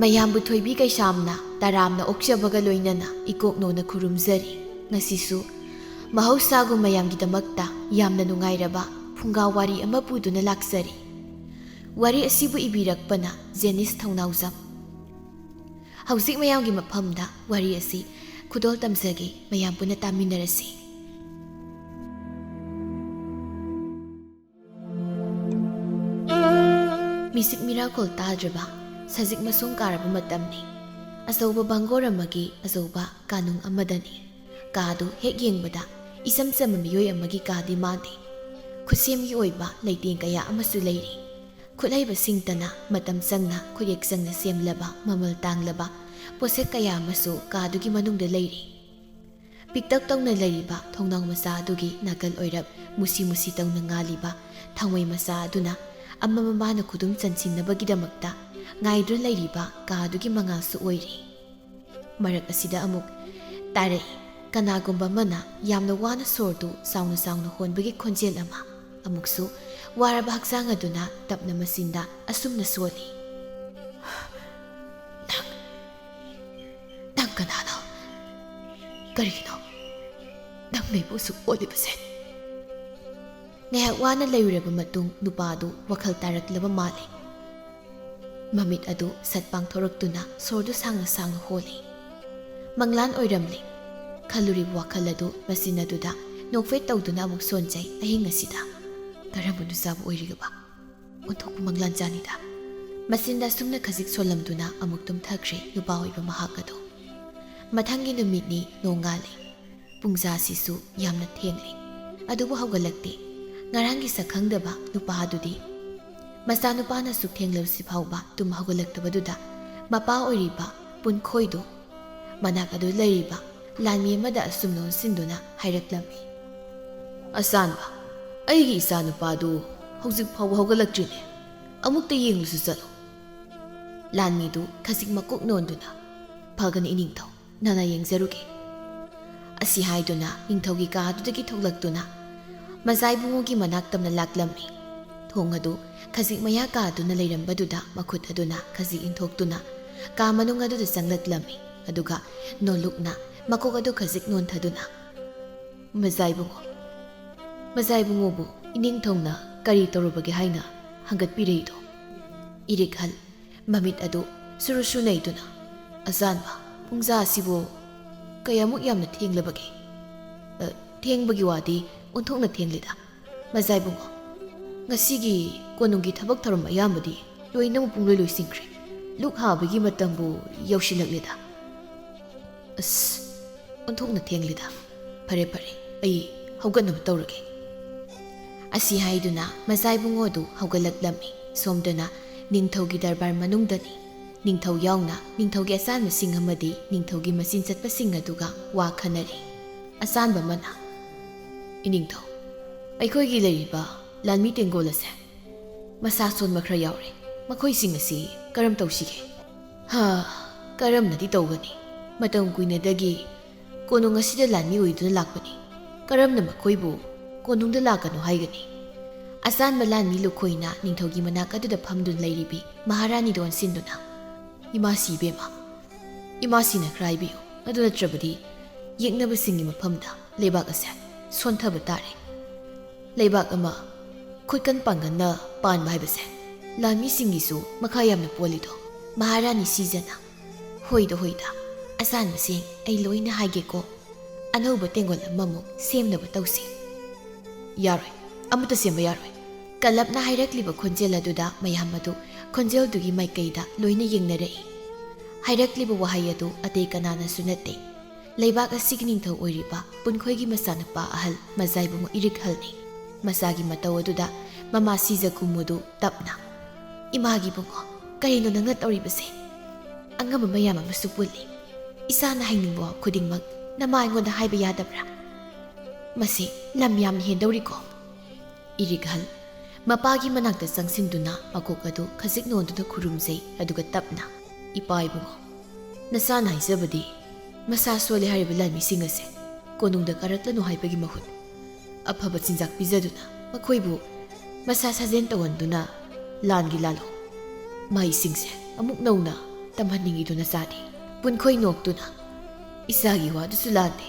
ꯃꯌꯥꯝꯕꯨ ꯊꯣꯏꯕꯤ ꯀꯩꯁꯥꯝꯅ ꯇꯔꯥꯝꯅ ꯑꯣꯛꯆꯕꯒ ꯂꯣꯏꯅꯅ ꯏꯀꯣꯛꯅꯣꯅ ꯈꯨꯔꯨꯝꯖꯔꯤ꯫ ꯉꯁꯤꯁꯨ ꯃꯍꯧꯁꯥꯒꯨꯝ ꯃꯌꯥꯝꯒꯤꯗꯃꯛꯇ ꯌꯥꯝꯅ ꯅꯨꯡꯉꯥꯏꯔꯕ ꯐꯨꯡꯒꯥ ꯋꯥꯔꯤ ꯑꯃ ꯄꯨꯗꯨꯅ ꯂꯥꯛꯆꯔꯤ꯫ ꯋꯥꯔꯤ ꯑꯁꯤꯕꯨ ꯏꯕꯤꯔꯛꯄꯅ ꯖꯦꯅꯤꯁ ꯊꯧꯅꯥꯎꯖꯝ꯫ ꯍꯧꯖꯤꯛ ꯃꯌꯥꯝꯒꯤ ꯃꯐꯝꯗ ꯋꯥꯔꯤ ꯑꯁꯤ ꯈꯨꯗꯣꯜ ꯇꯝꯖꯒꯦ, ꯃꯌꯥꯝ ꯄꯨꯟꯅ ꯇꯥꯃꯤꯟꯅꯔꯁꯤ꯫ ꯃꯤꯁꯤꯛ ꯃꯤꯔꯥꯈꯣꯜ ꯇꯥꯗ꯭ꯔꯕ ꯁꯖꯤꯛ ꯃꯁꯣꯡ ꯀꯥꯔꯕ ꯃꯇꯝꯅꯤ꯫ ꯑꯆꯧꯕ ꯕꯪꯒꯣꯔ ꯑꯃꯒꯤ ꯑꯆꯧꯕ ꯀꯥꯅꯨꯡ ꯑꯃꯗꯅꯤ꯫ ꯀꯥꯗꯨ ꯍꯦꯛ ꯌꯦꯡꯕꯗ ꯏꯆꯝ ꯆꯝꯕ ꯃꯤꯑꯣꯏ ꯑꯃꯒꯤ ꯀꯥꯗꯤ ꯃꯥꯟꯗꯦ꯫ ꯈꯨꯠꯁꯦꯝꯒꯤ ꯑꯣꯏꯕ ꯂꯩꯇꯦꯡ ꯀꯌꯥ ꯑꯃꯁꯨ ꯂꯩꯔꯤ꯫ ꯈꯨꯠꯍꯩꯕꯁꯤꯡꯇꯅ ꯃꯇꯝ ꯆꯪꯅ ꯈꯨꯠꯌꯦꯛ ꯆꯪꯅ ꯁꯦꯝꯂꯕ ꯃꯃꯜ ꯇꯥꯡꯂꯕ ꯄꯣꯠꯁꯛ ꯀꯌꯥ ꯑꯃꯁꯨ ꯀꯥꯗꯨꯒꯤ ꯃꯅꯨꯡꯗ ꯂꯩꯔꯤ꯫ ꯄꯤꯛꯇꯛ ꯇꯧꯅ ꯂꯩꯔꯤꯕ ꯊꯣꯡꯅꯥꯎ ꯃꯆꯥ ꯑꯗꯨꯒꯤ ꯅꯥꯀꯜ ꯑꯣꯏꯔꯞ ꯃꯨꯁꯤ ꯃꯨꯁꯤ ꯇꯧꯅ ꯉꯥꯜꯂꯤꯕ ꯊꯥꯡꯃꯩ ꯃꯆꯥ ꯑꯗꯨꯅ ꯑꯃ ꯃꯥꯅ ꯈꯨꯗꯨꯝ ꯆꯟꯁꯤꯟꯅꯕꯒꯤꯗꯃꯛꯇ ꯉꯥꯏꯗꯨꯅ ꯂꯩꯔꯤꯕ ꯀꯥꯗꯨꯒꯤ ꯃꯉꯥꯜꯁꯨ ꯑꯣꯏꯔꯤ꯫ ꯃꯔꯛ ꯑꯁꯤꯗ ꯑꯃꯨꯛ ꯇꯥꯔꯛꯏ ꯀꯅꯥꯒꯨꯝꯕ ꯑꯃꯅ ꯌꯥꯝꯅ ꯋꯥꯅ ꯁꯣꯔꯗꯨ ꯆꯥꯎꯅ ꯆꯥꯎꯅ ꯍꯣꯟꯕꯒꯤ ꯈꯣꯟꯖꯦꯜ ꯑꯃ꯫ ꯑꯃꯨꯛꯁꯨ ꯋꯥꯔꯕ ꯍꯛꯆꯥꯡ ꯑꯗꯨꯅ ꯇꯞꯅ ꯃꯆꯤꯟꯗ ꯑꯁꯨꯝꯅ ꯁꯣꯜꯂꯤ, ꯅꯪ ꯀꯅꯥꯅꯣ? ꯀꯔꯤꯒꯤꯅꯣ ꯅꯪ ꯂꯩꯕꯨ ꯑꯁꯨꯛ ꯑꯣꯜꯂꯤꯕꯁꯦ? ꯉꯥꯏꯍꯥꯛ ꯋꯥꯅ ꯂꯩꯔꯨꯔꯕ ꯃꯇꯨꯡ ꯅꯨꯄꯥꯗꯨ ꯋꯥꯈꯜ ꯇꯥꯔꯛꯂꯕ ꯃꯥꯜꯂꯤ꯫ ꯃꯃꯤꯠ ꯑꯗꯨ ꯁꯠ ꯄꯥꯡꯊꯣꯔꯛꯇꯨꯅ ꯁꯣꯔꯗꯨ ꯁꯥꯡꯅ ꯁꯥꯡꯅ ꯍꯣꯜꯂꯤ꯫ ꯃꯪꯂꯥꯟ ꯑꯣꯏꯔꯝꯂꯤ꯫ ꯈꯜꯂꯨꯔꯤꯕ ꯋꯥꯈꯜ ꯑꯗꯨ ꯃꯆꯤꯟ ꯑꯗꯨꯗ ꯅꯣꯛꯐꯦꯠ ꯇꯧꯗꯨꯅ ꯑꯃꯨꯛ ꯁꯣꯟꯖꯩ꯫ ꯑꯍꯤꯡ ꯑꯁꯤꯗ ꯀꯔꯝꯕ ꯅꯨꯆꯥꯕꯨ ꯑꯣꯏꯔꯤꯒꯕ? ꯑꯣꯟꯊꯣꯛꯄ ꯃꯪꯂꯥꯟ ꯆꯥꯅꯤꯗ꯫ ꯃꯆꯤꯟꯗ ꯑꯁꯨꯝꯅ ꯈꯖꯤꯛ ꯁꯣꯜꯂꯝꯗꯨꯅ ꯑꯃꯨꯛ ꯇꯨꯝꯊꯈ꯭ꯔꯦ ꯅꯨꯄꯥ ꯑꯣꯏꯕ ꯃꯍꯥꯛ ꯑꯗꯨ꯫ ꯃꯊꯪꯒꯤ ꯅꯨꯃꯤꯠꯅꯤ ꯅꯣꯡꯉꯥꯜꯂꯤ꯫ ꯄꯨꯡꯖꯥꯁꯤꯁꯨ ꯌꯥꯝꯅ ꯊꯦꯡꯂꯤ꯫ ꯑꯗꯨꯕꯨ ꯍꯧꯒꯠꯂꯛꯇꯦ꯫ ꯉꯔꯥꯡꯒꯤ ꯁꯛꯈꯪꯗꯕ ꯅꯨꯄꯥ ꯑꯗꯨꯗꯤ ꯃꯆꯥꯅꯨꯄꯥꯅ ꯁꯨꯛ ꯊꯦꯡꯂꯕꯁꯤ ꯐꯥꯎꯕ ꯇꯨꯝ ꯍꯧꯒꯠꯂꯛꯇꯕꯗꯨꯗ ꯃꯄꯥ ꯑꯣꯏꯔꯤꯕ ꯄꯨꯟꯈꯣꯏꯗꯨ ꯃꯅꯥꯛ ꯑꯗꯨ ꯂꯩꯔꯤꯕ ꯂꯥꯟꯃꯤ ꯑꯃꯗ ꯑꯁꯨꯝ ꯂꯣꯟꯁꯤꯟꯗꯨꯅ ꯍꯥꯏꯔꯛꯂꯝꯃꯤ, ꯑꯆꯥꯟꯕ, ꯑꯩꯒꯤ ꯏꯆꯥ ꯅꯨꯄꯥꯗꯨ ꯍꯧꯖꯤꯛ ꯐꯥꯎꯕ ꯍꯧꯒꯠꯂꯛꯇ꯭ꯔꯤꯅꯦ, ꯑꯃꯨꯛꯇ ꯌꯦꯡꯂꯨꯁꯨ ꯆꯠꯂꯨ꯫ ꯂꯥꯟꯃꯤꯗꯨ ꯈꯖꯤꯛ ꯃꯀꯣꯛ ꯅꯣꯟꯗꯨꯅ, ꯐꯒꯅꯤ ꯏꯅꯤꯡꯊꯧ, ꯅꯅꯥ ꯌꯦꯡꯖꯔꯨꯒꯦ꯫ ꯑꯁꯤ ꯍꯥꯏꯗꯨꯅ ꯅꯤꯡꯊꯧꯒꯤ ꯀꯥꯗꯨꯗꯒꯤ ꯊꯣꯛꯂꯛꯇꯨꯅ ꯃꯖꯥꯏꯕꯨꯡꯉꯣꯒꯤ ꯃꯅꯥꯛ ꯇꯝꯅ ꯂꯥꯛꯂꯝꯃꯤ꯫ ꯊꯣꯡ ꯑꯗꯨ ꯈꯖꯤꯛ ꯃꯌꯥ ꯀꯥꯗꯨꯅ ꯂꯩꯔꯝꯕꯗꯨꯗ ꯃꯈꯨꯠ ꯑꯗꯨꯅ ꯈꯖꯤꯛ ꯏꯟꯊꯣꯛꯇꯨꯅ ꯀꯥ ꯃꯅꯨꯡ ꯑꯗꯨꯗ ꯆꯪꯂꯛꯂꯝꯃꯤ꯫ ꯑꯗꯨꯒ ꯅꯣꯜꯂꯨꯛꯅ ꯃꯀꯣꯛ ꯑꯗꯨ ꯈꯖꯤꯛ ꯅꯣꯟꯊꯗꯨꯅ, ꯃꯖꯥꯏꯕꯨꯡꯉꯣꯕꯨ ꯏꯅꯤꯡꯊꯧꯅ ꯀꯔꯤ ꯇꯧꯔꯨꯕꯒꯦ ꯍꯥꯏꯅ ꯍꯪꯒꯠꯄꯤꯔꯛꯏꯗꯣ? ꯏꯔꯤꯛꯍꯜ ꯃꯃꯤꯠ ꯑꯗꯨ ꯁꯨꯔꯨ ꯁꯨ ꯅꯩꯗꯨꯅ, ꯑꯆꯥꯟꯕ, ꯄꯨꯡꯖꯥ ꯑꯁꯤꯕꯨ ꯀꯌꯥꯃꯨꯛ ꯌꯥꯝꯅ ꯊꯦꯡꯂꯕꯒꯦ? ꯊꯦꯡꯕꯒꯤ ꯋꯥꯗꯤ ꯑꯣꯟꯊꯣꯛꯅ ꯊꯦꯡꯂꯤꯗ ꯃꯖꯥꯏꯕꯨꯡꯉꯣ꯫ ꯉꯁꯤꯒꯤ ꯀꯣꯅꯨꯡꯒꯤ ꯊꯕꯛ ꯊꯧꯔꯝ ꯑꯌꯥꯝꯕꯗꯤ ꯂꯣꯏꯅꯃꯛ ꯄꯨꯡꯂꯣꯏ ꯂꯣꯏꯁꯤꯟꯈ꯭ꯔꯦ꯫ ꯂꯨꯛ ꯍꯥꯕꯒꯤ ꯃꯇꯝꯕꯨ ꯌꯧꯁꯤꯜꯂꯛꯂꯦꯗ꯫ ꯑꯁ, ꯑꯣꯟꯊꯣꯛꯅ ꯊꯦꯡꯂꯤꯗ꯫ ꯐꯔꯦ ꯐꯔꯦ, ꯑꯩ ꯍꯧꯒꯠꯅꯕ ꯇꯧꯔꯒꯦ꯫ ꯑꯁꯤ ꯍꯥꯏꯗꯨꯅ ꯃꯖꯥꯏꯕꯨꯡꯉꯣ ꯑꯗꯨ ꯍꯧꯒꯠꯂꯛꯂꯝꯃꯤ꯫ ꯁꯣꯝꯗꯅ ꯅꯤꯡꯊꯧꯒꯤ ꯗꯔꯕꯥꯔ ꯃꯅꯨꯡꯗꯅꯤ꯫ ꯅꯤꯡꯊꯧ ꯌꯥꯎꯅ ꯅꯤꯡꯊꯧꯒꯤ ꯑꯆꯥꯟꯕꯁꯤꯡ ꯑꯃꯗꯤ ꯅꯤꯡꯊꯧꯒꯤ ꯃꯆꯤꯟ ꯆꯠꯄꯁꯤꯡ ꯑꯗꯨꯒ ꯋꯥ ꯈꯟꯅꯔꯤ꯫ ꯑꯆꯥꯟꯕ ꯑꯃꯅ, ꯏꯅꯤꯡꯊꯧ, ꯑꯩꯈꯣꯏꯒꯤ ꯂꯩꯔꯤꯕ ꯂꯥꯟꯃꯤ ꯇꯦꯡꯒꯣꯜ ꯑꯁꯦ ꯃꯁꯥ ꯁꯣꯟꯕ ꯈꯔ ꯌꯥꯎꯔꯦ꯫ ꯃꯈꯣꯏꯁꯤꯡ ꯑꯁꯤ ꯀꯔꯝ ꯇꯧꯁꯤꯒꯦ? ꯀꯔꯝꯅꯗꯤ ꯇꯧꯒꯅꯤ? ꯃꯇꯝ ꯀꯨꯏꯅꯗꯒꯤ ꯀꯣꯅꯨꯡ ꯑꯁꯤꯗ ꯂꯥꯟꯃꯤ ꯑꯣꯏꯗꯨꯅ ꯂꯥꯛꯄꯅꯤ꯫ ꯀꯔꯝꯅ ꯃꯈꯣꯏꯕꯨ ꯀꯣꯅꯨꯡꯗ ꯂꯥꯛꯀꯅꯣ ꯍꯥꯏꯒꯅꯤ? ꯑꯆꯥꯟꯕ ꯂꯥꯟꯃꯤ ꯂꯨꯈꯣꯏꯅ ꯅꯤꯡꯊꯧꯒꯤ ꯃꯅꯥꯛ ꯑꯗꯨꯗ ꯐꯝꯗꯨꯅ ꯂꯩꯔꯤꯕꯤ ꯃꯍꯥꯔꯥꯅꯤꯗ ꯑꯣꯟꯁꯤꯟꯗꯨꯅ, ꯏꯃꯥꯁꯤ ꯏꯕꯦꯝꯃ, ꯏꯃꯥꯁꯤꯅ ꯈꯔ ꯍꯥꯏꯕꯤꯌꯨ, ꯑꯗꯨ ꯅꯠꯇ꯭ꯔꯕꯗꯤ ꯌꯦꯛꯅꯕꯁꯤꯡꯒꯤ ꯃꯐꯝꯗ ꯂꯩꯕꯥꯛ ꯑꯁꯦ ꯁꯣꯟꯊꯕ ꯇꯥꯔꯦ꯫ ꯂꯩꯕꯥꯛ ꯑꯃ ꯈꯨꯠꯀꯟ ꯄꯥꯡꯒꯟꯅ ꯄꯥꯟꯕ ꯍꯥꯏꯕꯁꯦ ꯂꯥꯟꯃꯤꯁꯤꯡꯒꯤꯁꯨ ꯃꯈꯥ ꯌꯥꯝꯅ ꯄꯣꯜꯂꯤꯗꯣ꯫ ꯃꯍꯥꯔꯥꯅꯤ ꯁꯤꯖꯅ, ꯍꯣꯏꯗ ꯑꯆꯥꯟꯕꯁꯤꯡ ꯑꯩ ꯂꯣꯏꯅ ꯍꯥꯏꯒꯦꯀꯣ꯫ ꯑꯅꯧꯕ ꯇꯦꯡꯒꯣꯜ ꯑꯃꯃꯨꯛ ꯁꯦꯝꯅꯕ ꯇꯧꯁꯤ꯫ ꯌꯥꯔꯣꯏ, ꯑꯃꯠꯇ ꯁꯦꯝꯕ ꯌꯥꯔꯣꯏ꯫ ꯀꯜꯂꯞꯅ ꯍꯥꯏꯔꯛꯂꯤꯕ ꯈꯣꯟꯖꯦꯜ ꯑꯗꯨꯗ ꯃꯌꯥꯝ ꯑꯗꯨ ꯈꯣꯟꯖꯦꯜꯗꯨꯒꯤ ꯃꯥꯏꯀꯩꯗ ꯂꯣꯏꯅ ꯌꯦꯡꯅꯔꯛꯏ꯫ ꯍꯥꯏꯔꯛꯂꯤꯕ ꯋꯥꯍꯩ ꯑꯗꯨ ꯑꯇꯩ ꯀꯅꯥꯅꯁꯨ ꯅꯠꯇꯦ, ꯂꯩꯕꯥꯛ ꯑꯁꯤꯒꯤ ꯅꯤꯡꯊꯧ ꯑꯣꯏꯔꯤꯕ ꯄꯨꯟꯈꯣꯏꯒꯤ ꯃꯆꯥꯅꯨꯄꯥ ꯑꯍꯜ ꯃꯖꯥꯏꯕꯨꯡꯉꯣ ꯏꯔꯤꯛꯍꯜꯅꯤ꯫ ꯃꯆꯥꯒꯤ ꯃꯇꯧ ꯑꯗꯨꯗ ꯃꯃꯥ ꯁꯤꯖ ꯀꯨꯝꯃꯨꯗꯨ ꯇꯞꯅ, ꯏꯃꯥꯒꯤ ꯕꯨꯡꯉꯣ, ꯀꯔꯤꯅꯣ ꯅꯪꯅ ꯇꯧꯔꯤꯕꯁꯦ? ꯑꯉꯝꯕ ꯃꯌꯥꯝ ꯑꯃꯁꯨ ꯄꯨꯜꯂꯤ꯫ ꯏꯆꯥꯅ ꯍꯥꯏꯅꯤꯡꯕ ꯋꯥ ꯈꯨꯗꯤꯡꯃꯛ ꯅꯃꯥ ꯑꯩꯉꯣꯟꯗ ꯍꯥꯏꯕ ꯌꯥꯗꯕ꯭ꯔꯥ? ꯃꯁꯤ ꯂꯝ ꯌꯥꯝꯅ ꯍꯦꯟꯗꯧꯔꯤꯀꯣ꯫ ꯏꯔꯤꯛꯍꯜ ꯃꯄꯥꯒꯤ ꯃꯅꯥꯛꯇ ꯆꯪꯁꯤꯟꯗꯨꯅ ꯃꯀꯣꯛ ꯑꯗꯨ ꯈꯖꯤꯛ ꯅꯣꯟꯗꯨꯅ ꯈꯨꯔꯨꯝꯖꯩ꯫ ꯑꯗꯨꯒ ꯇꯞꯅ, ꯏꯄꯥ ꯏꯕꯨꯡꯉꯣ, ꯅꯆꯥꯅ ꯍꯥꯏꯖꯕꯗꯤ ꯃꯁꯥ ꯁꯣꯜꯂꯦ ꯍꯥꯏꯔꯤꯕ ꯂꯥꯟꯃꯤꯁꯤꯡ ꯑꯁꯦ ꯀꯣꯅꯨꯡꯗ ꯀꯥꯔꯛꯂꯅꯨ ꯍꯥꯏꯕꯒꯤ ꯃꯍꯨꯠ ꯑꯐꯕ ꯆꯤꯟꯖꯥꯛ ꯄꯤꯖꯗꯨꯅ ꯃꯈꯣꯏꯕꯨ ꯃꯁꯥ ꯁꯥꯖꯦꯟ ꯇꯧꯍꯟꯗꯨꯅ ꯂꯥꯟꯒꯤ ꯂꯥꯜꯍꯧ ꯃꯍꯩꯁꯤꯡꯁꯦ ꯑꯃꯨꯛ ꯅꯧꯅ ꯇꯝꯍꯟꯅꯤꯡꯉꯤꯗꯨ ꯅꯆꯥꯗꯤ ꯄꯨꯟꯈꯣꯏ ꯅꯣꯛꯇꯨꯅ ꯏꯆꯥꯒꯤ ꯋꯥꯗꯨꯁꯨ ꯂꯥꯟꯗꯦ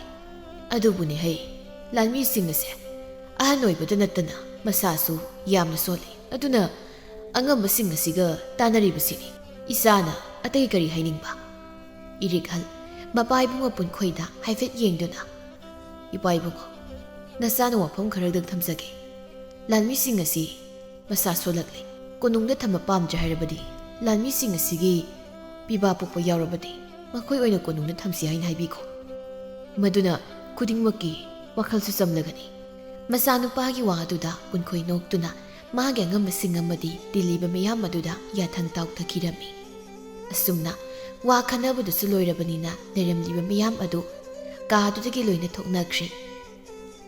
ꯑꯗꯨꯕꯨꯅꯦ ꯍꯩ ꯂꯥꯟꯃꯤꯁꯤꯡ ꯑꯁꯦ ꯑꯍꯟ ꯑꯣꯏꯕꯗ ꯅꯠꯇꯅ ꯃꯁꯥꯁꯨ ꯌꯥꯝꯅ ꯁꯣꯜꯂꯤ ꯑꯗꯨꯅ ꯑꯉꯝꯕꯁꯤꯡ ꯑꯁꯤꯒ ꯇꯥꯟꯅꯔꯤꯕꯁꯤꯅꯤ ꯏꯆꯥꯅ ꯑꯇꯩ ꯀꯔꯤ ꯍꯥꯏꯅꯤꯡꯕ ꯏꯔꯤꯛꯍꯜ ꯃꯄꯥ ꯏꯕꯨꯡꯉꯣ ꯄꯨꯟꯈꯣꯏꯗ ꯍꯥꯏꯐꯦꯠ ꯌꯦꯡꯗꯨꯅ ꯏꯄꯥ ꯏꯕꯨꯡꯉꯣ ꯅꯆꯥꯅ ꯋꯥꯐꯝ ꯈꯔꯗꯪ ꯊꯝꯖꯒꯦ ꯂꯥꯟꯃꯤꯁꯤꯡ ꯑꯁꯤ ꯃꯁꯥ ꯁꯣꯜꯂꯛꯂꯤ ꯀꯣꯅꯨꯡꯗ ꯊꯝꯕ ꯄꯥꯝꯗ꯭ꯔꯦ ꯍꯥꯏꯔꯕꯗꯤ ꯂꯥꯟꯃꯤꯁꯤꯡ ꯑꯁꯤꯒꯤ ꯄꯤꯕꯥ ꯄꯣꯛꯄ ꯌꯥꯎꯔꯕꯗꯤ ꯃꯈꯣꯏ ꯑꯣꯏꯅ ꯀꯣꯅꯨꯡꯗ ꯊꯝꯁꯤ ꯍꯥꯏꯅ ꯍꯥꯏꯕꯤꯈꯣ ꯃꯗꯨꯅ ꯈꯨꯗꯤꯡꯃꯛꯀꯤ ꯋꯥꯈꯜꯁꯨ ꯆꯝꯂꯒꯅꯤ ꯃꯆꯥꯅꯨꯄꯥꯒꯤ ꯋꯥ ꯑꯗꯨꯗ ꯄꯨꯟꯈꯣꯏ ꯅꯣꯛꯇꯨꯅ ꯃꯥꯒꯤ ꯑꯉꯝꯕꯁꯤꯡ ꯑꯃꯗꯤ ꯇꯤꯜꯂꯤꯕ ꯃꯤꯌꯥꯝ ꯑꯗꯨꯗ ꯌꯥꯊꯪ ꯇꯥꯎꯊꯈꯤꯔꯝꯃꯤ ꯑꯁꯨꯝꯅ ꯋꯥ ꯈꯟꯅꯕꯗꯨꯁꯨ ꯂꯣꯏꯔꯕꯅꯤꯅ ꯂꯩꯔꯝꯂꯤꯕ ꯃꯤꯌꯥꯝ ꯑꯗꯨ ꯀꯥꯗꯨꯗꯒꯤ ꯂꯣꯏꯅ ꯊꯣꯛꯅꯈ꯭ꯔꯤ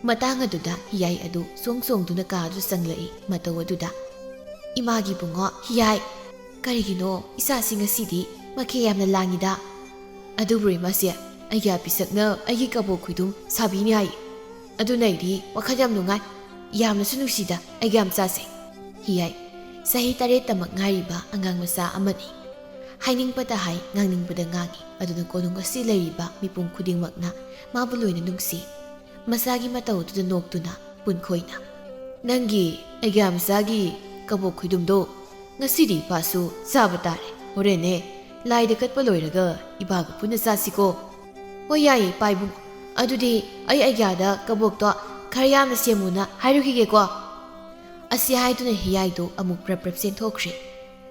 ꯃꯇꯥꯡ ꯑꯗꯨꯗ ꯍꯤꯌꯥꯏ ꯑꯗꯨ ꯆꯣꯡꯗꯨꯅ ꯀꯥꯗꯨ ꯆꯪꯂꯛꯏ ꯃꯇꯧ ꯑꯗꯨꯗ ꯏꯃꯥꯒꯤ ꯕꯨꯡꯉꯣ ꯍꯤꯌꯥꯏ ꯀꯔꯤꯒꯤꯅꯣ ꯏꯆꯥꯁꯤ ꯉꯁꯤꯗꯤ ꯃꯈꯦ ꯌꯥꯝꯅ ꯂꯥꯡꯉꯤꯗ ꯑꯗꯨꯕꯨ ꯏꯃꯥꯁꯦ ꯑꯩꯒꯤ ꯑꯄꯤꯁꯛꯅ ꯑꯩꯒꯤ ꯀꯕꯣꯛ ꯈꯨꯏꯗꯨꯝ ꯁꯥꯕꯤꯅꯤ ꯍꯥꯏ ꯑꯗꯨꯅ ꯑꯩꯗꯤ ꯋꯥꯈꯜ ꯌꯥꯝ ꯅꯨꯡꯉꯥꯏ ꯌꯥꯝꯅꯁꯨ ꯅꯨꯡꯁꯤꯗ ꯑꯩꯒꯤ ꯌꯥꯝꯆꯥꯁꯦ ꯍꯤꯌꯥꯏ ꯆꯍꯤ 8ꯇꯃꯛ ꯉꯥꯏꯔꯤꯕ ꯑꯉꯥꯡ ꯃꯆꯥ ꯑꯃꯅꯤ ꯍꯥꯏꯅꯤꯡꯕꯗ ꯍꯥꯏ ꯉꯥꯡꯅꯤꯡꯕꯗ ꯉꯥꯡꯏ ꯑꯗꯨꯅ ꯀꯣꯅꯨꯡ ꯑꯁꯤ ꯂꯩꯔꯤꯕ ꯃꯤꯄꯨꯝ ꯈꯨꯗꯤꯡꯃꯛꯅ ꯃꯥꯕꯨ ꯂꯣꯏꯅ ꯅꯨꯡꯁꯤ ꯃꯁꯥꯒꯤ ꯃꯇꯧ ꯑꯗꯨꯗ ꯅꯣꯛꯇꯨꯅ ꯄꯨꯟꯈꯣꯏꯅ ꯅꯪꯒꯤ ꯑꯩꯒꯤ ꯃꯆꯥꯒꯤ ꯀꯕꯣꯛ ꯈꯨꯏꯗꯨꯝꯗꯣ ꯉꯁꯤꯗꯤ ꯏꯄꯥꯁꯨ ꯆꯥꯕ ꯇꯥꯔꯦ ꯍꯣꯔꯦꯟꯅꯦ ꯂꯥꯏꯗ ꯀꯠꯄ ꯂꯣꯏꯔꯒ ꯏꯄꯥꯒ ꯄꯨꯟꯅ ꯆꯥꯁꯤꯀꯣ ꯍꯣꯏ ꯌꯥꯏꯌꯦ ꯏꯄꯥ ꯏꯕꯨꯡꯉꯣ ꯑꯗꯨꯗꯤ ꯑꯩꯒꯤꯗ ꯀꯕꯣꯛꯇꯣ ꯈꯔ ꯌꯥꯝꯅ ꯁꯦꯝꯃꯨꯅ ꯍꯥꯏꯔꯨꯈꯤꯒꯦꯀꯣ ꯑꯁꯤ ꯍꯥꯏꯗꯨꯅ ꯍꯤꯌꯥꯏꯗꯣ ꯑꯃꯨꯛ ꯄ꯭ꯔꯞ ꯆꯦꯟꯊꯣꯛꯈ꯭ꯔꯦ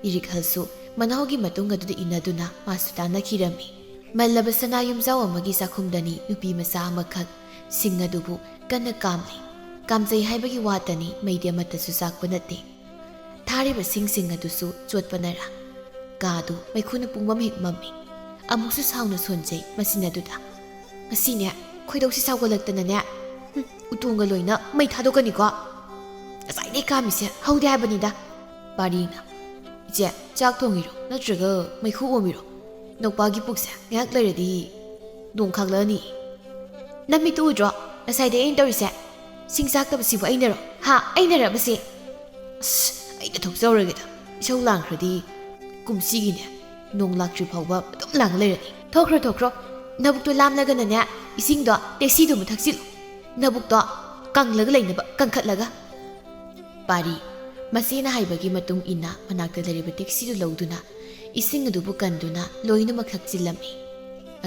ꯏꯔꯤꯛꯍꯜꯁꯨ ꯃꯅꯥꯎꯒꯤ ꯃꯇꯨꯡ ꯑꯗꯨꯗ ꯏꯟꯅꯗꯨꯅ ꯃꯥꯁꯨ ꯇꯥꯟꯅꯈꯤꯔꯝꯃꯤ ꯃꯜꯂꯕ ꯁꯅꯥ ꯌꯨꯝꯖꯥꯎ ꯑꯃꯒꯤ ꯆꯥꯛꯈꯨꯝꯗꯅꯤ ꯅꯨꯄꯤ ꯃꯆꯥ ꯑꯃꯈꯛ ꯁꯤꯡ ꯑꯗꯨꯕꯨ ꯀꯟꯅ ꯀꯥꯝꯂꯤ ꯀꯥꯝꯖꯩ ꯍꯥꯏꯕꯒꯤ ꯋꯥꯇꯅꯤ ꯃꯩꯗꯤ ꯑꯃꯠꯇꯁꯨ ꯆꯥꯛꯄ ꯅꯠꯇꯦ ꯊꯥꯔꯤꯕ ꯁꯤꯡ ꯑꯗꯨꯁꯨ ꯆꯣꯠꯄꯅꯔꯥ ꯀꯥꯗꯨ ꯃꯩꯈꯨꯅ ꯄꯨꯡꯃꯝ ꯍꯦꯛ ꯃꯝꯃꯤ ꯑꯃꯨꯛꯁꯨ ꯁꯥꯎꯅ ꯁꯣꯟꯖꯩ ꯃꯁꯤꯅꯗꯨꯗ ꯉꯁꯤꯅꯦ ꯈꯣꯏꯗꯧꯁꯤ ꯁꯥꯎꯒꯠꯂꯛꯇꯅꯅꯦ ꯎꯇꯣꯡꯒ ꯂꯣꯏꯅ ꯃꯩ ꯊꯥꯗꯣꯛꯀꯅꯤꯀꯣ ꯉꯁꯥꯏꯗꯩ ꯀꯥꯝꯃꯤꯁꯦ ꯍꯧꯗꯦ ꯍꯥꯏꯕꯅꯤꯗ ꯄꯥꯔꯤꯅ ꯏꯆꯦ ꯆꯥꯛ ꯊꯣꯡꯉꯤꯔꯣ ꯅꯠꯇ꯭ꯔꯒ ꯃꯩꯈꯨ ꯑꯣꯝꯃꯤꯔꯣ ꯅꯧꯄꯥꯒꯤ ꯄꯨꯛꯁꯦ ꯉꯥꯏꯍꯥꯛ ꯂꯩꯔꯗꯤ ꯅꯣꯡ ꯈꯥꯛꯂꯛꯑꯅꯤ ꯅꯃꯤꯠꯇꯨ ꯎꯗ꯭ꯔꯣ ꯉꯁꯥꯏꯗꯩ ꯑꯩꯅ ꯇꯧꯔꯤꯁꯦ ꯁꯤꯡ ꯆꯥꯛꯇꯕꯁꯤꯕꯨ ꯑꯩꯅꯔꯣ ꯑꯩꯅꯔꯕꯁꯦ ꯑꯁ ꯑꯩꯅ ꯊꯣꯛꯆꯧꯔꯒꯦꯗ ꯏꯁꯧ ꯂꯥꯡꯈ꯭ꯔꯗꯤ ꯀꯨꯝꯁꯤꯒꯤꯅꯦ ꯅꯣꯡ ꯂꯥꯛꯇ꯭ꯔꯤ ꯐꯥꯎꯕ ꯑꯗꯨꯝ ꯂꯥꯡ ꯂꯩꯔꯅꯤ ꯊꯣꯛꯈ꯭ꯔꯣ ꯅꯕꯨꯛꯇꯣ ꯂꯥꯝꯂꯒꯅꯅꯦ ꯏꯁꯤꯡꯗꯣ ꯇꯦꯛꯁꯤꯗꯨꯃ ꯊꯛꯆꯤꯜꯂꯨ ꯅꯕꯨꯛꯇꯣ ꯀꯪꯂꯒ ꯂꯩꯅꯕ ꯀꯪꯈꯠꯂꯒ ꯄꯥꯔꯤ ꯃꯆꯦꯅ ꯍꯥꯏꯕꯒꯤ ꯃꯇꯨꯡ ꯏꯟꯅ ꯃꯅꯥꯛꯇ ꯂꯩꯔꯤꯕ ꯇꯦꯛꯁꯤꯗꯨ ꯂꯧꯗꯨꯅ ꯏꯁꯤꯡ ꯑꯗꯨꯕꯨ ꯀꯟꯗꯨꯅ ꯂꯣꯏꯅꯃꯛ ꯊꯛꯆꯤꯜꯂꯝꯃꯤ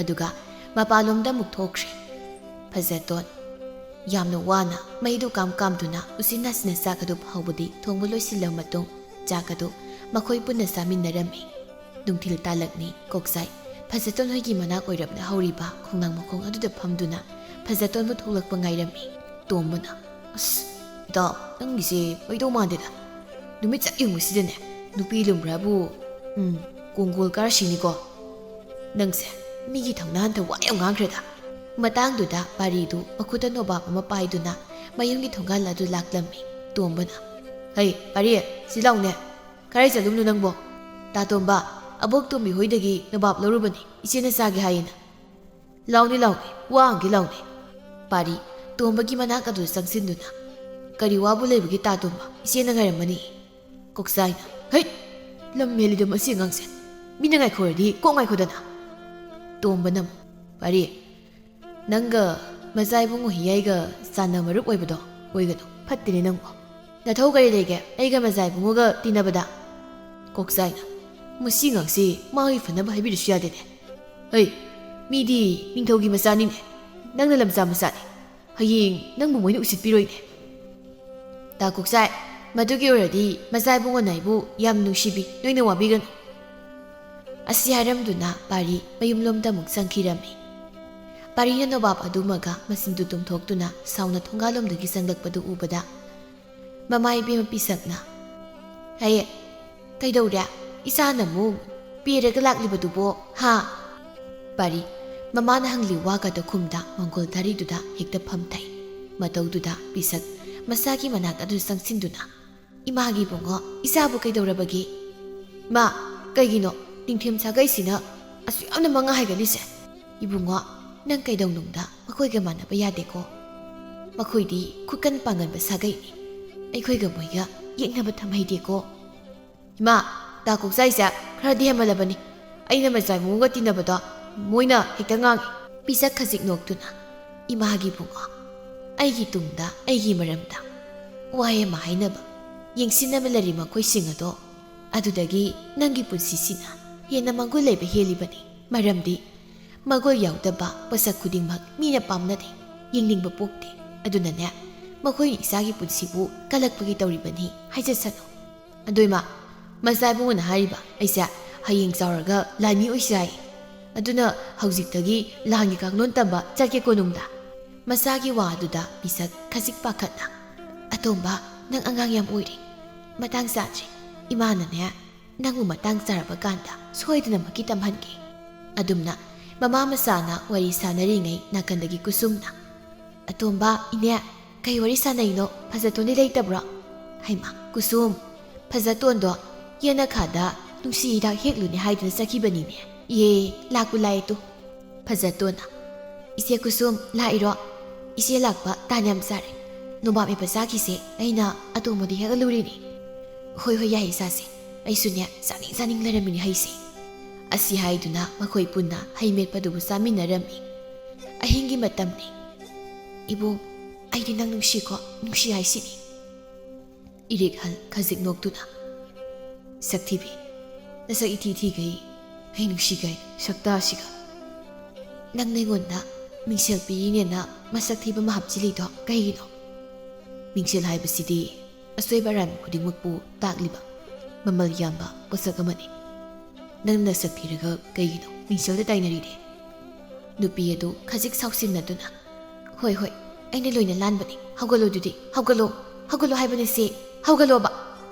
ꯑꯗꯨꯒ ꯃꯄꯥꯟꯂꯣꯝꯗ ꯑꯃꯨꯛ ꯊꯣꯛꯈ꯭ꯔꯦ ꯐꯖꯇꯣꯟ ꯌꯥꯝꯅ ꯋꯥꯅ ꯃꯩꯗꯨ ꯀꯥꯝꯗꯨꯅ ꯎꯆꯤꯟ ꯅꯥꯆꯤꯟꯅ ꯆꯥꯛ ꯑꯗꯨ ꯐꯥꯎꯕꯗꯤ ꯊꯣꯡꯕ ꯂꯣꯏꯁꯤꯜꯂꯕ ꯃꯇꯨꯡ ꯆꯥꯛ ꯑꯗꯨ ꯃꯈꯣꯏ ꯄꯨꯟꯅ ꯆꯥꯃꯤꯟꯅꯔꯝꯃꯤ ꯅꯨꯡꯊꯤꯜ ꯇꯥꯜꯂꯛꯅꯤ ꯀꯣꯛꯆꯥꯏ ꯐꯖꯇꯣꯟ ꯍꯣꯏꯒꯤ ꯃꯅꯥꯛ ꯑꯣꯏꯔꯞꯅ ꯍꯧꯔꯤꯕ ꯈꯣꯡꯅꯥꯡ ꯃꯈꯣꯡ ꯑꯗꯨꯗ ꯐꯝꯗꯨꯅ ꯐꯖꯇꯣꯟꯕꯨ ꯊꯣꯛꯂꯛꯄ ꯉꯥꯏꯔꯝꯃꯤ ꯇꯣꯝꯕꯅ ꯑꯁ ꯏꯇꯥꯎ ꯅꯪꯒꯤꯁꯦ ꯑꯣꯏꯗꯧ ꯃꯥꯟꯗꯦꯗ ꯅꯨꯃꯤꯠ ꯆꯞ ꯌꯨꯡꯕꯁꯤꯗꯅꯦ ꯅꯨꯄꯤ ꯂꯨꯝꯕ꯭ꯔꯥꯕꯨ ꯀꯣꯡꯒꯣꯜ ꯀꯥꯔꯁꯤꯅꯤꯀꯣ ꯅꯪꯁꯦ ꯃꯤꯒꯤ ꯊꯧꯅꯥ ꯍꯟꯊ ꯋꯥ ꯌꯥꯝ ꯉꯥꯡꯈ꯭ꯔꯦꯗ ꯃꯇꯥꯡꯗꯨꯗ ꯄꯥꯔꯤꯗꯨ ꯃꯈꯨꯠꯇ ꯅꯣꯕꯥꯞ ꯑꯃ ꯄꯥꯏꯗꯨꯅ ꯃꯌꯨꯝꯒꯤ ꯊꯣꯡꯒꯥꯜ ꯑꯗꯨ ꯂꯥꯛꯂꯝꯃꯤ ꯇꯣꯝꯕꯅ ꯍꯩ ꯄꯥꯔꯤ ꯁꯤ ꯂꯥꯎꯅꯦ ꯀꯔꯥꯏ ꯆꯠꯂꯨꯝꯅꯣ ꯅꯪꯕꯣ ꯇꯥꯇꯣꯝꯕ ꯑꯕꯣꯛ ꯇꯣꯝꯕꯤ ꯍꯣꯏꯗꯒꯤ ꯅꯣꯕꯥꯞ ꯂꯧꯔꯨꯕꯅꯤ ꯏꯆꯦꯅ ꯆꯥꯒꯦ ꯍꯥꯏꯌꯦꯅ ꯂꯥꯎꯅꯦ ꯋꯥ ꯑꯝꯒꯤ ꯂꯥꯎꯅꯦ ꯄꯥꯔꯤ ꯇꯣꯝꯕꯒꯤ ꯃꯅꯥꯛ ꯑꯗꯨ ꯆꯪꯁꯤꯟꯗꯨꯅ ꯀꯔꯤ ꯋꯥꯕꯨ ꯂꯩꯕꯒꯤ ꯇꯥꯇꯣꯝꯕ ꯏꯆꯦꯅ ꯉꯥꯏꯔꯝꯃꯅꯤ ꯀꯣꯛꯆꯥꯏꯅ ꯍꯩ ꯂꯝ ꯍꯦꯜꯂꯤꯗ ꯃꯁꯤ ꯑꯉꯥꯡꯁꯦ ꯃꯤꯅ ꯉꯥꯏꯈꯣꯔꯗꯤ ꯀꯣꯛ ꯉꯥꯏꯈꯣꯗꯅ ꯇꯣꯝꯕꯅ ꯄꯥꯔꯤ ꯅꯪꯒ ꯃꯆꯥ ꯏꯕꯨꯡꯉꯣ ꯍꯤꯌꯥꯏꯒ ꯆꯥꯟꯅ ꯃꯔꯨꯞ ꯑꯣꯏꯕꯗꯣ ꯑꯣꯏꯒꯅꯨ ꯐꯠꯇꯦꯅꯦ ꯅꯪꯕꯣ ꯅꯊꯧ ꯀꯔꯤ ꯂꯩꯒꯦ ꯑꯩꯒ ꯃꯆꯥ ꯏꯕꯨꯡꯉꯣꯒ ꯇꯤꯟꯅꯕꯗ ꯀꯣꯛꯆꯥꯏꯅ ꯃꯁꯤ ꯉꯥꯡꯁꯤ ꯃꯥꯒꯤ ꯐꯅꯕ ꯍꯥꯏꯕꯤꯔꯁꯨ ꯌꯥꯗꯦꯅꯦ ꯍꯩ ꯃꯤꯗꯤ ꯅꯤꯡꯊꯧꯒꯤ ꯃꯆꯥꯅꯤꯅꯦ ꯅꯪꯅ ꯂꯝꯆꯥ ꯃꯆꯥꯅꯤ ꯍꯌꯦꯡ ꯅꯪꯕꯨ ꯃꯣꯏꯅ ꯎꯁꯤꯠꯄꯤꯔꯣꯏꯅꯦ ꯇꯥ ꯀꯣꯛꯆꯥꯏ ꯃꯗꯨꯒꯤ ꯑꯣꯏꯔꯗꯤ ꯃꯆꯥ ꯏꯕꯨꯡꯉꯣꯅ ꯑꯩꯕꯨ ꯌꯥꯝ ꯅꯨꯡꯁꯤꯕꯤ ꯅꯣꯏꯅ ꯋꯥꯕꯤꯒꯅꯨ ꯑꯁꯤ ꯍꯥꯏꯔꯝꯗꯨꯅ ꯄꯥꯔꯤ ꯃꯌꯨꯝꯂꯣꯝꯗ ꯑꯃꯨꯛ ꯆꯪꯈꯤꯔꯝꯃꯤ ꯄꯥꯔꯤꯅ ꯅꯣꯕꯥꯞ ꯑꯗꯨꯃꯒ ꯃꯁꯤꯡꯗꯨ ꯇꯨꯝꯊꯣꯛꯇꯨꯅ ꯁꯥꯎꯅ ꯊꯣꯡꯒꯥꯜꯂꯣꯝꯗꯒꯤ ꯆꯪꯂꯛꯄꯗꯨ ꯎꯕꯗ ꯃꯃꯥ ꯏꯕꯦꯝꯃ ꯄꯤꯁꯛꯅ ꯍꯌꯦ ꯀꯩꯗꯧꯔꯦ ꯏꯆꯥꯅ ꯑꯃꯨꯛ ꯄꯦꯔꯒ ꯂꯥꯛꯂꯤꯕꯗꯨꯕꯣ ꯄꯥꯔꯤ ꯃꯃꯥꯅ ꯍꯪꯂꯤ ꯋꯥꯒꯗ ꯈꯨꯝꯗ ꯃꯪꯒꯣꯜ ꯗꯥꯔꯤꯗꯨꯗ ꯍꯦꯛꯇ ꯐꯝꯊꯩ ꯃꯇꯧꯗꯨꯗ ꯄꯤꯁꯛ ꯃꯁꯥꯒꯤ ꯃꯅꯥꯛ ꯑꯗꯨ ꯆꯪꯁꯤꯟꯗꯨꯅ ꯏꯃꯥꯒꯤ ꯕꯨꯡꯉꯣ ꯏꯆꯥꯕꯨ ꯀꯩꯗꯧꯔꯕꯒꯦ ꯃꯥ ꯀꯩꯒꯤꯅꯣ ꯅꯤꯡꯊꯦꯝ ꯁꯥꯒꯩꯁꯤꯅ ꯑꯁꯨꯛ ꯌꯥꯝꯅ ꯃꯉꯥ ꯍꯥꯏꯒꯠꯂꯤꯁꯦ ꯏꯕꯨꯡꯉꯣ ꯅꯪ ꯀꯩꯗꯧꯅꯨꯡꯗ ꯃꯈꯣꯏꯒ ꯃꯥꯟꯅꯕ ꯌꯥꯗꯦꯀꯣ ꯃꯈꯣꯏꯗꯤ ꯈꯨꯀꯟ ꯄꯥꯡꯒꯟꯕ ꯁꯥꯒꯩꯅꯤ ꯑꯩꯈꯣꯏꯒ ꯃꯣꯏꯒ ꯌꯦꯛꯅꯕ ꯊꯝꯍꯩꯗꯦꯀꯣ ꯏꯃꯥ ꯇꯥ ꯀꯣꯛꯆꯥꯏꯁꯦ ꯈꯔꯗꯤ ꯍꯦꯟꯃꯜꯂꯕꯅꯤ ꯑꯩꯅ ꯃꯆꯥ ꯏꯕꯨꯡꯒ ꯇꯤꯟꯅꯕꯗꯣ ꯃꯣꯏꯅ ꯍꯦꯛꯇ ꯉꯥꯡꯉꯤ꯫ ꯄꯤꯁꯛ ꯈꯖꯤꯛ ꯅꯣꯛꯇꯨꯅ ꯏꯃꯥꯒꯤ ꯕꯨꯡꯉꯣ, ꯑꯩꯒꯤ ꯇꯨꯡꯗ ꯑꯩꯒꯤ ꯃꯔꯝꯗ ꯋꯥꯍꯩ ꯑꯃ ꯍꯥꯏꯅꯕ ꯌꯦꯡꯁꯤꯟꯅꯕ ꯂꯩꯔꯤ ꯃꯈꯣꯏꯁꯤꯡ ꯑꯗꯣ ꯑꯗꯨꯗꯒꯤ ꯅꯪꯒꯤ ꯄꯨꯟꯁꯤꯁꯤꯅ ꯍꯦꯟꯅ ꯃꯒꯨꯟ ꯂꯩꯕ ꯍꯦꯜꯂꯤꯕꯅꯤ꯫ ꯃꯔꯝꯗꯤ ꯃꯒꯨꯟ ꯌꯥꯎꯗꯕ ꯄꯣꯠꯁꯛ ꯈꯨꯗꯤꯡꯃꯛ ꯃꯤꯅ ꯄꯥꯝꯅꯗꯦ, ꯌꯦꯡꯅꯤꯡꯕ ꯄꯣꯛꯇꯦ꯫ ꯑꯗꯨꯅꯅꯦ ꯃꯈꯣꯏ ꯏꯁꯥꯒꯤ ꯄꯨꯟꯁꯤꯕꯨ ꯀꯜꯂꯛꯄꯒꯤ ꯇꯧꯔꯤꯕꯅꯤ ꯍꯥꯏꯖꯁꯅꯨ꯫ ꯑꯗꯨꯏꯃ ꯃꯆꯥ ꯏꯕꯨꯡꯉꯣꯅ ꯍꯥꯏꯔꯤꯕ ꯑꯩꯁꯦ ꯍꯌꯦꯡ ꯆꯥꯎꯔꯒ ꯂꯥꯟꯃꯤ ꯑꯣꯏꯁꯤ ꯍꯥꯏ꯫ ꯑꯗꯨꯅ ꯍꯧꯖꯤꯛꯇꯒꯤ ꯂꯥꯟꯒꯤ ꯀꯥꯡꯂꯣꯟ ꯇꯝꯕ ꯆꯠꯀꯦ ꯀꯣꯅꯨꯡꯗ꯫ ꯃꯆꯥꯒꯤ ꯋꯥ ꯑꯗꯨꯗ ꯄꯤꯁꯛ ꯈꯖꯤꯛ ꯄꯥꯈꯠꯅ ꯑꯇꯣꯝꯕ ꯅꯪ ꯑꯉꯥꯡ ꯌꯥꯝ ꯑꯣꯏꯔꯤ, ꯃꯇꯥꯡ ꯆꯥꯗ꯭ꯔꯤ꯫ ꯏꯃꯥꯅꯅꯦ ꯅꯪꯕꯨ ꯃꯇꯥꯡ ꯆꯥꯔꯕ ꯀꯥꯟꯗ ꯁꯣꯏꯗꯅꯃꯛꯀꯤ ꯇꯝꯍꯟꯒꯦ꯫ ꯑꯗꯨꯝꯅ ꯃꯃꯥ ꯃꯆꯥꯅ ꯋꯥꯔꯤ ꯁꯥꯟꯅꯔꯤꯉꯩ ꯅꯥꯀꯟꯗꯒꯤ ꯀꯨꯁꯨꯝꯅ ꯑꯇꯣꯝꯕ ꯏꯅꯦ ꯀꯩ ꯋꯥꯔꯤ ꯁꯥꯟꯅꯩꯅꯣ, ꯐꯖꯇꯣꯟꯗꯤ ꯂꯩꯇꯕ꯭ꯔꯣ? ꯍꯩꯃꯥ ꯀꯨꯁꯨꯝ, ꯐꯖꯇꯣꯟꯗꯣ ꯌꯦꯅꯈꯥꯗ ꯅꯨꯡꯁꯤ ꯍꯤꯗꯥꯛ ꯍꯦꯛꯂꯨꯅꯦ ꯍꯥꯏꯗꯨꯅ ꯆꯠꯈꯤꯕꯅꯤꯅꯦ꯫ ꯌꯦ ꯂꯥꯛꯄꯨ ꯂꯥꯛꯑꯦ ꯇꯨ꯫ ꯐꯖꯇꯣꯟꯅ ꯏꯆꯦ ꯀꯨꯁꯨꯝ ꯂꯥꯛꯏꯔꯣ? ꯏꯆꯦ ꯂꯥꯛꯄ ꯇꯥꯟ ꯌꯥꯝ ꯆꯥꯔꯦ, ꯅꯣꯕꯥꯞ ꯃꯦꯠꯄ ꯆꯥꯈꯤꯁꯦ, ꯑꯩꯅ ꯑꯇꯣꯝꯕꯗꯤ ꯍꯦꯛꯍꯜꯂꯨꯔꯤꯅꯤ꯫ ꯍꯣꯏ ꯍꯣꯏ ꯌꯥꯏꯌꯦ ꯆꯥꯁꯦ, ꯑꯩꯁꯨꯅꯦ ꯆꯥꯅꯤꯡ ꯂꯩꯔꯝꯃꯤꯅꯦ ꯍꯩꯁꯦ꯫ ꯑꯁꯤ ꯍꯥꯏꯗꯨꯅ ꯃꯈꯣꯏ ꯄꯨꯟꯅ ꯍꯩ ꯃꯦꯠꯄꯗꯨꯕꯨ ꯆꯥꯃꯤꯟꯅꯔꯝꯃꯤ꯫ ꯑꯍꯤꯡꯒꯤ ꯃꯇꯝꯅꯤ꯫ ꯏꯕꯨꯡ ꯑꯩꯗꯤ ꯅꯪ ꯅꯨꯡꯁꯤꯀꯣ, ꯅꯨꯡꯁꯤ ꯍꯥꯏꯁꯤꯅꯤ꯫ ꯏꯔꯤꯛꯍꯜ ꯈꯖꯤꯛ ꯅꯣꯛꯇꯨꯅ ꯁꯛꯊꯤꯕꯤ, ꯅꯁꯛ ꯏꯊꯤ ꯊꯤꯈꯩ ꯑꯩ ꯅꯨꯡꯁꯤꯒꯩ ꯁꯛꯇꯥꯁꯤꯒ꯫ ꯅꯪ ꯅꯉꯣꯟꯗ ꯃꯤꯡꯁꯦꯜ ꯄꯤꯔꯤꯅꯦꯅ ꯃꯁꯛ ꯊꯤꯕ ꯑꯃ ꯍꯥꯞꯆꯤꯜꯂꯤꯗꯣ ꯀꯩꯒꯤꯅꯣ? ꯃꯤꯡꯁꯦꯜ ꯍꯥꯏꯕꯁꯤꯗꯤ ꯑꯁꯣꯏꯕ ꯑꯔꯥꯟꯕ ꯈꯨꯗꯤꯡꯃꯛꯄꯨ ꯇꯥꯛꯂꯤꯕ ꯃꯃꯜ ꯌꯥꯝꯕ ꯄꯣꯠꯁꯛ ꯑꯃꯅꯤ꯫ ꯅꯪꯅ ꯅꯁꯛ ꯊꯤꯔꯒ ꯀꯩꯒꯤꯅꯣ ꯃꯤꯡꯁꯦꯜꯗ ꯇꯥꯏꯅꯔꯤꯗꯦ? ꯅꯨꯄꯤ ꯑꯗꯨ ꯈꯖꯤꯛ ꯁꯥꯎꯁꯤꯟꯅꯗꯨꯅ ꯍꯣꯏ ꯍꯣꯏ ꯑꯩꯅ ꯂꯣꯏꯅ ꯂꯥꯟꯕꯅꯤ, ꯍꯧꯒꯠꯂꯣ ꯑꯗꯨꯗꯤ ꯍꯧꯒꯠꯂꯣ, ꯍꯧꯒꯠꯂꯣ ꯍꯥꯏꯕꯅꯤ ꯁꯤ, ꯍꯧꯒꯠꯂꯣꯕ꯫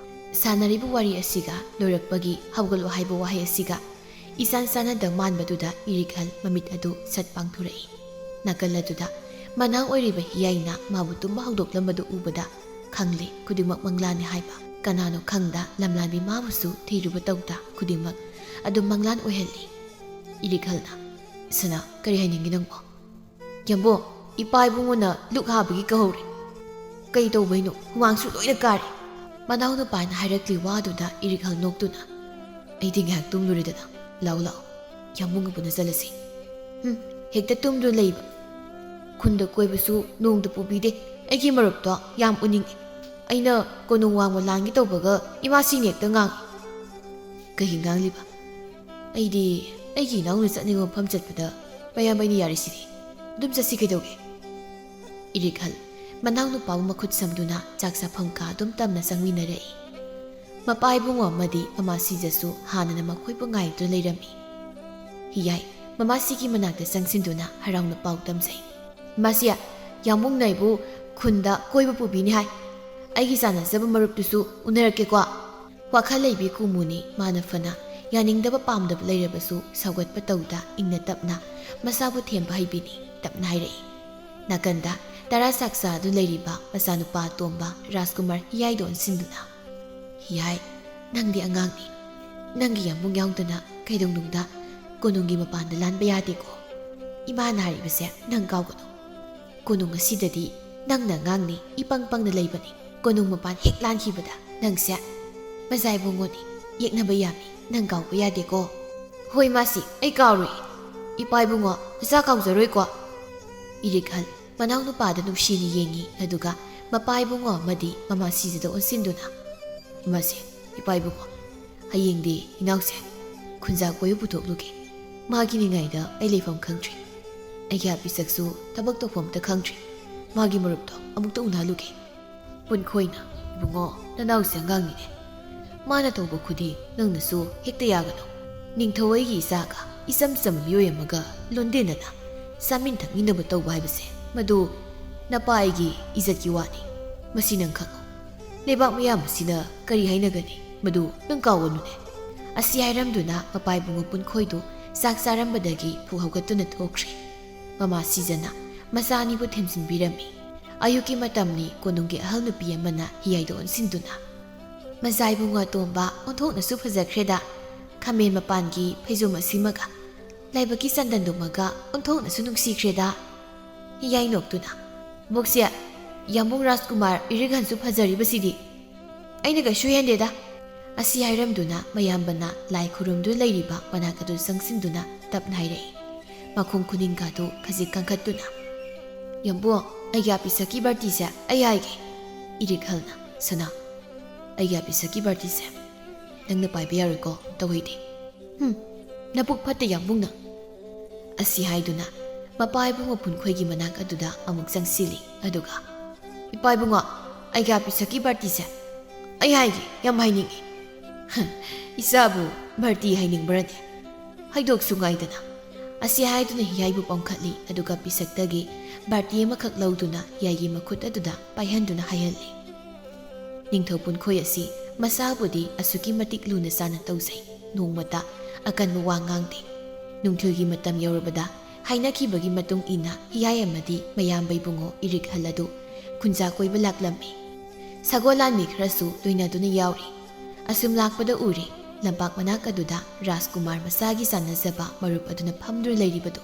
ꯁꯥꯟꯅꯔꯤꯕ ꯋꯥꯔꯤ ꯑꯁꯤꯒ ꯂꯣꯏꯔꯛꯄꯒꯤ ꯍꯧꯒꯠꯂꯣ ꯍꯥꯏꯕ ꯋꯥꯍꯩ ꯑꯁꯤꯒ ꯏꯆꯥꯟ ꯆꯥꯟꯅꯗ ꯃꯥꯟꯕꯗꯨꯗ ꯏꯔꯤꯛꯍꯜ ꯃꯃꯤꯠ ꯑꯗꯨ ꯁꯠ ꯄꯥꯡꯊꯣꯔꯛꯏ꯫ ꯅꯥꯀꯜ ꯑꯗꯨꯗ ꯃꯅꯥꯎ ꯑꯣꯏꯔꯤꯕ ꯍꯤꯌꯥꯏꯅ ꯃꯥꯕꯨ ꯇꯨꯝꯕ ꯍꯧꯗꯣꯛꯂꯝꯕꯗꯨ ꯎꯕꯗ ꯈꯪꯂꯦ ꯈꯨꯗꯤꯡꯃꯛ ꯃꯪꯂꯥꯟꯅꯤ ꯍꯥꯏꯕ꯫ ꯀꯅꯥꯅꯣ ꯈꯪꯗ ꯂꯝꯂꯥꯟꯕꯤ ꯃꯥꯕꯨꯁꯨ ꯊꯤꯔꯨꯕ ꯇꯧꯗ ꯈꯨꯗꯤꯡꯃꯛ ꯑꯗꯨꯝ ꯃꯪꯂꯥꯟ ꯑꯣꯏꯍꯜꯂꯤ꯫ ꯏꯔꯤꯛꯍꯜꯅ ꯁꯅꯥ ꯀꯔꯤ ꯍꯥꯏꯅꯤꯡꯉꯤ ꯅꯪꯕꯣ? ꯌꯥꯝꯕꯣ ꯏꯄꯥ ꯏꯕꯨꯡꯉꯣꯅ ꯂꯨꯛ ꯍꯥꯕꯒꯤ ꯀꯧꯍꯧꯔꯦ꯫ ꯀꯩ ꯇꯧꯕꯩꯅꯣ? ꯍꯨꯃꯥꯡꯁꯨ ꯂꯣꯏꯅ ꯀꯥꯔꯦ꯫ ꯃꯅꯥꯎ ꯅꯨꯄꯥꯅ ꯍꯥꯏꯔꯛꯂꯤ ꯋꯥꯗꯨꯗ ꯏꯔꯤꯛꯍꯜ ꯅꯣꯛꯇꯨꯅ ꯑꯩꯗꯤ ꯉꯥꯏꯍꯥꯛ ꯇꯨꯝꯂꯨꯔꯦꯗꯅ, ꯂꯥꯛꯑꯣ ꯂꯥꯛꯑꯣ ꯌꯥꯝꯕꯨꯡꯒ ꯄꯨꯟꯅ ꯆꯠꯂꯁꯤ꯫ ꯍꯦꯛꯇ ꯇꯨꯝꯗꯨꯅ ꯂꯩꯕ, ꯈꯨꯟꯗ ꯀꯣꯏꯕꯁꯨ ꯅꯣꯡꯇ ꯄꯨꯕꯤꯗꯦ꯫ ꯑꯩꯒꯤ ꯃꯔꯨꯞꯇꯣ ꯌꯥꯝ ꯎꯅꯤꯡꯉꯤ, ꯑꯩꯅ ꯀꯣꯅꯨꯡ ꯋꯥꯡꯃ ꯂꯥꯟꯒꯦ ꯇꯧꯕꯒ ꯏꯃꯥꯁꯤꯡꯅ ꯍꯦꯛꯇ ꯉꯥꯡꯉꯤ꯫ ꯀꯩꯒꯤ ꯉꯥꯡꯂꯤꯕ? ꯑꯩꯗꯤ ꯑꯩꯒꯤ ꯏꯅꯥꯎꯅ ꯆꯠꯅꯤꯡꯕ ꯃꯐꯝ ꯆꯠꯄꯗ ꯃꯌꯥꯝꯕꯩꯅ ꯌꯥꯔꯤꯁꯤꯗꯤ, ꯑꯗꯨꯝ ꯆꯠꯁꯤ ꯀꯩꯗꯧꯒꯦ? ꯏꯔꯤꯛꯍꯜ ꯃꯅꯥꯎ ꯅꯨꯄꯥꯕꯨ ꯃꯈꯨꯠ ꯁꯝꯗꯨꯅ ꯆꯥꯛ ꯆꯥꯐꯝ ꯀꯥ ꯑꯗꯨꯝ ꯇꯝꯅ ꯆꯪꯃꯤꯟꯅꯔꯛꯏ꯫ ꯃꯄꯥ ꯏꯕꯨꯡꯉꯣ ꯑꯃꯗꯤ ꯃꯃꯥꯁꯤꯖꯁꯨ ꯍꯥꯟꯅꯅ ꯃꯈꯣꯏꯕꯨ ꯉꯥꯏꯗꯨꯅ ꯂꯩꯔꯝꯃꯤ꯫ ꯍꯤꯌꯥꯏ ꯃꯃꯥꯁꯤꯒꯤ ꯃꯅꯥꯛꯇ ꯆꯪꯁꯤꯟꯗꯨꯅ ꯍꯔꯥꯎꯅ ꯄꯥꯎ ꯇꯝꯖꯩ꯫ ꯃꯥꯁꯤꯌꯥ ꯌꯥꯝꯕꯨꯡꯅ ꯑꯩꯕꯨ ꯈꯨꯟꯗ ꯀꯣꯏꯕ ꯄꯨꯕꯤꯅꯤ ꯍꯥꯏ, ꯑꯩꯒꯤ ꯆꯥꯟꯅꯖꯕ ꯃꯔꯨꯞꯇꯨꯁꯨ ꯎꯅꯔꯛꯀꯦꯀꯣ꯫ ꯋꯥꯈꯜ ꯂꯩꯕꯤ ꯀꯨꯃꯨꯅꯤ ꯃꯥꯅ ꯐꯅ ꯌꯥꯅꯤꯡꯗꯕ ꯄꯥꯝꯗꯕ ꯂꯩꯔꯕꯁꯨ ꯁꯧꯒꯠꯄ ꯇꯧꯗ ꯏꯪꯅ ꯇꯞꯅ ꯃꯁꯥꯕꯨ ꯊꯦꯝꯕ ꯍꯩꯕꯤꯅꯤ ꯇꯞꯅ ꯍꯥꯏꯔꯛꯏ꯫ ꯅꯥꯀꯟꯗ ꯇꯔꯥ ꯆꯥꯛ ꯆꯥꯗꯨ ꯂꯩꯔꯤꯕ ꯃꯆꯥꯅꯨꯄꯥ ꯑꯇꯣꯝꯕ ꯔꯥꯖꯀꯨꯃꯥꯔ ꯍꯤꯌꯥꯏꯗ ꯑꯣꯟꯁꯤꯟꯗꯨꯅ ꯍꯤꯌꯥꯏ ꯅꯪꯗꯤ ꯑꯉꯥꯡꯅꯤ, ꯅꯪꯒꯤ ꯌꯥꯝꯕꯨꯡ ꯌꯥꯎꯗꯅ ꯀꯩꯗꯧꯅꯨꯡꯗ ꯀꯣꯅꯨꯡꯒꯤ ꯃꯄꯥꯟꯗ ꯂꯥꯟꯕ ꯌꯥꯗꯦꯀꯣ꯫ ꯏꯃꯥꯅ ꯍꯥꯏꯔꯤꯕꯁꯦ ꯅꯪ ꯀꯥꯎꯒꯅꯨ꯫ ꯀꯣꯅꯨꯡ ꯑꯁꯤꯗꯗꯤ ꯅꯪꯅ ꯑꯉꯥꯡꯅꯤ, ꯏꯄꯪ ꯄꯪꯅ ꯂꯩꯕꯅꯤ꯫ ꯀꯣꯅꯨꯡ ꯃꯄꯥꯟ ꯍꯦꯛ ꯂꯥꯟꯈꯤꯕꯗ ꯅꯪꯁꯦ ꯃꯆꯥ ꯏꯕꯨꯡꯉꯣꯅꯤ, ꯌꯦꯛꯅꯕ ꯌꯥꯝꯃꯤ, ꯅꯪ ꯀꯥꯎꯕ ꯌꯥꯗꯦꯀꯣ꯫ ꯍꯣꯏ ꯃꯥꯁꯤ ꯑꯩ ꯀꯥꯎꯔꯣꯏ, ꯏꯄꯥ ꯏꯕꯨꯡꯉꯣ ꯃꯆꯥ ꯀꯥꯎꯖꯔꯣꯏꯀꯣ꯫ ꯏꯔꯤꯛꯍꯜ ꯃꯅꯥꯎ ꯅꯨꯄꯥꯗ ꯅꯨꯡꯁꯤꯅ ꯌꯦꯡꯉꯤ, ꯑꯗꯨꯒ ꯃꯄꯥ ꯏꯕꯨꯡꯉꯣ ꯑꯃꯗꯤ ꯃꯃꯥꯁꯤꯖꯗ ꯑꯣꯟꯁꯤꯟꯗꯨꯅ ꯏꯃꯥꯁꯦ ꯏꯄꯥ ꯏꯕꯨꯡꯉꯣ ꯍꯌꯦꯡꯗꯤ ꯏꯅꯥꯎꯁꯦ ꯈꯨꯟꯖꯥ ꯀꯣꯏꯕ ꯄꯨꯊꯣꯛꯂꯨꯒꯦ꯫ ꯃꯥꯒꯤ ꯅꯤꯡꯉꯥꯏꯗ ꯑꯩ ꯂꯩꯐꯝ ꯈꯪꯗ꯭ꯔꯤ, ꯑꯩꯒꯤ ꯑꯄꯤꯁꯛꯁꯨ ꯊꯕꯛ ꯇꯧꯐꯝ ꯑꯝꯇ ꯈꯪꯗ꯭ꯔꯤ, ꯃꯥꯒꯤ ꯃꯔꯨꯞꯇꯣ ꯑꯃꯨꯛꯇ ꯎꯅꯍꯜꯂꯨꯒꯦ꯫ ꯄꯨꯟꯈꯣꯏꯅ ꯏꯕꯨꯡꯉꯣ ꯅꯅꯥꯎꯁꯦ ꯑꯉꯥꯡꯅꯤꯅꯦ, ꯃꯥꯅ ꯇꯧꯕ ꯈꯨꯗꯤꯡ ꯅꯪꯅꯁꯨ ꯍꯦꯛꯇ ꯌꯥꯒꯅꯨ꯫ ꯅꯤꯡꯊꯧꯍꯣꯏꯒꯤ ꯏꯆꯥꯒ ꯏꯆꯝ ꯆꯝꯕ ꯃꯤꯑꯣꯏ ꯑꯃꯒ ꯂꯣꯟꯗꯦꯟꯅꯅ ꯆꯥꯃꯤꯟ ꯊꯛꯃꯤꯟꯅꯕ ꯇꯧꯕ ꯍꯥꯏꯕꯁꯦ ꯃꯗꯨ ꯅꯄꯥ ꯑꯩꯒꯤ ꯏꯖꯠꯀꯤ ꯋꯥꯅꯤ, ꯃꯁꯤ ꯅꯪ ꯈꯪꯉꯨ꯫ ꯂꯩꯕꯥꯛ ꯃꯌꯥꯝ ꯑꯁꯤꯅ ꯀꯔꯤ ꯍꯥꯏꯅꯒꯅꯤ ꯃꯗꯨ ꯅꯪ ꯀꯥꯎꯒꯅꯨꯅꯦ꯫ ꯑꯁꯤ ꯍꯥꯏꯔꯝꯗꯨꯅ ꯃꯄꯥ ꯏꯕꯨꯡꯉꯣ ꯄꯨꯟꯈꯣꯏꯗꯨ ꯆꯥꯛ ꯆꯥꯔꯝꯕꯗꯒꯤ ꯐꯨ ꯍꯧꯒꯠꯇꯨꯅ ꯊꯣꯛꯈ꯭ꯔꯦ꯫ ꯃꯃꯥ ꯁꯤꯖꯅ ꯃꯆꯥ ꯑꯅꯤꯕꯨ ꯊꯦꯝꯖꯤꯟꯕꯤꯔꯝꯃꯤ꯫ ꯑꯌꯨꯛꯀꯤ ꯃꯇꯝꯅꯤ ꯀꯣꯅꯨꯡꯒꯤ ꯑꯍꯜ ꯅꯨꯄꯤ ꯑꯃꯅ ꯍꯤꯌꯥꯏꯗ ꯑꯣꯟꯁꯤꯟꯗꯨꯅ ꯃꯆꯥ ꯏꯕꯨꯡꯉꯣ ꯑꯇꯣꯝꯕ ꯑꯣꯟꯊꯣꯛꯅꯁꯨ ꯐꯖꯈ꯭ꯔꯦꯗ, ꯈꯥꯃꯦꯟ ꯃꯄꯥꯟꯒꯤ ꯐꯩꯖꯣꯝ ꯑꯁꯤꯃꯒ ꯂꯥꯏꯕꯛꯀꯤ ꯆꯟꯗꯟꯗꯨꯃꯒ ꯑꯣꯟꯊꯣꯛꯅꯁꯨ ꯅꯨꯡꯁꯤꯈ꯭ꯔꯦꯗ꯫ ꯍꯤꯌꯥꯏ ꯅꯣꯛꯇꯨꯅ ꯕꯣꯛꯁꯦ ꯌꯥꯝꯕꯨꯡ ꯔꯥꯖꯀꯨꯃꯥꯔ ꯏꯔꯤꯛꯍꯜꯁꯨ ꯐꯖꯔꯤꯕꯁꯤꯗꯤ, ꯑꯩꯅ ꯀꯩꯁꯨ ꯍꯦꯟꯗꯦꯗ, ꯑꯁꯤ ꯍꯥꯏꯔꯝꯗꯨꯅ ꯃꯌꯥꯝꯕꯅ ꯂꯥꯏ ꯈꯨꯔꯨꯝꯗꯨꯅ ꯂꯩꯔꯤꯕ ꯃꯅꯥꯛ ꯑꯗꯨ ꯆꯪꯁꯤꯟꯗꯨꯅ ꯇꯞꯅ ꯍꯥꯏꯔꯛꯏ ꯃꯈꯣꯡ ꯈꯨꯅꯤꯡꯒꯗꯨ ꯈꯖꯤꯛ ꯀꯟꯈꯠꯇꯨꯅ ꯌꯥꯝꯕꯨꯡ ꯑꯩꯒꯤ ꯑꯄꯤꯁꯛꯀꯤ ꯕꯥꯔꯇꯤꯁꯦ ꯑꯩ ꯍꯥꯏꯒꯦ ꯏꯔꯤꯛꯍꯜꯅ ꯁꯅꯥ ꯑꯩꯒꯤ ꯑꯄꯤꯁꯛꯀꯤ ꯕꯥꯔꯇꯤꯁꯦ ꯅꯪꯅ ꯄꯥꯏꯕ ꯌꯥꯔꯣꯏꯀꯣ ꯇꯧꯍꯩꯗꯦ ꯅꯄꯨꯛ ꯐꯠꯇꯦ ꯌꯥꯝꯕꯨꯡꯅ ꯑꯁꯤ ꯍꯥꯏꯗꯨꯅ ꯃꯄꯥ ꯏꯕꯨꯡꯉꯣ ꯄꯨꯟꯈꯣꯏꯒꯤ ꯃꯅꯥꯛ ꯑꯗꯨꯗ ꯑꯃꯨꯛ ꯆꯪꯁꯤꯜꯂꯤ ꯑꯗꯨꯒ ꯏꯄꯥ ꯏꯕꯨꯡꯉꯣ ꯑꯩꯒꯤ ꯑꯄꯤꯁꯛꯀꯤ ꯕꯥꯔꯇꯤꯁꯦ ꯑꯩ ꯍꯥꯏꯒꯦ ꯌꯥꯝ ꯍꯥꯏꯅꯤꯡꯉꯤ ꯏꯆꯥꯕꯨ ꯕꯥꯔꯇꯤ ꯍꯥꯏꯅꯤꯡꯕ꯭ꯔꯅꯦ ꯍꯩꯗꯣꯛꯁꯨ ꯉꯥꯏꯗꯅ ꯑꯁꯤ ꯍꯥꯏꯗꯨꯅ ꯍꯤꯌꯥꯏꯕꯨ ꯄꯥꯡꯈꯠꯂꯤ ꯑꯗꯨꯒ ꯄꯤꯁꯛꯇꯒꯤ ꯕꯥꯔꯇꯤ ꯑꯃꯈꯛ ꯂꯧꯗꯨꯅ ꯍꯤꯌꯥꯏꯒꯤ ꯃꯈꯨꯠ ꯑꯗꯨꯗ ꯄꯥꯏꯍꯟꯗꯨꯅ ꯍꯥꯏꯍꯜꯂꯤ ꯅꯤꯡꯊꯧ ꯄꯨꯟꯈꯣꯏ ꯑꯁꯤ ꯃꯁꯥꯕꯨꯗꯤ ꯑꯁꯨꯛꯀꯤ ꯃꯇꯤꯛ ꯂꯨꯅ ꯆꯥꯅ ꯇꯧꯖꯩ ꯅꯣꯡꯃꯇ ꯑꯀꯟꯕ ꯋꯥ ꯉꯥꯡꯗꯦ ꯅꯨꯡꯊꯤꯜꯒꯤ ꯃꯇꯝ ꯌꯧꯔꯕꯗ ꯍꯥꯏꯅꯈꯤꯕꯒꯤ ꯃꯇꯨꯡ ꯏꯟꯅ ꯍꯤꯌꯥꯏ ꯑꯃꯗꯤ ꯃꯌꯥꯝꯕ ꯏꯕꯨꯡꯉꯣ ꯏꯔꯤꯛꯍꯜ ꯑꯗꯨ ꯈꯨꯟꯖꯥ ꯀꯣꯏꯕ ꯂꯥꯛꯂꯝꯃꯤ ꯁꯒꯣꯜ ꯂꯥꯟꯃꯤ ꯈꯔꯁꯨ ꯂꯣꯏꯅꯗꯨꯅ ꯌꯥꯎꯔꯤ ꯑꯁꯨꯝ ꯂꯥꯛꯄꯗ ꯎꯔꯤ ꯂꯝꯄꯥꯛ ꯃꯅꯥꯛ ꯑꯗꯨꯗ ꯔꯥꯖꯀꯨꯃꯥꯔ ꯃꯁꯥꯒꯤ ꯆꯥꯟꯅꯖꯕ ꯃꯔꯨꯞ ꯑꯗꯨꯅ ꯐꯝꯗꯨꯅ ꯂꯩꯔꯤꯕꯗꯨ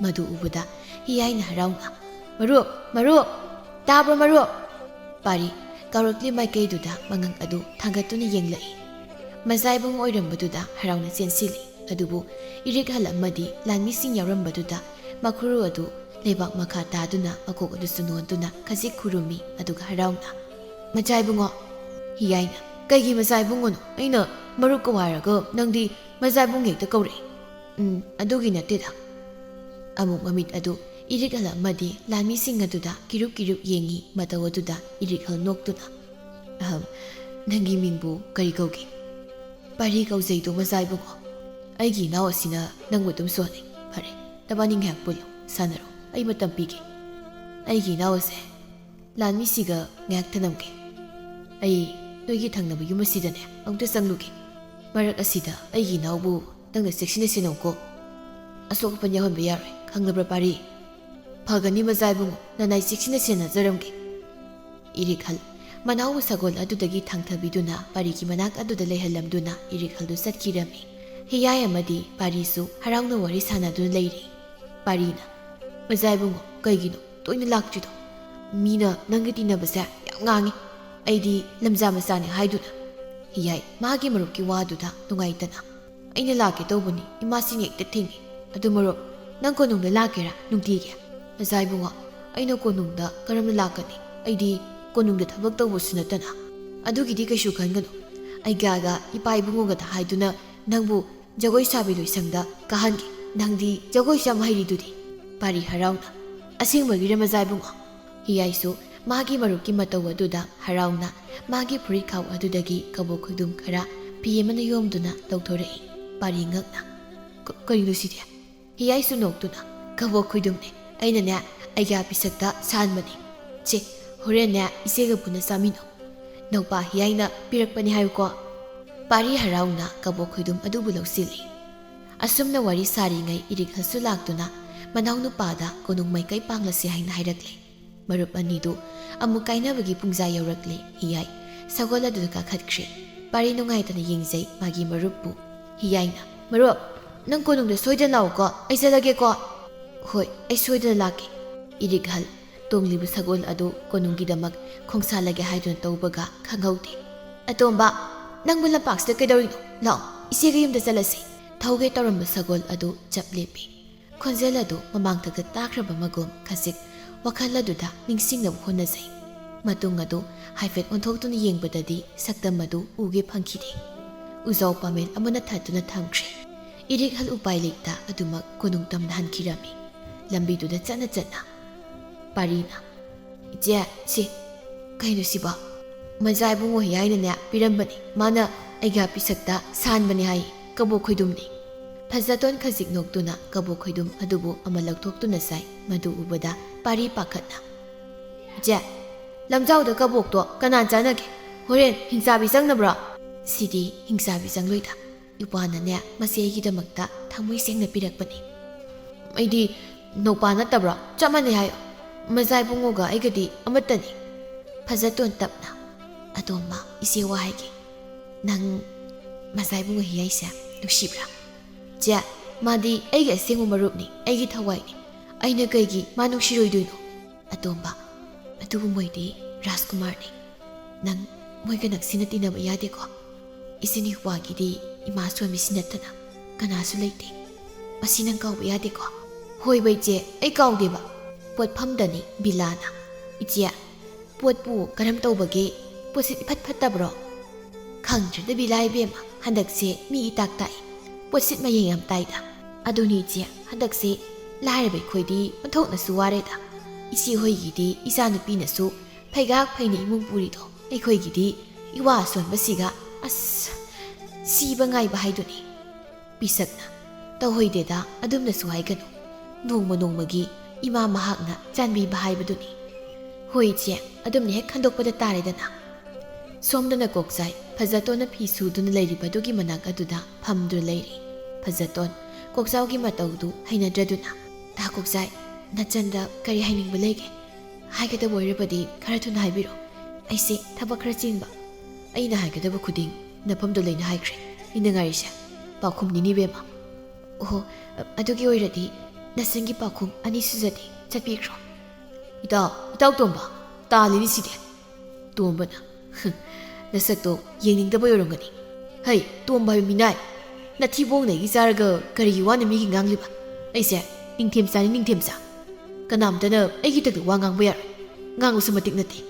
ꯃꯗꯨ ꯎꯕꯗ ꯍꯤꯌꯥꯏꯅ ꯍꯔꯥꯎꯅ ꯃꯔꯨꯞ ꯇꯥꯕ꯭ꯔꯣ ꯃꯔꯨꯞ ꯄꯥꯔꯤ ꯀꯧꯔꯛꯂꯤ ꯃꯥꯏꯀꯩꯗꯨꯗ ꯃꯉꯛ ꯑꯗꯨ ꯊꯥꯡꯒꯠꯇꯨꯅ ꯌꯦꯡꯂꯛꯏ ꯃꯆꯥ ꯏꯕꯨꯡ ꯑꯣꯏꯔꯝꯕꯗꯨꯗ ꯍꯔꯥꯎꯅ ꯆꯦꯟꯁꯤꯜꯂꯤ ꯑꯗꯨꯕꯨ ꯏꯔꯤꯛꯍꯜ ꯑꯃꯗꯤ ꯂꯥꯟꯃꯤꯁꯤꯡ ꯌꯥꯎꯔꯝꯕꯗꯨꯗ ꯃꯈꯨꯔꯨ ꯑꯗꯨ ꯂꯩꯕꯥꯛ ꯃꯈꯥ ꯇꯥꯗꯨꯅ ꯃꯀꯣꯛ ꯑꯗꯨꯁꯨ ꯅꯣꯟꯗꯨꯅ ꯈꯖꯤꯛ ꯈꯨꯔꯨꯝꯃꯤ ꯑꯗꯨꯒ ꯍꯔꯥꯎꯅ ꯃꯆꯥ ꯏꯕꯨꯡꯉꯣ ꯍꯤꯌꯥꯏꯅ ꯀꯩꯒꯤ ꯃꯆꯥ ꯏꯕꯨꯡꯉꯣꯅꯣ ꯑꯩꯅ ꯃꯔꯨꯞꯀ ꯋꯥꯏꯔꯒ ꯅꯪꯗꯤ ꯃꯆꯥ ꯏꯕꯨꯡ ꯍꯦꯛꯇ ꯀꯧꯔꯛꯏ ꯑꯗꯨꯒꯤ ꯅꯠꯇꯦꯗ ꯑꯃꯨꯛ ꯃꯃꯤꯠ ꯑꯗꯨ ꯏꯔꯤꯛꯍꯜ ꯑꯃꯗꯤ ꯂꯥꯟꯃꯤꯁꯤꯡ ꯑꯗꯨꯗ ꯀꯤꯔꯨꯞ ꯀꯤꯔꯨꯞ ꯌꯦꯡꯉꯤ ꯃꯇꯧ ꯑꯗꯨꯗ ꯏꯔꯤꯛꯍꯜ ꯅꯣꯛꯇꯨꯅ ꯅꯪꯒꯤ ꯃꯤꯡꯕꯨ ꯀꯔꯤ ꯀꯧꯒꯦ ꯄꯥꯔꯤ ꯀꯧꯖꯩꯗꯣ ꯃꯆꯥ ꯏꯕꯨꯡꯉꯣ ꯑꯩꯒꯤ ꯏꯅꯥꯎ ꯑꯁꯤꯅ ꯅꯪꯕꯨ ꯑꯗꯨꯝ ꯁꯣꯟꯅꯩ ꯐꯔꯦ ꯅꯕꯥꯅꯤ ꯉꯥꯏꯍꯥꯛ ꯄꯨꯜꯂꯨ ꯁꯥꯟꯅꯔꯣ ꯑꯩ ꯃꯇꯝ ꯄꯤꯒꯦ ꯑꯩꯒꯤ ꯏꯅꯥꯎ ꯑꯁꯦ ꯂꯥꯟꯃꯤꯁꯤꯒ ꯉꯥꯏꯍꯥꯛ ꯊꯅꯝꯒꯦ ꯑꯩ ꯅꯣꯏꯒꯤ ꯊꯪꯅꯕ ꯌꯨꯝ ꯑꯁꯤꯗꯅꯦ ꯑꯃꯨꯛꯇ ꯆꯪꯂꯨꯒꯦ ꯃꯔꯛ ꯑꯁꯤꯗ ꯑꯩꯒꯤ ꯏꯅꯥꯎꯕꯨ ꯅꯪꯅ ꯆꯦꯛꯁꯤꯟꯅ ꯁꯦꯟꯅꯧꯀꯣ ꯑꯁꯣꯛ ꯑꯄꯟ ꯌꯥꯎꯍꯟꯕ ꯌꯥꯔꯣꯏ ꯈꯪꯂꯕ꯭ꯔꯥ ꯄꯥꯔꯤ ꯐꯒꯅꯤ ꯃꯆꯥ ꯏꯕꯨꯡꯉꯣ ꯅꯅꯥꯏ ꯆꯦꯛꯁꯤꯟꯅ ꯁꯦꯟꯅꯖꯔꯝꯒꯦ ꯏꯔꯤꯛꯍꯜ ꯃꯅꯥꯎꯕ ꯁꯒꯣꯜ ꯑꯗꯨꯗꯒꯤ ꯊꯥꯡꯊꯕꯤꯗꯨꯅ ꯄꯥꯔꯤꯒꯤ ꯃꯅꯥꯛ ꯑꯗꯨꯗ ꯂꯩꯍꯜꯂꯝꯗꯨꯅ ꯏꯔꯤꯛꯍꯜꯗꯨ ꯆꯠꯈꯤꯔꯝꯃꯤ ꯍꯤꯌꯥꯏ ꯑꯃꯗꯤ ꯄꯥꯔꯤꯁꯨ ꯍꯔꯥꯎꯅ ꯋꯥꯔꯤ ꯁꯥꯟꯅꯗꯨꯅ ꯂꯩꯔꯤ ꯄꯥꯔꯤꯅ ꯃꯆꯥ ꯏꯕꯨꯡꯉꯣ ꯀꯩꯒꯤꯅꯣ ꯇꯣꯏꯅ ꯂꯥꯛꯇ꯭ꯔꯤꯗꯣ ꯃꯤꯅ ꯅꯪꯒ ꯇꯤꯟꯅꯕꯁꯦ ꯌꯥꯝ ꯉꯥꯡꯉꯤ ꯑꯩꯗꯤ ꯂꯝꯖꯥ ꯃꯆꯥꯅꯤ ꯍꯥꯏꯗꯨꯅ ꯍꯤꯌꯥꯏ ꯃꯥꯒꯤ ꯃꯔꯨꯞꯀꯤ ꯋꯥꯗꯨꯗ ꯅꯨꯡꯉꯥꯏꯇꯅ ꯑꯩꯅ ꯂꯥꯛꯀꯦ ꯇꯧꯕꯅꯤ ꯏꯃꯥꯁꯤꯡ ꯍꯦꯛꯇ ꯊꯤꯡꯉꯤ ꯑꯗꯨ ꯃꯔꯨꯞ ꯅꯪ ꯀꯣꯅꯨꯡꯗ ꯂꯥꯛꯀꯦꯔꯥ ꯅꯨꯡꯇꯤꯒꯤ ꯃꯆꯥ ꯏꯕꯨꯡꯉꯣ ꯑꯩꯅ ꯀꯣꯅꯨꯡꯗ ꯀꯔꯝꯅ ꯂꯥꯛꯀꯅꯤ ꯑꯩꯗꯤ ꯀꯣꯅꯨꯡꯗ ꯊꯕꯛ ꯇꯧꯕꯁꯨ ꯅꯠꯇꯅ ꯑꯗꯨꯒꯤꯗꯤ ꯀꯩꯁꯨ ꯈꯟꯒꯅꯨ ꯑꯩꯒ ꯏꯄꯥ ꯏꯕꯨꯡꯉꯣꯒꯗ ꯍꯥꯏꯗꯨꯅ ꯅꯪꯕు ꯖꯒꯣꯏ ꯁꯥꯕꯤ ꯂꯣꯏꯁꯪꯗ ꯀꯥꯍꯟꯒꯦ ꯅꯪꯗꯤ ꯖꯒꯣꯏꯁꯨ ꯌꯥꯝ ꯍꯩꯔꯤꯗꯨꯗꯤ ꯄꯥꯔꯤ ꯍꯔꯥꯎꯅ ꯑꯁꯦꯡꯕꯒꯤꯔ ꯃꯆꯥ ꯏꯕꯨꯡꯉꯣ ꯍꯤꯌꯥꯏꯁꯨ ꯃꯥꯒꯤ ꯃꯔꯨꯞꯀꯤ ꯃꯇꯧ ꯑꯗꯨꯗ ꯍꯔꯥꯎꯅ ꯃꯥꯒꯤ ꯐꯨꯔꯤꯠꯈꯥꯎ ꯑꯗꯨꯗꯒꯤ ꯀꯕꯣꯛ ꯈꯨꯗꯨꯝ ꯈꯔ ꯐꯤ ꯑꯃꯅ ꯌꯣꯝꯗꯨꯅ ꯂꯧꯊꯣꯔꯛꯏ ꯄꯥꯔꯤ ꯉꯛꯅ ꯀꯔꯤꯅꯣ ꯁꯤꯗꯤ ꯍꯤꯌꯥꯏꯁꯨ ꯅꯣꯛꯇꯨꯅ ꯀꯕꯣꯛ ꯈꯨꯗꯨꯝꯅꯦ ꯑꯩꯅꯅꯦ ꯑꯩꯒꯤ ꯑꯄꯤꯁꯛꯇ ꯁꯥꯍꯟꯕꯅꯤ ꯆꯦ ꯍꯣꯔꯦꯟꯅꯦ ꯏꯆꯦꯒ ꯄꯨꯟꯅ ꯆꯥꯃꯤꯟꯅꯧ ꯅꯧꯄꯥ ꯍꯤꯌꯥꯏꯅ ꯄꯤꯔꯛꯄꯅꯤ ꯍꯥꯏꯌꯨꯀꯣ ꯄꯥꯔꯤ ꯍꯔꯥꯎꯅ ꯀꯕꯣꯛ ꯈꯨꯗꯨꯝ ꯑꯗꯨꯕꯨ ꯂꯧꯁꯤꯜꯂꯤ ꯑꯁꯨꯝꯅ ꯋꯥꯔꯤ ꯁꯥꯔꯤꯉꯩ ꯏꯔꯤꯛꯍꯜꯁꯨ ꯂꯥꯛꯇꯨꯅ ꯃꯅꯥꯎ ꯅꯨꯄꯥꯗ ꯀꯣꯅꯨꯡ ꯃꯥꯏꯀꯩ ꯄꯥꯡꯂꯁꯤ ꯍꯥꯏꯅ ꯍꯥꯏꯔꯛꯂꯦ ꯃꯔꯨꯞ ꯑꯅꯤꯗꯨ ꯑꯃꯨꯛ ꯀꯥꯏꯅꯕꯒꯤ ꯄꯨꯡꯖꯥ ꯌꯧꯔꯛꯂꯦ ꯍꯤꯌꯥꯏ ꯁꯒꯣꯜ ꯑꯗꯨꯗ ꯀꯥꯈꯠꯈ꯭ꯔꯦ ꯄꯥꯔꯤ ꯅꯨꯡꯉꯥꯏꯇꯅ ꯌꯦꯡꯖꯩ ꯃꯥꯒꯤ ꯃꯔꯨꯞꯄꯨ ꯍꯤꯌꯥꯏꯅ ꯃꯔꯨꯞ ꯅꯪ ꯀꯣꯅꯨꯡꯗ ꯁꯣꯏꯗꯅ ꯂꯥꯛꯎꯀꯣ ꯑꯩ ꯆꯠꯂꯒꯦꯀꯣ ꯍꯣꯏ ꯑꯩ ꯁꯣꯏꯗꯅ ꯂꯥꯛꯀꯦ ꯏꯔꯤꯛꯍꯜ ꯇꯣꯡꯂꯤꯕ ꯁꯒꯣꯜ ꯑꯗꯨ ꯀꯣꯅꯨꯡꯒꯤꯗꯃꯛ ꯈꯣꯡꯁꯥꯜꯂꯒꯦ ꯍꯥꯏꯗꯨꯅ ꯇꯧꯕꯒ ꯈꯪꯍꯧꯗꯦ ꯑꯇꯣꯝꯕ ꯅꯪꯕꯨ ꯂꯝꯄꯥꯛꯁꯤꯗ ꯀꯩꯗꯧꯔꯤꯅꯣ ꯂꯥꯛꯑꯣ ꯏꯆꯦꯒ ꯌꯨꯝꯗ ꯆꯠꯂꯁꯤ ꯊꯧꯒꯦ ꯇꯧꯔꯝꯕ ꯁꯒꯣꯜ ꯑꯗꯨ ꯆꯞ ꯂꯦꯞꯄꯤ ꯈꯣꯟꯖꯦꯜ ꯑꯗꯨ ꯃꯃꯥꯡꯊꯛꯇ ꯇꯥꯈ꯭ꯔꯕ ꯃꯒꯨꯝ ꯈꯖꯤꯛ ꯋꯥꯈꯜ ꯑꯗꯨꯗ ꯅꯤꯡꯁꯤꯡꯅꯕ ꯍꯣꯠꯅꯖꯩ ꯃꯇꯨꯡ ꯑꯗꯨ ꯍꯥꯏꯐꯦꯠ ꯑꯣꯟꯊꯣꯛꯇꯨꯅ ꯌꯦꯡꯕꯗꯗꯤ ꯁꯛꯇꯝ ꯑꯗꯨ ꯎꯒꯦ ꯐꯪꯈꯤꯗꯦ ꯎꯖꯥꯎ ꯄꯥꯃꯦꯟ ꯑꯃꯅ ꯊꯠꯇꯨꯅ ꯊꯝꯈ꯭ꯔꯦ ꯏꯔꯤꯛꯍꯜ ꯎꯄꯥꯏ ꯂꯩꯇ ꯑꯗꯨꯃꯛ ꯀꯣꯅꯨꯡ ꯇꯝꯅ ꯍꯟꯈꯤꯔꯝꯃꯤ ꯂꯝꯕꯤꯗꯨꯗ ꯆꯠꯅ ꯄꯥꯔꯤꯅ ꯏꯆꯦ ꯁꯤ ꯀꯩꯅꯣ ꯁꯤꯕꯣ ꯃꯆꯥ ꯏꯕꯨꯡꯉꯣ ꯍꯤꯌꯥꯏꯅꯅꯦ ꯄꯤꯔꯝꯕꯅꯤ ꯃꯥꯅ ꯑꯩꯒꯤ ꯑꯄꯤꯁꯛꯇ ꯁꯥꯍꯟꯕꯅꯤ ꯍꯥꯏ ꯀꯕꯣꯛ ꯈꯣꯏꯗꯨꯝꯅꯤ ꯐꯖꯇꯣꯟ ꯈꯖꯤꯛ ꯅꯣꯛꯇꯨꯅ ꯀꯕꯣꯛ ꯈꯣꯏꯗꯨꯝ ꯑꯗꯨꯕꯨ ꯑꯃ ꯂꯧꯊꯣꯛꯇꯨꯅ ꯆꯥꯏ ꯃꯗꯨ ꯎꯕꯗ ꯄꯥꯔꯤ ꯄꯥꯈꯠꯅ ꯏꯆꯦ ꯂꯝꯖꯥꯎꯗ ꯀꯕꯣꯛꯇꯣ ꯀꯅꯥ ꯆꯥꯅꯒꯦ ꯍꯣꯔꯦꯟ ꯍꯤꯡꯆꯥꯕꯤ ꯆꯪꯅꯕ꯭ꯔꯣ ꯁꯤꯗꯤ ꯍꯤꯡꯆꯥꯕꯤ ꯆꯪꯂꯣꯏꯗ ꯅꯨꯄꯥꯅꯅꯦ ꯃꯁꯤ ꯑꯩꯒꯤꯗꯃꯛꯇ ꯊꯃꯣꯏ ꯁꯦꯡꯅ ꯄꯤꯔꯛꯄꯅꯤ ꯑꯩꯗꯤ ꯅꯧꯄꯥ ꯅꯠꯇꯕ꯭ꯔꯣ ꯆꯞ ꯃꯥꯟꯅꯩ ꯍꯥꯏꯌꯣ ꯃꯆꯥ ꯏꯕꯨꯡꯉꯣꯒ ꯑꯩꯒꯗꯤ ꯑꯃꯠꯇꯅꯤ ꯐꯖꯇꯣꯟ ꯇꯞꯅ ꯑꯇꯣꯝꯕ ꯏꯆꯦ ꯋꯥ ꯍꯥꯏꯒꯦ ꯅꯪ ꯃꯆꯥ ꯏꯕꯨꯡꯉꯣ ꯍꯤꯌꯥꯏꯁꯦ ꯅꯨꯡꯁꯤꯕ꯭ꯔꯥ ꯆꯦ ꯃꯥꯗꯤ ꯑꯩꯒꯤ ꯑꯁꯦꯡꯕ ꯃꯔꯨꯞꯅꯤ ꯑꯩꯒꯤ ꯊꯋꯥꯏꯅꯤ ꯑꯩꯅ ꯀꯩꯒꯤ ꯃꯥ ꯅꯨꯡꯁꯤꯔꯣꯏꯗꯣꯏꯅꯣ ꯑꯇꯣꯝꯕ ꯑꯗꯨꯕꯨ ꯃꯣꯏꯗꯤ ꯔꯥꯖꯀꯨꯃꯥꯔꯅꯤ ꯅꯪ ꯃꯣꯏꯒ ꯅꯛꯁꯤꯟꯅ ꯇꯤꯟꯅꯕ ꯌꯥꯗꯦꯀꯣ Isini wagidi ima suami sinatana kanasu leite. Masinang kauba yade ko. Hoi bai je ai kau deba. Pot phamdani bilana. Ichia pot pu karam tawbage posit phat phatabro. Khangtrada bilai bema handakse mi itak tai. Posit mayengam taida. Aduni ichia handakse lairebai khoidi mathokna suware da. Isi hoi gidi isa nupi nasu phaigak phaini imung puri do. Ai khoi gidi iwa son basiga as siba ngai ba haiduni. Pisakna tawhoi deda adumna su haiganu. Nongma nongmagi ima mahakna chanbi ba haibaduni. Hoi che adumni hek khandokpada taredana. Somdana koksai Fazaton phi suduna leiribadugi manak aduda phamdur leiri. Fazaton koksaugi mataudu hainadraduna. Ta koksai nachanda kari hainingba lege. Haigada boirabadi khara thuna haibiro. Aise thabak khara chinba. Aina haigada ba khuding napamdo leina haikre. Ina ngarisha pakhum nini bema. Oh adugi oiradi nasangi pakhum ani suzadi chatpikro. Itaw tomba talini side. Tombana nasakto yengning ba yorongani. Hey tomba minai. Nathibong nei isarga kari wana mi hingang liba. Aise ningthem sani ningthem sa. Kanamdana aigi tadu wangang bayar. Ngangu samatik nate.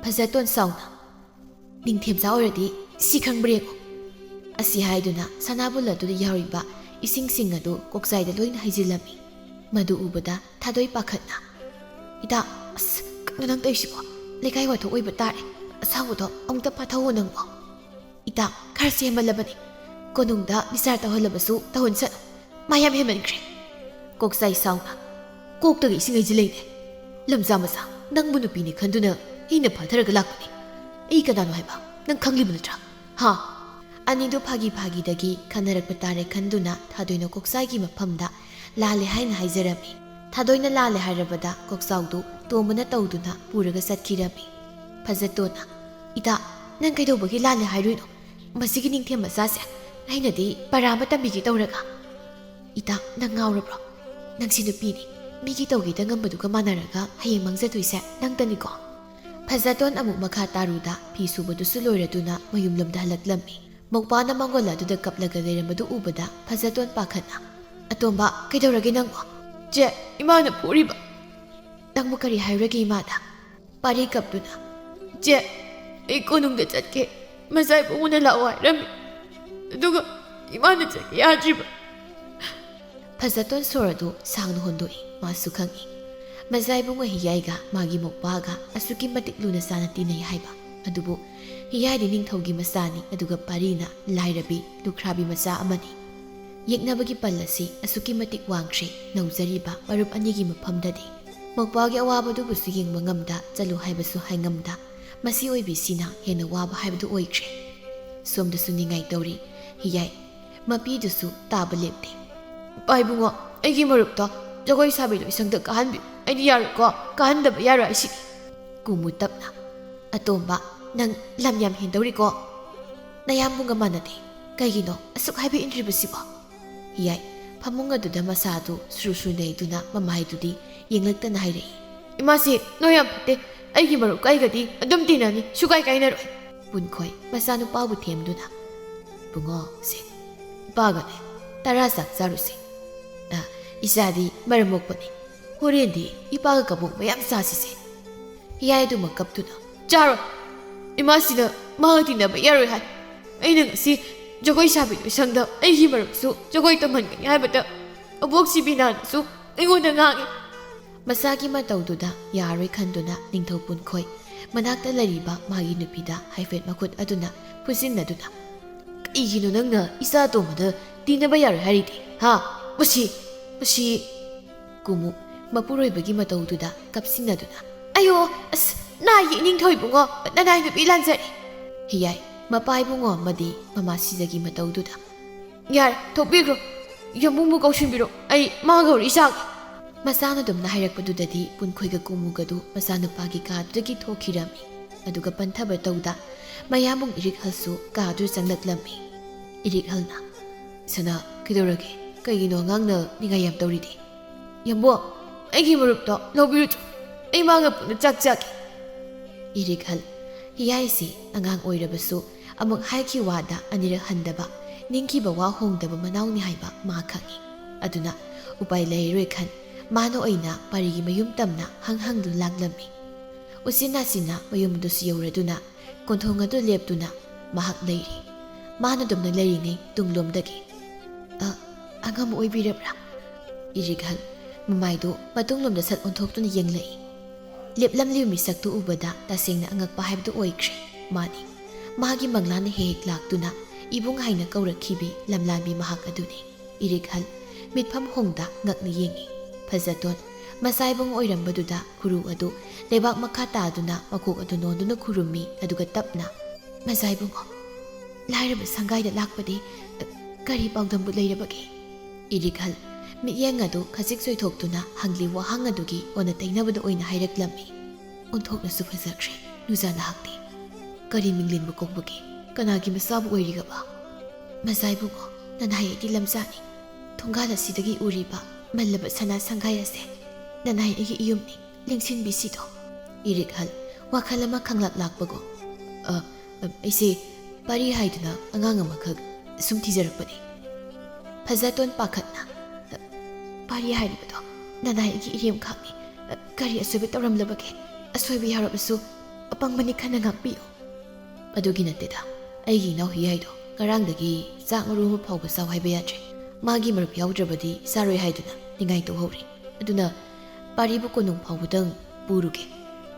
Fazaton sauna. Ningthem sa already sikhang breko. Asi haiduna sanabula du yariba ising singadu koksai da loina haijilami. Madu ubada thadoi pakhatna. Ida as kanang toisibo. Lekai wa thoi batare. Asawodo amta pathawo nangbo. Ida kharse malabani. Konungda bisar taholabasu tahonsa. Mayam hemenkre. Koksai sauna. Koktagi ising haijilene. Lamza masa nangbu nupini khanduna ina phatharaga lakpani. Ei kanano haiba nang khangli bunatra. Ha Anido phagi dagi khanarak patare khanduna thadoina koksai gi maphamda lale haina haijarami. Thadoina lale hairabada koksaudu tomana tawduna puraga satkirami. Fazatona ida nang kaidobagi lale hairuino. Masigi ningthem masase ainadi parama tambigi tawraga. Ida nang ngaurabro. Nang sinupini migi tawgi da ngambadu manaraga hayeng mangzatuise nang taniko. Fazaton amuk makha taruda phi subadusu loiraduna mayumlamda halaklami. Mokpana mangola duda kaplaga leirambadu ubada Fazaton pakhana. Atomba kaidorage nangwa. Je imana puriba. Nangmu kari hairage imada. Pari kapduna. Je ei konungda chatke masai punguna lawai rami. Duga imana chake yadriba. Fazaton soradu sangnu hondoi masu khangi. Masai bunga hiyaiga magi mokpaga asuki matik luna sana tinai haiba. Adubu hiyadi ningthaugi masani aduga parina lairabi lukhrabi masa amani. Yeknabagi pallasi asuki matik wangshri nauzariba marup anigi maphamdadi. Mokpagi awabadu busu yengba ngamda chalu haibasu haingamda. Masi oibi sina hena waba haibadu oikre. Somdasu ningai tauri hiyai mapidusu taba lepte. Paibungo aigi marupto jagoi sabido isangda kahanbi. Aidi yaruko kahandaba yaru aisi. Kumu tapna. Atomba nang lamyam hindawriko. Nayambunga manade. Kaigino asuk haibi intribasibo. Hiyai pamunga duda masadu suru naiduna mamaidudi yenglaktana hairei. Imasi noyam pate aigi marup kaigadi adum tinani sukai kainaroi. Punkoi masanu pabu themduna. Bungo se bagane tarasak zarusi. Isadi maramokpani. Horendi ipaga kabuk mayam sasise. Hiyai du makaptuna. Charo imasina mahatina ba yaroi hai. Aina ngasi jagoi sabido sangda aigi marupsu jagoi tamhangani haibata abok sibinanasu aingonda ngangi. Masagi mataududa yaroi khanduna ningthau punkhoi manakta lariba magi nupida haifet makhut aduna pusinnaduna. Kaigino nangna isa tomada tinaba yaroi haridi. Ha Masi kumu mapuroibagi mataududa kapsinaduna. Ayo as nayi ningthoi bungo nanai nupi lanzari. Hiyai mapai bungo madi mama sizagi mataududa. Yar thopigro yamumu kaushinbiro ai magauri sak. Masana dumna hairakpadudadi punkhoiga kumugadu masanupagi kadudagi thokhirami. Aduga panthaba tauda mayamung irik halsu kadu changlaklammi. Irik halna sana kidorage kaigino ngangna ningayam tauridi. Yambo aigi marupto lobiruchu ai maga puna chak. Irik hal hiyai si angang oirabasu ꯑꯃꯨꯛ ꯍꯥꯏꯈꯤ ꯋꯥꯗ ꯑꯅꯤꯔꯛ ꯍꯟꯗꯕ ꯅꯤꯡꯈꯤꯕ ꯋꯥ ꯍꯣꯡꯗꯕ ꯃꯅꯥꯎꯅꯤ ꯍꯥꯏꯕ ꯃꯥ ꯈꯪꯏ꯫ ꯑꯗꯨꯅ ꯎꯄꯥꯏ ꯂꯩꯔꯔꯣꯏ ꯈꯟ ꯃꯥꯅ ꯑꯣꯏꯅ ꯄꯥꯔꯤꯒꯤ ꯃꯌꯨꯝ ꯇꯝꯅ ꯍꯪꯗꯨꯅ ꯂꯥꯛꯂꯝꯃꯤ꯫ ꯎꯆꯤꯟ ꯅꯥꯆꯤꯟꯅ ꯃꯌꯨꯝ ꯑꯗꯨꯁꯨ ꯌꯧꯔꯗꯨꯅ ꯀꯣꯟꯊꯣꯡ ꯑꯗꯨ ꯂꯦꯞꯇꯨꯅ ꯃꯍꯥꯛ ꯂꯩꯔꯤ꯫ ꯃꯥꯅ ꯑꯗꯨꯝꯅ ꯂꯩꯔꯤꯉꯩ ꯇꯨꯡꯂꯣꯝꯗꯒꯤ ꯑꯉꯝ ꯑꯣꯏꯕꯤꯔꯕ꯭ꯔꯥ? ꯏꯔꯤꯛꯍꯜ ꯃꯃꯥꯏꯗꯨ ꯃꯇꯨꯡꯂꯣꯝꯗ ꯁꯠ ꯑꯣꯟꯊꯣꯛꯇꯨꯅ ꯌꯦꯡꯂꯛꯏ꯫ ꯂꯦꯞꯂꯝꯂꯤꯕ ꯃꯤꯁꯛꯇꯨ ꯎꯕꯗ ꯇꯁꯦꯡꯅ ꯑꯉꯛꯄ ꯍꯥꯏꯕꯗꯨ ꯑꯣꯏꯈ꯭ꯔꯦ꯫ ꯃꯥꯅꯤ ꯃꯥꯒꯤ ꯃꯪꯂꯥꯟꯅ ꯍꯦꯛ ꯂꯥꯛꯇꯨꯅ ꯏꯕꯨꯡ ꯍꯥꯏꯅ ꯀꯧꯔꯛꯈꯤꯕꯤ ꯂꯝꯂꯥꯟꯕꯤ ꯃꯍꯥꯛ ꯑꯗꯨꯅꯤ꯫ ꯏꯔꯤꯛꯍꯜ ꯃꯤꯠꯐꯝ ꯍꯣꯡꯗ ꯉꯛꯅ ꯌꯦꯡꯉꯤ꯫ ꯐꯖꯇꯣꯟ ꯃꯆꯥꯏꯕꯨꯡ ꯑꯣꯏꯔꯝꯕꯗꯨꯗ ꯈꯨꯔꯨ ꯑꯗꯨ ꯂꯩꯕꯥꯛ ꯃꯈꯥ ꯇꯥꯗꯨꯅ ꯃꯀꯣꯛ ꯑꯗꯨ ꯅꯣꯟꯗꯨꯅ ꯈꯨꯔꯨꯝꯃꯤ꯫ ꯑꯗꯨꯒ ꯇꯞꯅ ꯃꯆꯥꯏꯕꯨꯡꯉꯣ ꯂꯥꯏꯔꯕ ꯁꯪꯒꯥꯏꯗ ꯂꯥꯛꯄꯗꯤ ꯀꯔꯤ ꯄꯥꯎꯗꯝꯕꯨ ꯂꯩꯔꯕꯒꯦ? ꯏꯔꯤꯛꯍꯜ ꯃꯤꯠꯌꯦꯡ ꯑꯗꯨ ꯈꯖꯤꯛ ꯆꯣꯏꯊꯣꯛꯇꯨꯅ ꯍꯪꯂꯤ ꯋꯥꯍꯪ ꯑꯗꯨꯒꯤ ꯑꯣꯟꯅ ꯇꯩꯅꯕꯗ ꯑꯣꯏꯅ ꯍꯥꯏꯔꯛꯂꯝꯃꯤ꯫ ꯑꯣꯟꯊꯣꯛꯅꯁꯨ ꯐꯖꯈ꯭ꯔꯦ ꯅꯨꯖꯥ ꯅꯍꯥꯛꯇꯤ꯫ ꯀꯔꯤ ꯃꯤꯡꯂꯦꯟꯕꯨ ꯀꯧꯕꯒꯦ? ꯀꯅꯥꯒꯤ ꯃꯆꯥꯕꯨ ꯑꯣꯏꯔꯤꯒꯕ? ꯃꯆꯥꯏꯕꯨꯡꯉꯣ ꯅꯅꯥꯏ ꯑꯩꯒꯤ ꯂꯝꯆꯥꯅꯤ꯫ ꯊꯣꯡꯒꯥꯜ ꯑꯁꯤꯗꯒꯤ ꯎꯔꯤꯕ ꯃꯜꯂꯕ ꯁꯅꯥ ꯁꯪꯒꯥꯏ ꯑꯁꯦ ꯅꯅꯥꯏ ꯑꯩꯒꯤ ꯏꯌꯨꯝꯅꯤ ꯂꯦꯡꯁꯤꯟꯕꯤꯁꯤꯗꯣ꯫ ꯏꯔꯤꯛꯍꯜ ꯋꯥꯈꯜ ꯑꯃ ꯈꯪꯂꯛ ꯂꯥꯛꯄꯒꯣ ꯑꯩꯁꯦ ꯄꯥꯔꯤ ꯍꯥꯏꯗꯨꯅ ꯑꯉꯥꯡ ꯑꯃꯈꯛ ꯁꯨꯝ ꯊꯤꯖꯔꯛꯄꯅꯤ꯫ ꯐꯖꯇꯣꯟ ꯄꯥꯈꯠꯅ ꯄꯥꯔꯤ ꯍꯥꯏꯔꯤꯕꯗꯣ ꯅꯅꯥꯏ ꯑꯩꯒꯤ ꯏꯔꯦꯝꯈꯥꯛꯅꯤ꯫ ꯀꯔꯤ ꯑꯁꯣꯏꯕ ꯇꯧꯔꯝꯂꯕꯒꯦ? ꯑꯁꯣꯏꯕ ꯌꯥꯎꯔꯕꯁꯨ ꯑꯄꯪꯕꯅꯤ ꯈꯟꯅ ꯉꯥꯛꯄꯤꯌꯨ꯫ ꯑꯗꯨꯒꯤ ꯅꯠꯇꯦꯗ ꯑꯩꯒꯤ ꯏꯅꯥꯎ ꯍꯤꯌꯥꯏꯗꯣ ꯉꯔꯥꯡꯗꯒꯤ ꯆꯥꯛ ꯃꯔꯨ ꯑꯃ ꯐꯥꯎꯕ ꯆꯥꯎ ꯍꯥꯏꯕ ꯌꯥꯗ꯭ꯔꯦ꯫ ꯃꯥꯒꯤ ꯃꯔꯨꯞ ꯌꯥꯎꯗ꯭ꯔꯕꯗꯤ ꯆꯥꯔꯣꯏ ꯍꯥꯏꯗꯨꯅ ꯅꯤꯡꯉꯥꯏ ꯇꯧꯍꯧꯔꯤ꯫ ꯑꯗꯨꯅ ꯄꯥꯔꯤꯕꯨ ꯀꯣꯅꯨꯡ ꯐꯥꯎꯕꯗꯪ ꯄꯨꯔꯨꯒꯦ꯫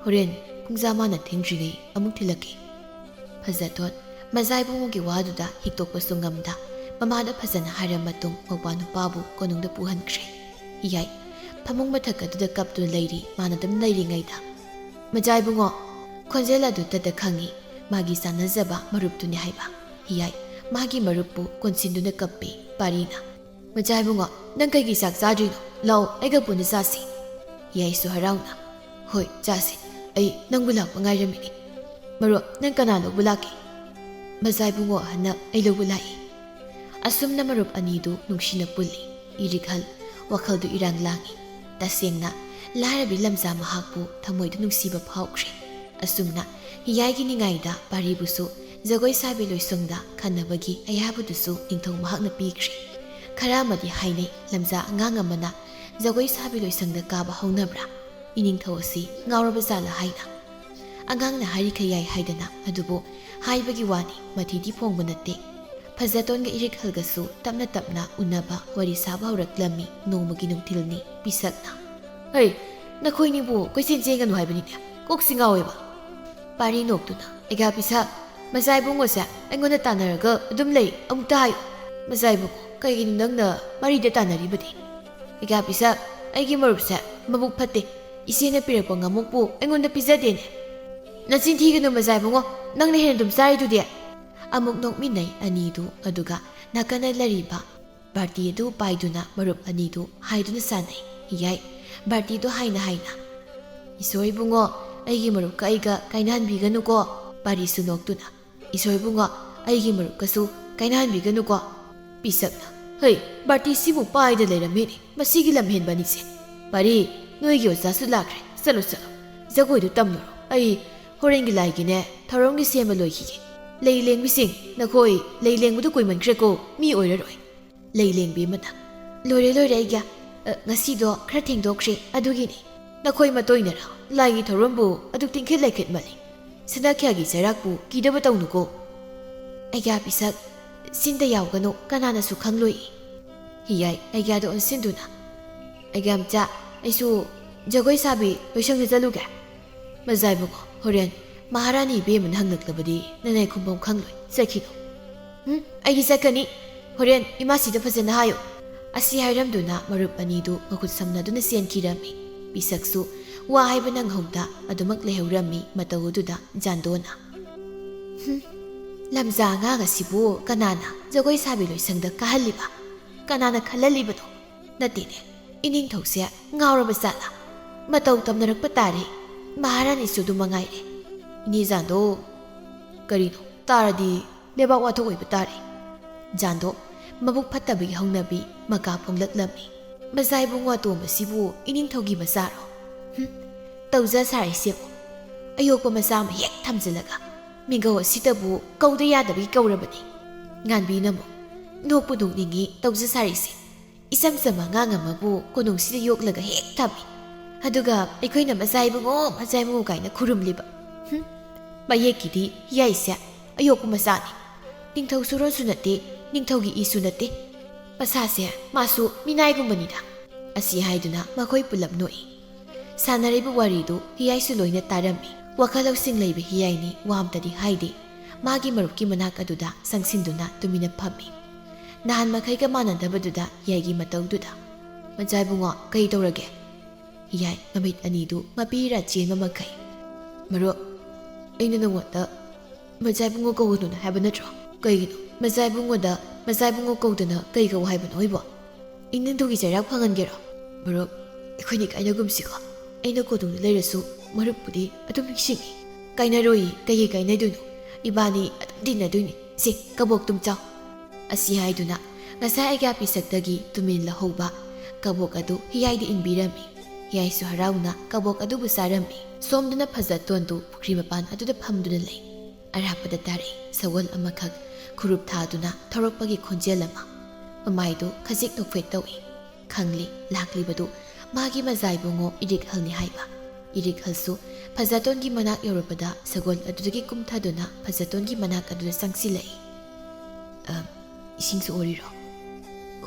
ꯍꯣꯔꯦꯟ ꯄꯨꯡꯖꯥ ꯃꯥꯅ ꯊꯦꯡꯗ꯭ꯔꯤꯉꯩ ꯑꯃꯨꯛ ꯊꯤꯜꯂꯛꯀꯦ꯫ ꯐꯖꯇꯣꯟ ꯃꯆꯥꯏꯕꯨꯡꯉꯣꯒꯤ ꯋꯥꯗꯨꯗ ꯍꯤꯛꯇꯣꯛꯄꯁꯨ ꯉꯝꯗ ꯃꯃꯥꯗ ꯐꯖꯅ ꯍꯥꯏꯔ ꯃꯇꯨꯡ ꯃꯧꯄꯥ ꯅꯨꯄꯥꯕꯨ ꯀꯣꯅꯨꯡꯗ ꯄꯨꯍꯟꯈ꯭ꯔꯦ꯫ ꯍꯤꯌꯥꯏ ꯐꯃꯨꯡ ꯃꯊꯛ ꯑꯗꯨꯗ ꯀꯞꯇꯨꯅ ꯂꯩꯔꯤ꯫ ꯃꯥꯅ ꯑꯗꯨꯝ ꯂꯩꯔꯤꯉꯩꯗ ꯃꯆꯥꯏꯕꯨꯡꯉꯣ ꯈꯣꯟꯖꯦꯜ ꯑꯗꯨꯇꯗ ꯈꯪꯏ ꯃꯥꯒꯤ ꯆꯥꯟꯅꯖꯕ ꯃꯔꯨꯞꯇꯨꯅꯤ ꯍꯥꯏꯕ꯫ ꯍꯤꯌꯥꯏ ꯃꯥꯒꯤ ꯃꯔꯨꯞꯄꯨ ꯀꯣꯟꯁꯤꯟꯗꯨꯅ ꯀꯞꯄꯤ꯫ ꯄꯥꯔꯤꯅ ꯃꯆꯥꯏꯕꯨꯡꯉꯣ ꯅꯪ ꯀꯩꯒꯤ ꯆꯥꯛ ꯆꯥꯗ꯭ꯔꯤꯅꯣ? ꯂꯥꯛꯑꯣ ꯑꯩꯒ ꯄꯨꯟꯅ ꯆꯥꯁꯤ꯫ ꯍꯤꯌꯥꯏꯁꯨ ꯍꯔꯥꯎꯅ ꯍꯣꯏ ꯆꯥꯁꯤ ꯑꯩ ꯅꯪꯕꯨ ꯂꯥꯛꯄ ꯉꯥꯏꯔꯝꯃꯤꯅꯤ꯫ ꯃꯔꯨꯞ ꯅꯪ ꯀꯅꯥ ꯂꯧꯕ ꯂꯥꯛꯀꯦ? ꯃꯆꯥꯏꯕꯨꯡꯉꯣ ꯍꯟꯗꯛ ꯑꯩ ꯂꯧꯕ ꯂꯥꯛꯏ꯫ ꯑꯁꯨꯝꯅ ꯃꯔꯨꯞ ꯑꯅꯤꯗꯨ ꯅꯨꯡꯁꯤꯅ ꯄꯨꯜꯂꯤ꯫ ꯏꯔꯤꯛꯍꯜ ꯋꯥꯈꯜꯗꯨ ꯏꯔꯥꯡ ꯂꯥꯡꯏ꯫ ꯇꯁꯦꯡꯅ ꯂꯥꯏꯔꯕꯤ ꯂꯝꯆꯥ ꯃꯍꯥꯛꯄꯨ ꯊꯃꯣꯏꯗ ꯅꯨꯡꯁꯤꯕ ꯐꯥꯎꯈ꯭ꯔꯦ꯫ ꯑꯁꯨꯝꯅ ꯍꯤꯌꯥꯏꯒꯤ ꯅꯤꯡꯉꯥꯏꯗ ꯄꯥꯔꯤꯕꯨꯁꯨ ꯖꯒꯣꯏ ꯁꯥꯕꯤ ꯂꯣꯏꯁꯪꯗ ꯈꯟꯅꯕꯒꯤ ꯑꯌꯥꯕꯗꯨꯁꯨ ꯅꯤꯡꯊꯧ ꯃꯍꯥꯛꯅ ꯄꯤꯈ꯭ꯔꯦ꯫ ꯈꯔ ꯑꯃꯗꯤ ꯍꯥꯏꯅꯩ ꯂꯝꯖꯥ ꯑꯉꯥꯡ ꯑꯃꯅ ꯖꯒꯣꯏ ꯁꯥꯕꯤ ꯂꯣꯏꯁꯪꯗ ꯀꯥꯕ ꯍꯧꯅꯕ꯭ꯔꯥ? ꯏꯅꯤꯡꯊꯧ ꯑꯁꯤ ꯉꯥꯎꯔꯕ ꯖꯥꯠꯂ ꯍꯥꯏꯅ꯫ ꯑꯉꯥꯡꯅ ꯍꯥꯏꯔꯤꯈꯩ ꯌꯥꯏ ꯍꯥꯏꯗꯅ ꯑꯗꯨꯕꯨ ꯍꯥꯏꯕꯒꯤ ꯋꯥꯅꯤ ꯃꯊꯤꯗꯤ ꯐꯣꯡꯕ ꯅꯠꯇꯦ꯫ ꯐꯖꯇꯣꯟꯒ ꯏꯔꯤꯛꯍꯜꯒꯁꯨ ꯇꯞꯅ ꯇꯞꯅ ꯎꯟꯅꯕ ꯋꯥꯔꯤ ꯁꯥꯕ ꯍꯧꯔꯛꯂꯝꯃꯤ꯫ ꯅꯣꯡꯃꯒꯤ ꯅꯨꯡꯊꯤꯜꯅꯤ꯫ ꯄꯤꯁꯛꯅ ꯍꯩ ꯅꯈꯣꯏꯅꯤꯕꯨ ꯀꯣꯏꯆꯦꯟ ꯆꯦꯟꯒꯅꯨ ꯍꯥꯏꯕꯅꯤꯅꯦ ꯀꯣꯛꯁꯤ ꯉꯥꯎꯋꯦꯕ꯫ ꯄꯥꯔꯤ ꯅꯣꯛꯇꯨꯅ ꯑꯩꯒꯥ ꯄꯤꯁꯛ ꯃꯆꯥꯏꯕꯨꯡꯉꯣꯁꯦ ꯑꯩꯉꯣꯟꯗ ꯇꯥꯟꯅꯔꯒ ꯑꯗꯨꯝ ꯂꯩ ꯑꯃꯨꯛꯇ ꯍꯥꯏꯌꯨ꯫ ꯃꯆꯥꯏꯕꯨꯡꯉꯣ ꯀꯩꯒꯤꯅꯣ ꯅꯪꯅ ꯄꯥꯔꯤꯗ ꯇꯥꯟꯅꯔꯤꯕꯗꯤ? ꯑꯩꯒꯥ ꯄꯤꯁꯛ ꯑꯩꯒꯤ ꯃꯔꯨꯞꯁꯦ ꯃꯕꯨꯛ ꯐꯠꯇꯦ꯫ ꯏꯆꯦꯅ ꯄꯤꯔꯛꯄ ꯉꯥꯃꯨꯛꯄꯨ ꯑꯩꯉꯣꯟꯗ ꯄꯤꯖꯗꯦꯅꯦ꯫ ꯅꯆꯤꯟ ꯊꯤꯒꯅꯨ ꯃꯆꯥꯏꯕꯨꯡꯉꯣ ꯅꯪꯅ ꯍꯦꯟꯅ ꯑꯗꯨꯝ ꯆꯥꯔꯤꯗꯨꯗꯤ꯫ ꯑꯃꯨꯛ ꯅꯣꯛꯃꯤꯟꯅꯩ ꯑꯅꯤꯗꯨ꯫ ꯑꯗꯨꯒ ꯅꯥꯀꯟꯗ ꯂꯩꯔꯤꯕ ꯕꯥꯔꯇꯤ ꯑꯗꯨ ꯄꯥꯏꯗꯨꯅ ꯃꯔꯨꯞ ꯑꯅꯤꯗꯨ ꯍꯥꯏꯗꯨꯅ ꯁꯥꯟꯅꯩ꯫ ꯍꯤꯌꯥꯏ ꯕꯥꯔꯇꯤꯗꯨ ꯍꯥꯏꯅ ꯏꯁꯣꯔ ꯏꯕꯨꯡꯉꯣ ꯑꯩꯒꯤ ꯃꯔꯨꯞꯀ ꯑꯩꯒ ꯀꯥꯏꯅꯍꯟꯕꯤꯒꯅꯨꯀꯣ꯫ ꯄꯥꯔꯤꯁꯨ ꯅꯣꯛꯇꯨꯅ ꯏꯁꯣꯔ ꯏꯕꯨꯡꯉꯣ ꯑꯩꯒꯤ ꯃꯔꯨꯞꯀꯁꯨ ꯀꯥꯏꯅꯍꯟꯕꯤꯒꯅꯨꯀꯣ꯫ ꯄꯤꯁꯛꯅ ꯍꯩ ꯕꯥꯔꯇꯤꯁꯤꯕꯨ ꯄꯥꯏꯗ ꯂꯩꯔꯝꯃꯤꯅꯤ ꯃꯁꯤꯒꯤ ꯂꯝꯍꯦꯟꯕ ꯑꯅꯤꯁꯦ꯫ ꯄꯥꯔꯤ ꯅꯣꯏꯒꯤ ꯑꯣꯖꯥꯁꯨ ꯂꯥꯛꯈ꯭ꯔꯦ ꯆꯠꯂꯣ ꯆꯠꯂꯣ ꯖꯒꯣꯏꯗꯨ ꯇꯝꯂꯨꯔꯣ꯫ ꯑꯩ ꯍꯣꯔꯦꯟꯒꯤ ꯂꯥꯏꯒꯤꯅꯦ ꯊꯧꯔꯝꯒꯤ ꯁꯦꯝꯕ ꯂꯣꯏꯈꯤꯒꯦ꯫ ꯂꯩ ꯂꯦꯡꯕꯤꯁꯤꯡ ꯅꯈꯣꯏ ꯂꯩ ꯂꯦꯡꯕꯗꯨ ꯀꯨꯏꯃꯟꯈ꯭ꯔꯦꯀꯣ ꯃꯤ ꯑꯣꯏꯔꯔꯣꯏ꯫ ꯂꯩ ꯂꯦꯡꯕꯤ ꯑꯃꯅ ꯂꯣꯏꯔꯦ ꯂꯣꯏꯔꯦ ꯑꯩꯒ ꯉꯁꯤꯗꯣ ꯈꯔ ꯊꯦꯡꯗꯣꯛꯈ꯭ꯔꯦ ꯑꯗꯨꯒꯤꯅꯤ꯫ ꯅꯈꯣꯏ ꯃꯇꯣꯏꯅꯔ ꯂꯥꯏꯒꯤ ꯊꯧꯔꯝꯕꯨ ꯑꯗꯨꯛ ꯇꯤꯡꯈꯤꯠ ꯂꯩꯈꯤꯠꯃꯜꯂꯤ꯫ ꯁꯅꯥꯈ꯭ꯌꯥꯒꯤ ꯆꯩꯔꯥꯛꯄꯨ ꯀꯤꯗꯕ ꯇꯧꯅꯨꯀꯣ꯫ ꯑꯩꯒ꯭ꯌꯥ ꯄꯤꯁꯛ ꯁꯤꯟꯗ ꯌꯥꯎꯒꯅꯨ ꯀꯅꯥꯅꯁꯨ ꯈꯪꯂꯣꯏ꯫ ꯍꯤꯌꯥꯏ ꯑꯩꯒ꯭ꯌꯥꯗ ꯑꯣꯟꯁꯤꯟꯗꯨꯅ ꯑꯩꯒ꯭ꯌꯥ ꯃꯆꯥ ꯑꯩꯁꯨ ꯖꯒꯣꯏ ꯁꯥꯕꯤ ꯂꯣꯏꯁꯪꯗ ꯆꯠꯂꯨꯒꯦ꯫ ꯃꯆꯥꯏꯕꯨꯡꯉꯣ ꯍꯣꯔꯦꯟ ꯃꯍꯥꯔꯥꯅꯤ ꯏꯕꯦꯝꯃꯅ ꯍꯪꯂꯛꯂꯕꯗꯤ ꯅꯅꯥꯏ ꯈꯨꯝꯐꯝ ꯈꯪꯂꯣꯏ ꯆꯠꯈꯤꯅꯨ꯫ ꯑꯩꯗꯤ ꯆꯠꯀꯅꯤ ꯍꯣꯔꯦꯟ ꯏꯃꯥꯁꯤꯗ ꯐꯖꯅ ꯍꯥꯏꯌꯨ꯫ ꯑꯁꯤ ꯍꯥꯏꯔꯝꯗꯨꯅ ꯃꯔꯨꯞ ꯑꯅꯤꯗꯨ ꯃꯈꯨꯠ ꯁꯝꯅꯗꯨꯅ ꯆꯦꯟꯈꯤꯔꯝꯃꯤ꯫ ꯄꯤꯁꯛꯁꯨ ꯋꯥ ꯍꯥꯏꯕ ꯅꯪꯍꯧꯗ ꯑꯗꯨꯃꯛ ꯂꯩꯍꯧꯔꯝꯃꯤ ꯃꯇꯧ ꯑꯗꯨꯗ ꯖꯥꯟꯗꯣꯅ ꯂꯝꯖꯥ ꯑꯉꯥꯡ ꯑꯁꯤꯕꯨ ꯀꯅꯥꯅ ꯖꯒꯣꯏ ꯁꯥꯕꯤ ꯂꯣꯏꯁꯪꯗ ꯀꯥꯍꯜꯂꯤꯕ? ꯀꯅꯥꯅ ꯈꯜꯍꯜꯂꯤꯕꯅꯣ? ꯅꯠꯇꯦꯅꯦ ꯏꯅꯤꯡꯊꯧꯁꯦ ꯉꯥꯎꯔꯕ ꯖꯥꯠꯂ? ꯃꯇꯧ ꯇꯝꯅꯔꯛꯄ ꯇꯥꯔꯦ ꯃꯍꯥꯔꯥꯅꯤꯁꯨ ꯑꯗꯨꯝ ꯃꯉꯥꯏꯔꯦ꯫ ꯏꯅꯦ ꯖꯥꯟꯗꯣ ꯀꯔꯤꯅꯣ ꯇꯥꯔꯗꯤ ꯂꯩꯕꯥꯛ ꯋꯥꯊꯣꯛ ꯑꯣꯏꯕ ꯇꯥꯔꯦ꯫ ꯖꯥꯟꯗꯣ ꯃꯕꯨꯛ ꯐꯠꯇꯕꯒꯤ ꯍꯧꯅꯕꯤ ꯃꯀꯥ ꯐꯣꯡꯂꯛꯂꯝꯃꯤ꯫ ꯃꯆꯥꯏꯕꯨꯡꯉꯣ ꯑꯇꯣꯝꯕꯁꯤꯕꯨ ꯏꯅꯤꯡꯊꯧꯒꯤ ꯃꯆꯥꯔꯣ? ꯇꯧꯖ ꯁꯥꯔꯤꯁꯦꯕꯨ ꯑꯌꯣꯛꯄ ꯃꯆꯥ ꯑꯃ ꯍꯦꯛ ꯊꯝꯖꯤꯜꯂꯒ ꯃꯤꯡꯒꯧ ꯑꯁꯤꯗꯕꯨ ꯀꯧꯗ ꯌꯥꯗꯕꯒꯤ ꯀꯧꯔꯕꯅꯤ ꯉꯥꯟꯕꯤꯅ ꯑꯃꯨꯛ ꯅꯣꯛꯄꯨ ꯅꯣꯛꯅꯤꯡꯉꯤ ꯇꯧꯖ ꯁꯥꯔꯤꯁꯦ ꯏꯆꯝ ꯆꯝꯕ ꯑꯉꯥꯡ ꯑꯃꯕꯨ ꯀꯣꯅꯨꯡꯁꯤꯗ ꯌꯣꯛꯂꯒ ꯍꯦꯛ ꯊꯝꯃꯤ ꯑꯗꯨꯒ ꯑꯩꯈꯣꯏꯅ ꯃꯆꯥ ꯏꯕꯨꯡꯉꯣ ꯀꯥꯏꯅ ꯈꯨꯔꯨꯝꯂꯤꯕ ꯃꯌꯦꯛꯀꯤꯗꯤ ꯍꯤꯌꯥꯏꯁꯦ ꯑꯌꯣꯛꯄ ꯃꯆꯥꯅꯤ ꯅꯤꯡꯊꯧ ꯁꯨꯔꯣꯟꯁꯨ ꯅꯠꯇꯦ ꯅꯤꯡꯊꯧꯒꯤ ꯏꯁꯨ ꯅꯠꯇꯦ ꯃꯁꯥꯁꯦ ꯃꯥꯁꯨ ꯃꯤꯅꯥꯏꯒꯨꯝꯕꯅꯤꯗ ꯑꯁꯤ ꯍꯥꯏꯗꯨꯅ ꯃꯈꯣꯏ ꯄꯨꯂꯞ ꯅꯣꯛꯏ ꯁꯥꯟꯅꯔꯤꯕ ꯋꯥꯔꯤꯗꯨ ꯍꯤꯌꯥꯏꯁꯨ ꯂꯣꯏꯅ ꯇꯥꯔꯝꯃꯤ ꯋꯥꯈꯜ ꯂꯧꯁꯤꯡ ꯂꯩꯕ ꯍꯤꯌꯥꯏꯅꯤ ꯋꯥ ꯑꯝꯇꯗꯤ ꯍꯥꯏꯗꯦ ꯃꯥꯒꯤ ꯃꯔꯨꯞꯀꯤ ꯃꯅꯥꯛ ꯑꯗꯨꯗ ꯆꯪꯁꯤꯟꯗꯨꯅ ꯇꯨꯃꯤꯟꯅ ꯐꯝꯃꯤ ꯅꯍꯥꯟ ꯃꯈꯩꯒ ꯃꯥꯟꯅꯗꯕꯗꯨꯗ ꯍꯤꯌꯥꯏꯒꯤ ꯃꯇꯧꯗꯨꯗ ꯃꯆꯥ ꯏꯕꯨꯡꯉꯣ ꯀꯩ ꯇꯧꯔꯒꯦ ꯍꯤꯌꯥꯏ ꯃꯃꯤꯠ ꯑꯅꯤꯗꯨ ꯃꯄꯤꯔꯥ ꯆꯦꯟꯕ ꯃꯈꯩ ꯃꯔꯨꯞ ꯑꯩꯅ ꯅꯉꯣꯟꯗ ꯃꯆꯥ ꯏꯕꯨꯡꯉꯣ ꯀꯧꯒꯅꯨꯅ ꯍꯥꯏꯕ ꯅꯠꯇ꯭ꯔꯣ ꯀꯩꯒꯤꯅꯣ ꯃꯆꯥ ꯏꯕꯨꯡꯉꯣ ꯀꯧꯗꯅ ꯀꯩ ꯀꯧ ꯍꯥꯏꯕꯅꯣ ꯑꯩꯕꯣ ꯑꯩ ꯅꯤꯡꯊꯧꯒꯤ ꯆꯩꯔꯥꯛ ꯐꯪꯍꯟꯒꯦꯔꯣ ꯃꯔꯨꯞ ꯑꯩꯈꯣꯏꯅꯤ ꯀꯥꯏꯅꯒꯨꯝꯁꯤꯀꯣ ꯑꯩꯅ ꯀꯣꯅꯨꯡꯗ ꯂꯩꯔꯁꯨ ꯃꯔꯨꯞꯄꯨꯗꯤ ꯑꯗꯨꯝ ꯅꯤꯡꯁꯤꯡꯉꯤ ꯀꯥꯏꯅꯔꯣꯏꯌꯦ ꯀꯩꯒꯤ ꯀꯥꯏꯅꯗꯣꯏꯅꯣ ꯏꯕꯥꯅꯤ ꯑꯗꯨꯝ ꯇꯤꯟꯅꯗꯣꯏꯅꯤ ꯁꯤ ꯀꯕꯣꯛ ꯇꯨꯝꯆꯥꯎ ꯑꯁꯤ ꯍꯥꯏꯗꯨꯅ ꯉꯁꯥꯏ ꯑꯩꯒꯥ ꯄꯤꯁꯛꯇꯒꯤ ꯇꯨꯃꯤꯟ ꯂꯍꯧꯕ ꯀꯕꯣꯛ ꯑꯗꯨ ꯍꯤꯌꯥꯏꯗ ꯏꯟꯕꯤꯔꯝꯃꯤ ꯍꯤꯌꯥꯏꯁꯨ ꯍꯔꯥꯎꯅ ꯀꯕꯣꯛ ꯑꯗꯨꯕꯨ ꯆꯥꯔꯝꯃꯤ ꯁꯣꯝꯗꯅ ꯐꯖꯇꯣꯟꯗꯨ ꯄꯨꯈ꯭ꯔꯤ ꯃꯄꯥꯟ ꯑꯗꯨꯗ ꯐꯝꯗꯨꯅ ꯂꯩ ꯑꯔꯥꯞꯄꯗ ꯇꯥꯔꯛꯏ ꯁꯒꯣꯜ ꯑꯃꯈꯛ ꯈꯨꯔꯨꯞ ꯊꯥꯗꯨꯅ ꯊꯧꯔꯛꯄꯒꯤ ꯈꯣꯟꯖꯦꯜ ꯑꯃ ꯃꯃꯥꯏꯗꯨ ꯈꯖꯤꯛ ꯅꯣꯛꯐꯦꯠ ꯇꯧꯏ ꯈꯪꯂꯤ ꯂꯥꯛꯂꯤꯕꯗꯨ ꯃꯥꯒꯤ ꯃꯆꯥ ꯏꯕꯨꯡꯉꯣ ꯏꯔꯤꯛꯍꯜꯅꯤ ꯍꯥꯏꯕ ꯏꯔꯤꯛꯍꯜꯁꯨ ꯐꯖꯇꯣꯟꯒꯤ ꯃꯅꯥꯛ ꯌꯧꯔꯕꯗ ꯁꯒꯣꯜ ꯑꯗꯨꯗꯒꯤ ꯀꯨꯝꯊꯗꯨꯅ ꯐꯖꯇꯣꯟꯒꯤ ꯃꯅꯥꯛ ꯑꯗꯨꯗ ꯆꯪꯁꯤꯜꯂꯛꯏ ꯏꯁꯤꯡꯁꯨ ꯑꯣꯔꯤꯔꯣ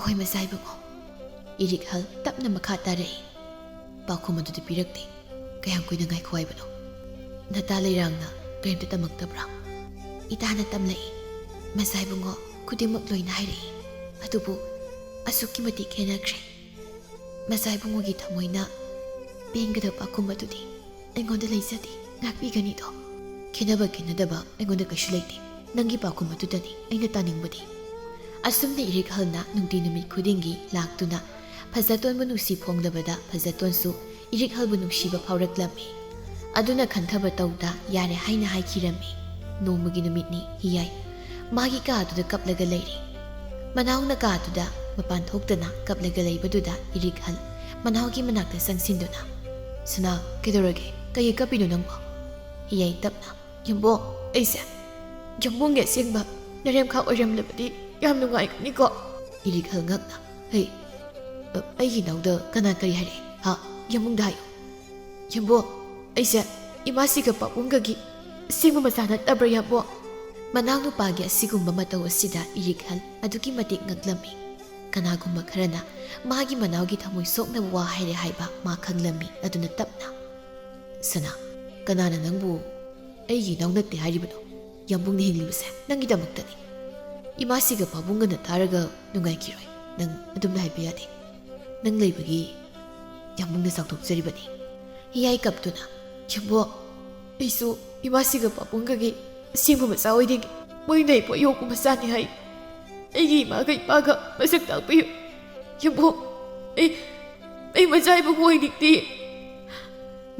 ꯍꯣꯏ ꯃꯆꯥ ꯏꯕꯨꯡꯉꯣ ꯏꯔꯤꯛꯍꯜ ꯇꯞꯅ ꯃꯈꯥ ꯇꯥꯔꯛꯏ ꯄꯥꯎꯈꯨꯝ ꯑꯗꯨꯗꯤ ꯄꯤꯔꯛꯇꯦ ꯀꯌꯥꯝ ꯀꯨꯏꯅ ꯉꯥꯏꯈꯣ ꯍꯥꯏꯕꯅꯣ ꯅꯇꯥ ꯂꯩꯔꯥꯡꯅ ꯀꯔꯤꯝꯇ ꯇꯝꯃꯛꯇꯕ꯭ꯔꯥ ꯏꯇꯥꯅ ꯇꯝꯂꯛꯏ ꯃꯆꯥ ꯏꯕꯨꯡꯉꯣ ꯈꯨꯗꯤꯡꯃꯛ ꯂꯣꯏꯅ ꯍꯥꯏꯔꯛꯏ ꯑꯗꯨꯕꯨ ꯑꯁꯨꯛꯀꯤ ꯃꯇꯤꯛ ꯈꯦꯟꯅꯈ꯭ꯔꯦ ꯃꯆꯥ ꯏꯕꯨꯡꯉꯣꯒꯤ ꯊꯃꯣꯏꯅ ꯄꯦꯟꯒꯗꯕ ꯄꯥꯎꯈꯨꯝ ꯑꯗꯨꯗꯤ ꯑꯩꯉꯣꯟꯗ ꯂꯩꯖꯗꯦ ꯉꯥꯛꯄꯤꯒꯅꯤꯗꯣ ꯈꯦꯟꯅꯕ ꯈꯦꯟꯅꯗꯕ ꯑꯩꯉꯣꯟꯗ ꯀꯩꯁꯨ ꯂꯩꯇꯦ ꯅꯪꯒꯤ ꯄꯥꯎꯈꯨꯝ ꯑꯗꯨꯗꯅꯤ ꯑꯩꯅ ꯇꯥꯅꯤꯡꯕꯗꯤ ꯑꯁꯨꯝꯅ ꯏꯔꯤꯛꯍꯜꯅ ꯅꯨꯡꯇꯤ ꯅꯨꯃꯤꯠ ꯈꯨꯗꯤꯡꯒꯤ ꯂꯥꯛꯇꯨꯅ ꯐꯖꯇꯣꯟꯕꯨ ꯅꯨꯡꯁꯤ ꯐꯣꯡꯗꯕꯗ ꯐꯖꯇꯣꯟꯁꯨ ꯏꯔꯤꯛꯍꯜꯕꯨ ꯅꯨꯡꯁꯤꯕ ꯐꯥꯎꯔꯛꯂꯝꯃꯤ ꯑꯗꯨꯅ ꯈꯟꯊꯕ ꯇꯧꯗ ꯌꯥꯔꯦ ꯍꯥꯏꯅ ꯍꯥꯏꯈꯤꯔꯝꯃꯤ ꯅꯣꯡꯃꯒꯤ ꯅꯨꯃꯤꯠꯅꯤ ꯍꯤꯌꯥꯏ ꯃꯥꯒꯤ ꯀꯥꯗꯨꯗ ꯀꯞꯂꯒ ꯂꯩꯔꯤ ꯃꯅꯥꯎꯅ ꯀꯥꯗꯨꯗ ꯃꯄꯥꯟ ꯊꯣꯛꯇꯅ ꯀꯞꯂꯒ ꯂꯩꯕꯗꯨꯗ ꯏꯔꯤꯛꯍꯜ ꯃꯅꯥꯎꯒꯤ ꯃꯅꯥꯛꯇ ꯆꯪꯁꯤꯟꯗꯨꯅ ꯁꯅꯥ ꯀꯩꯗꯧꯔꯒꯦ ꯀꯩꯒꯤ ꯀꯞꯄꯤꯅꯣ ꯅꯪꯕꯣ ꯍꯤꯌꯥꯏ ꯇꯞꯅ ꯌꯨꯝꯕꯣꯡ ꯑꯩꯁꯦ ꯌꯨꯝꯕꯣꯡꯒꯤ ꯑꯁꯦꯡꯕ ꯅꯔꯦꯝꯈꯥ ꯑꯣꯏꯔꯝꯂꯕꯗꯤ ꯌꯥꯝ ꯅꯨꯡꯉꯥꯏꯒꯅꯤꯀꯣ ꯏꯔꯤꯛꯍꯜ ꯉꯛꯅ ꯍꯩ ꯑꯩꯒꯤ ꯅꯥꯎꯗ ꯀꯅꯥ ꯀꯔꯤ ꯍꯥꯏꯔꯛꯑꯦ ꯍꯥ ꯌꯨꯝꯕꯣꯡꯗ ꯍꯥꯏꯌꯨ ꯌꯨꯝꯕꯣꯡ ꯑꯩꯁꯦ ꯏꯃꯥꯁꯤꯒ ꯄꯥꯕꯨꯡꯒꯒꯤ ꯑꯁꯦꯡꯕ ꯃꯆꯥ ꯅꯠꯇꯕ꯭ꯔꯥ ꯌꯥꯕꯣ ꯃꯅꯥꯎ ꯅꯨꯄꯥꯒꯤ ꯑꯁꯤꯒꯨꯝꯕ ꯃꯇꯧ ꯑꯁꯤꯗ ꯏꯔꯤꯛꯍꯜ ꯑꯗꯨꯛꯀꯤ ꯃꯇꯤꯛ ꯉꯛꯂꯝꯃꯤ ꯀꯅꯥꯒꯨꯝꯕ ꯈꯔꯅ ꯃꯥꯒꯤ ꯃꯅꯥꯎꯒꯤ ꯊꯃꯣꯏ ꯁꯣꯛꯅꯕ ꯋꯥ ꯍꯥꯏꯔꯦ ꯍꯥꯏꯕ ꯃꯥ ꯈꯪꯂꯝꯃꯤ ꯑꯗꯨꯅ ꯇꯞꯅ ꯁꯅꯥ ꯀꯅꯥꯅ ꯅꯪꯕꯨ ꯑꯩꯒꯤ ꯏꯅꯥꯎ ꯅꯠꯇꯦ ꯍꯥꯏꯔꯤꯕꯅꯣ ꯌꯥꯝꯕꯨꯡꯅ ꯍꯤꯡꯂꯤꯕꯁꯦ ꯅꯪꯒꯤꯗꯃꯛꯇꯅꯤ ꯏꯃꯥꯁꯤꯒ ꯄꯥꯕꯨꯡꯒꯅ ꯇꯥꯔꯒ ꯅꯨꯡꯉꯥꯏꯈꯤꯔꯣꯏ ꯅꯪ ꯑꯗꯨꯝꯅ ꯍꯥꯏꯕ ꯌꯥꯗꯦ ꯅꯪ ꯂꯩꯕꯒꯤ ꯌꯥꯝꯕꯨꯡꯅ ꯆꯥꯎꯊꯣꯛꯆꯔꯤꯕꯅꯤ ꯍꯤꯌꯥꯏ ꯀꯞꯇꯨꯅ ꯌꯨꯝꯕꯣ ꯑꯩꯁꯨ ꯏꯃꯥꯁꯤꯒ ꯄꯥꯕꯨꯡꯒꯒꯤ ꯑꯁꯦꯡꯕ ꯃꯆꯥ ꯑꯣꯏꯗꯦ ꯃꯣꯏꯅ ꯑꯩꯕꯨ ꯑꯌꯣꯛꯄ ꯃꯆꯥꯅꯤ ꯍꯥꯏ ꯑꯩꯒꯤ ꯏꯃꯥꯒ ꯏꯄꯥꯒ ꯃꯁꯛ ꯇꯥꯛꯄꯤꯌꯨ ꯌꯨꯝꯕꯣ ꯑꯩ ꯃꯆꯥ ꯏꯕꯨꯡ ꯑꯣꯏꯅꯤꯡꯗꯦ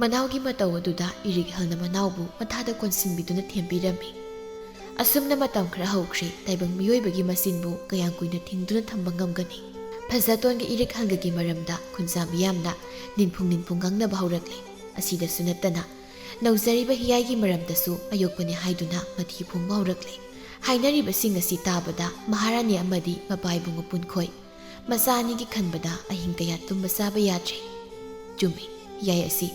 ꯃꯅꯥꯎꯒꯤ ꯃꯇꯧ ꯑꯗꯨꯗ ꯏꯔꯤꯛꯍꯜꯅ ꯃꯅꯥꯎꯕꯨ ꯃꯊꯥꯗ ꯀꯣꯟꯁꯤꯟꯕꯤꯗꯨꯅ ꯊꯦꯝꯕꯤꯔꯝꯃꯤ ꯑꯁꯨꯝꯅ ꯃꯇꯝ ꯈꯔ ꯍꯧꯈ꯭ꯔꯦ ꯇꯥꯏꯕꯪ ꯃꯤꯑꯣꯏꯕꯒꯤ ꯃꯆꯤꯟꯕꯨ ꯀꯌꯥꯝ ꯀꯨꯏꯅ ꯊꯤꯡꯗꯨꯅ ꯊꯝꯕ ꯉꯝꯒꯅꯤ ꯐꯖꯇꯣꯟꯒ ꯏꯔꯤꯛꯍꯜꯒꯒꯤ ꯃꯔꯝꯗ ꯈꯨꯟꯖꯥ ꯃꯤꯌꯥꯝꯅ ꯅꯤꯟꯐꯨꯡ ꯉꯥꯡꯅꯕ ꯍꯧꯔꯛꯂꯤ ꯑꯁꯤꯗꯁꯨ ꯅꯠꯇꯅ ꯅꯧꯖꯔꯤꯕ ꯍꯤꯌꯥꯏꯒꯤ ꯃꯔꯝꯗꯁꯨ ꯑꯌꯣꯛꯄꯅꯤ ꯍꯥꯏꯗꯨꯅ ꯃꯊꯤ ꯐꯣꯡꯕ ꯍꯧꯔꯛꯂꯤ ꯍꯥꯏꯅꯔꯤꯕꯁꯤꯡ ꯑꯁꯤ ꯇꯥꯕꯗ ꯃꯍꯥꯔꯥꯅꯤ ꯑꯃꯗꯤ ꯃꯄꯥ ꯏꯕꯨꯡꯉꯣ ꯄꯨꯟꯈꯣꯏ ꯃꯆꯥ ꯑꯅꯤꯒꯤ ꯈꯟꯕꯗ ꯑꯍꯤꯡ ꯀꯌꯥ ꯇꯨꯝꯕ ꯆꯥꯕ ꯌꯥꯗ꯭ꯔꯦ ꯆꯨꯝꯃꯤ ꯍꯤꯌꯥꯏ ꯑꯁꯤ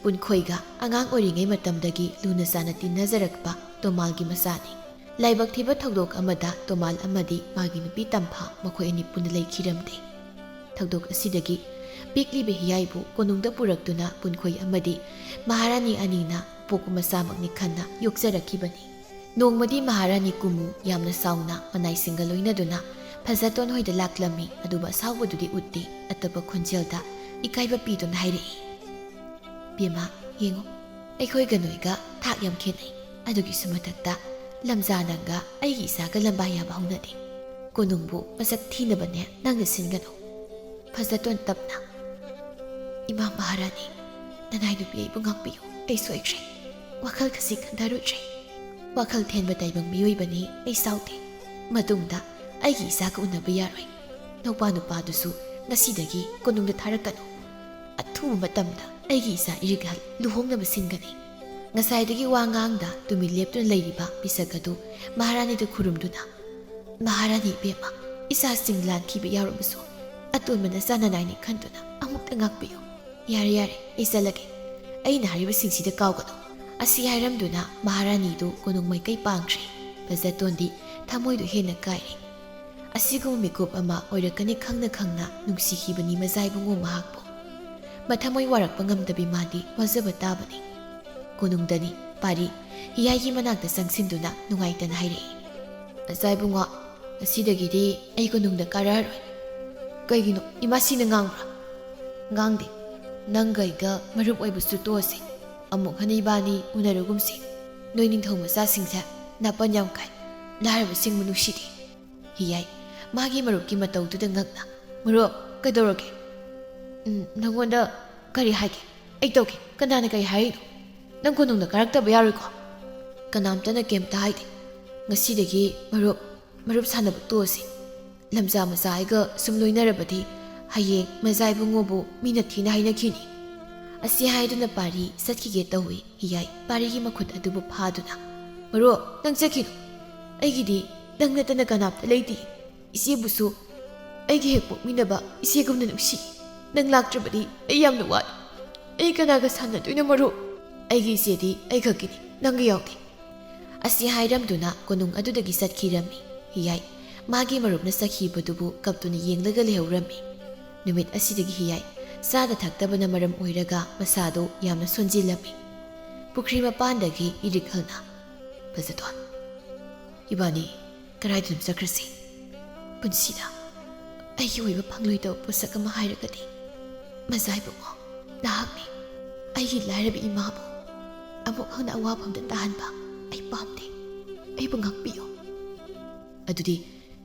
ꯄꯨꯟꯈꯣꯏꯒ ꯑꯉꯥꯡ ꯑꯣꯏꯔꯤꯉꯩ ꯃꯇꯝꯗꯒꯤ ꯂꯨꯅ ꯆꯥꯅ ꯇꯤꯟꯅꯖꯔꯛꯄ ꯇꯣꯃꯥꯜꯒꯤ ꯃꯆꯥꯅꯤ ꯂꯥꯏꯕꯛ ꯊꯤꯕ ꯊꯧꯗꯣꯛ ꯑꯃꯗ ꯇꯣꯃꯥꯜ ꯑꯃꯗꯤ ꯃꯥꯒꯤ ꯅꯨꯄꯤ ꯇꯝꯐꯥ ꯃꯈꯣꯏ ꯑꯅꯤ ꯄꯨꯟꯅ ꯂꯩꯈꯤꯔꯝꯗꯦ ꯊꯧꯗꯣꯛ ꯑꯁꯤꯗꯒꯤ ꯄꯤꯛꯂꯤꯕ ꯍꯤꯌꯥꯏꯕꯨ ꯀꯣꯅꯨꯡꯗ ꯄꯨꯔꯛꯇꯨꯅ ꯄꯨꯟꯈꯣꯏ ꯑꯃꯗꯤ ꯃꯍꯥꯔꯥꯅꯤ ꯑꯅꯤꯅ ꯄꯣꯛꯄ ꯃꯆꯥꯃꯛꯅꯤ ꯈꯟꯅ ꯌꯣꯛꯆꯔꯛꯈꯤꯕꯅꯤ ꯅꯣꯡꯃꯗꯤ ꯃꯍꯥꯔꯥꯅꯤ ꯀꯨꯃꯨ ꯌꯥꯝꯅ ꯁꯥꯎꯅ ꯃꯅꯥꯏꯁꯤꯡꯒ ꯂꯣꯏꯅꯗꯨꯅ ꯐꯖꯇꯣꯟ ꯍꯣꯏꯗ ꯂꯥꯛꯂꯝꯃꯤ ꯑꯗꯨꯕꯨ ꯑꯁꯥꯎꯕꯗꯨꯗꯤ ꯎꯠꯇꯦ ꯑꯇꯣꯞꯄ ꯈꯣꯟꯖꯦꯜꯗ ꯏꯀꯥꯏꯕ ꯄꯤꯗꯨꯅ ꯍꯥꯏꯔꯛꯏ ꯕꯦꯝꯃ ꯌꯦꯡꯉꯨ ꯑꯩꯈꯣꯏꯒ ꯅꯣꯏꯒ ꯊꯥꯛ ꯌꯥꯝ ꯈꯦꯠꯅꯩ ꯑꯗꯨꯒꯤꯁꯨ ꯃꯊꯛꯇ ꯂꯝꯖꯥ ꯅꯪꯒ ꯑꯩꯒꯤ ꯏꯆꯥꯒ ꯂꯝꯕꯥ ꯌꯥꯕ ꯍꯧꯅꯗꯦ ꯀꯣꯅꯨꯡꯕꯨ ꯃꯁꯛ ꯊꯤꯅꯕꯅꯦ ꯅꯪꯅ ꯁꯤꯟꯒꯅꯨ ꯐꯖꯇꯣꯟ ꯇꯞꯅ ꯏꯃꯥ ꯃꯍꯥꯔꯥꯅꯤ ꯅꯅꯥꯏ ꯅꯨꯄꯤ ꯑꯩꯕꯨ ꯉꯥꯛꯄꯤꯌꯨ ꯑꯩ ꯁꯣꯏꯈ꯭ꯔꯦ ꯋꯥꯈꯜ ꯈꯖꯤꯛ ꯈꯟꯊꯔꯨꯗ꯭ꯔꯦ ꯋꯥꯈꯜ ꯊꯦꯟꯕ ꯇꯥꯏꯕꯪ ꯃꯤꯑꯣꯏꯕꯅꯤ ꯑꯩ ꯁꯥꯎꯗꯦ ꯃꯇꯨꯡꯗ ꯑꯩꯒꯤ ꯏꯆꯥꯒ ꯎꯅꯕ ꯌꯥꯔꯣꯏ ꯅꯧꯄꯥ ꯅꯨꯄꯥꯗꯨꯁꯨ ꯉꯁꯤꯗꯒꯤ ꯀꯣꯅꯨꯡꯗ ꯊꯥꯔꯛꯀꯅꯨ ꯑꯊꯨꯕ ꯃꯇꯝꯗ ꯑꯩꯒꯤ ꯏꯆꯥ ꯏꯔꯤꯛꯍꯜ ꯂꯨꯍꯣꯡꯅꯕ ꯁꯤꯟꯒꯅꯤ Ngasai wa ngang da tumi leptuna leiriba pisak adu Maharani da khurumduna Maharani bema isa singlan kiba yarubaso atonmana sananai ni khantuna amukta ngakpiyo yare yare isalage aina hariba singsida kawgado asi hairamduna Maharani do konung mai kai pangre Pazatondi thamoi do hena kairi asigum mikup ama oirakani khangna nungsikibani mazai bungo mahakpo mathamoi warakpa ngamdabi madi wazaba tabani konungdani pari hiyai manakta sangsinduna nungaitana haire azai bungo asidagidi ai konungda kararoi kaigino imasina ngangra ngangde nangaiga marup oibusu tosi amuk hanibani unarugumsi noining masa singsa napan yamkai laraba sing manushidi hiyai magi marup ki matau tu ngakna marup kaidoroge nangonda kari haike ai toke kanana kai haino nang konungda karakta bayaroi ko kanamtana kemta haide ngasidagi marup sanabu tosi lamza masaiga sumloinarabadi hayeng mazai bungobu mina thina haina khini asi haiduna pari satkige tawi hiyai pari gi makhut adubu phaduna maro nang chakino aigidi nangna tana kanapta leiti isi busu aigi hekpo minaba isi gumna nuksi nang laktrabadi ayamna wat ai kanaga sanna tuina maro aigi sedi ai khakini nang yawti asi hairamduna konung adudagi satkirami hiyai magi marupna sakhibadubu kaptuna yenglaga lehurami numit asidagi hiyai sada thaktabana maram oiraga masado yamna sonjilami pukri mapandagi irikhalna Pazaton ibani karaidum sakrasi punsida ayi oiba phangloida pusakama hairagadi mazai bungo nahakni ayi lairabi imabu amuk hana awapamda tahanba ai pamde ai bangakpiyo adudi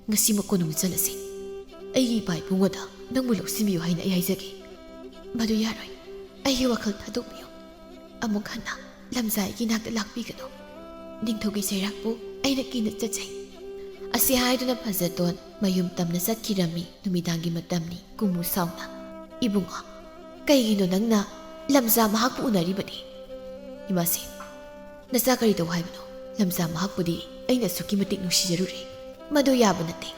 ngasi makonung chalasi ayi pai bungoda nangmu loksimbiyo haina ai haizagi madu yaroi ayi wakal thadukpiyo amuk hana lamzai gi nakta lakpigano ningthogi seirakpu aina kina chachai asi haiduna Pazaton mayum tamna satkirami numidangi matamni kumu sauna ibunga kaigino nangna lamza mahakpu unaribani imasi nasa kari to haibno lamza mahakpudi aina suki matik nungsijaruri madu yaba nate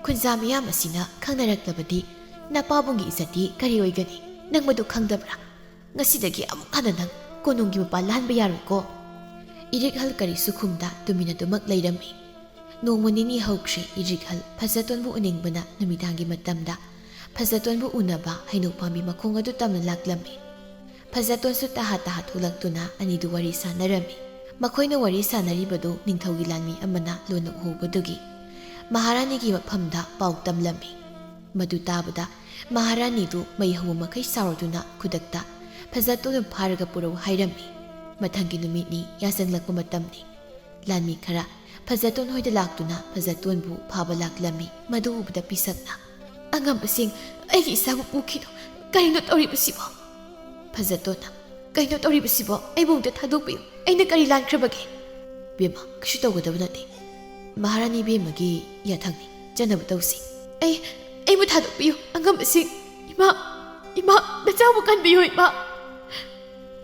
khunza miyam asina khangnaraktabadi napabungi izati kari oigani nang madu khangdabra ngasidagi amuk hana nang konunggi mapa lanba yaroi ko Irikhal kari sukhumda tumina tumak leirami nongma nini haukri irikhal Pazatonbu uningbana numidangi matamda Pazatonbu unaba hainu pambi makhong adu tamna laklami Pazaton su taha thulaktuna anidu wari sanarami makhoina wari sanaribadu ningthogi lanmi amana lona uhubadugi Maharani gi maphamda pau tamlami madu tabada Maharani du mayhawu makai saurduna khudakta Pazaton pharaga purau hairami Mathangi numitni yasanglakpa matamni lanmi khara Pazaton hoida laktuna Pazaton bu phaba laklami madu ubda pisakna angam basing aigi isabu pukhino karino toribasibo Pazaton karino toribasibo aibungta thadokpiyo aina kari lankrabage bema kishu tawgadaba nate Maharani bemagi yathangni janaba tawsi ai bu thadokpiyo angam basing ima nachabu kanbiyo ima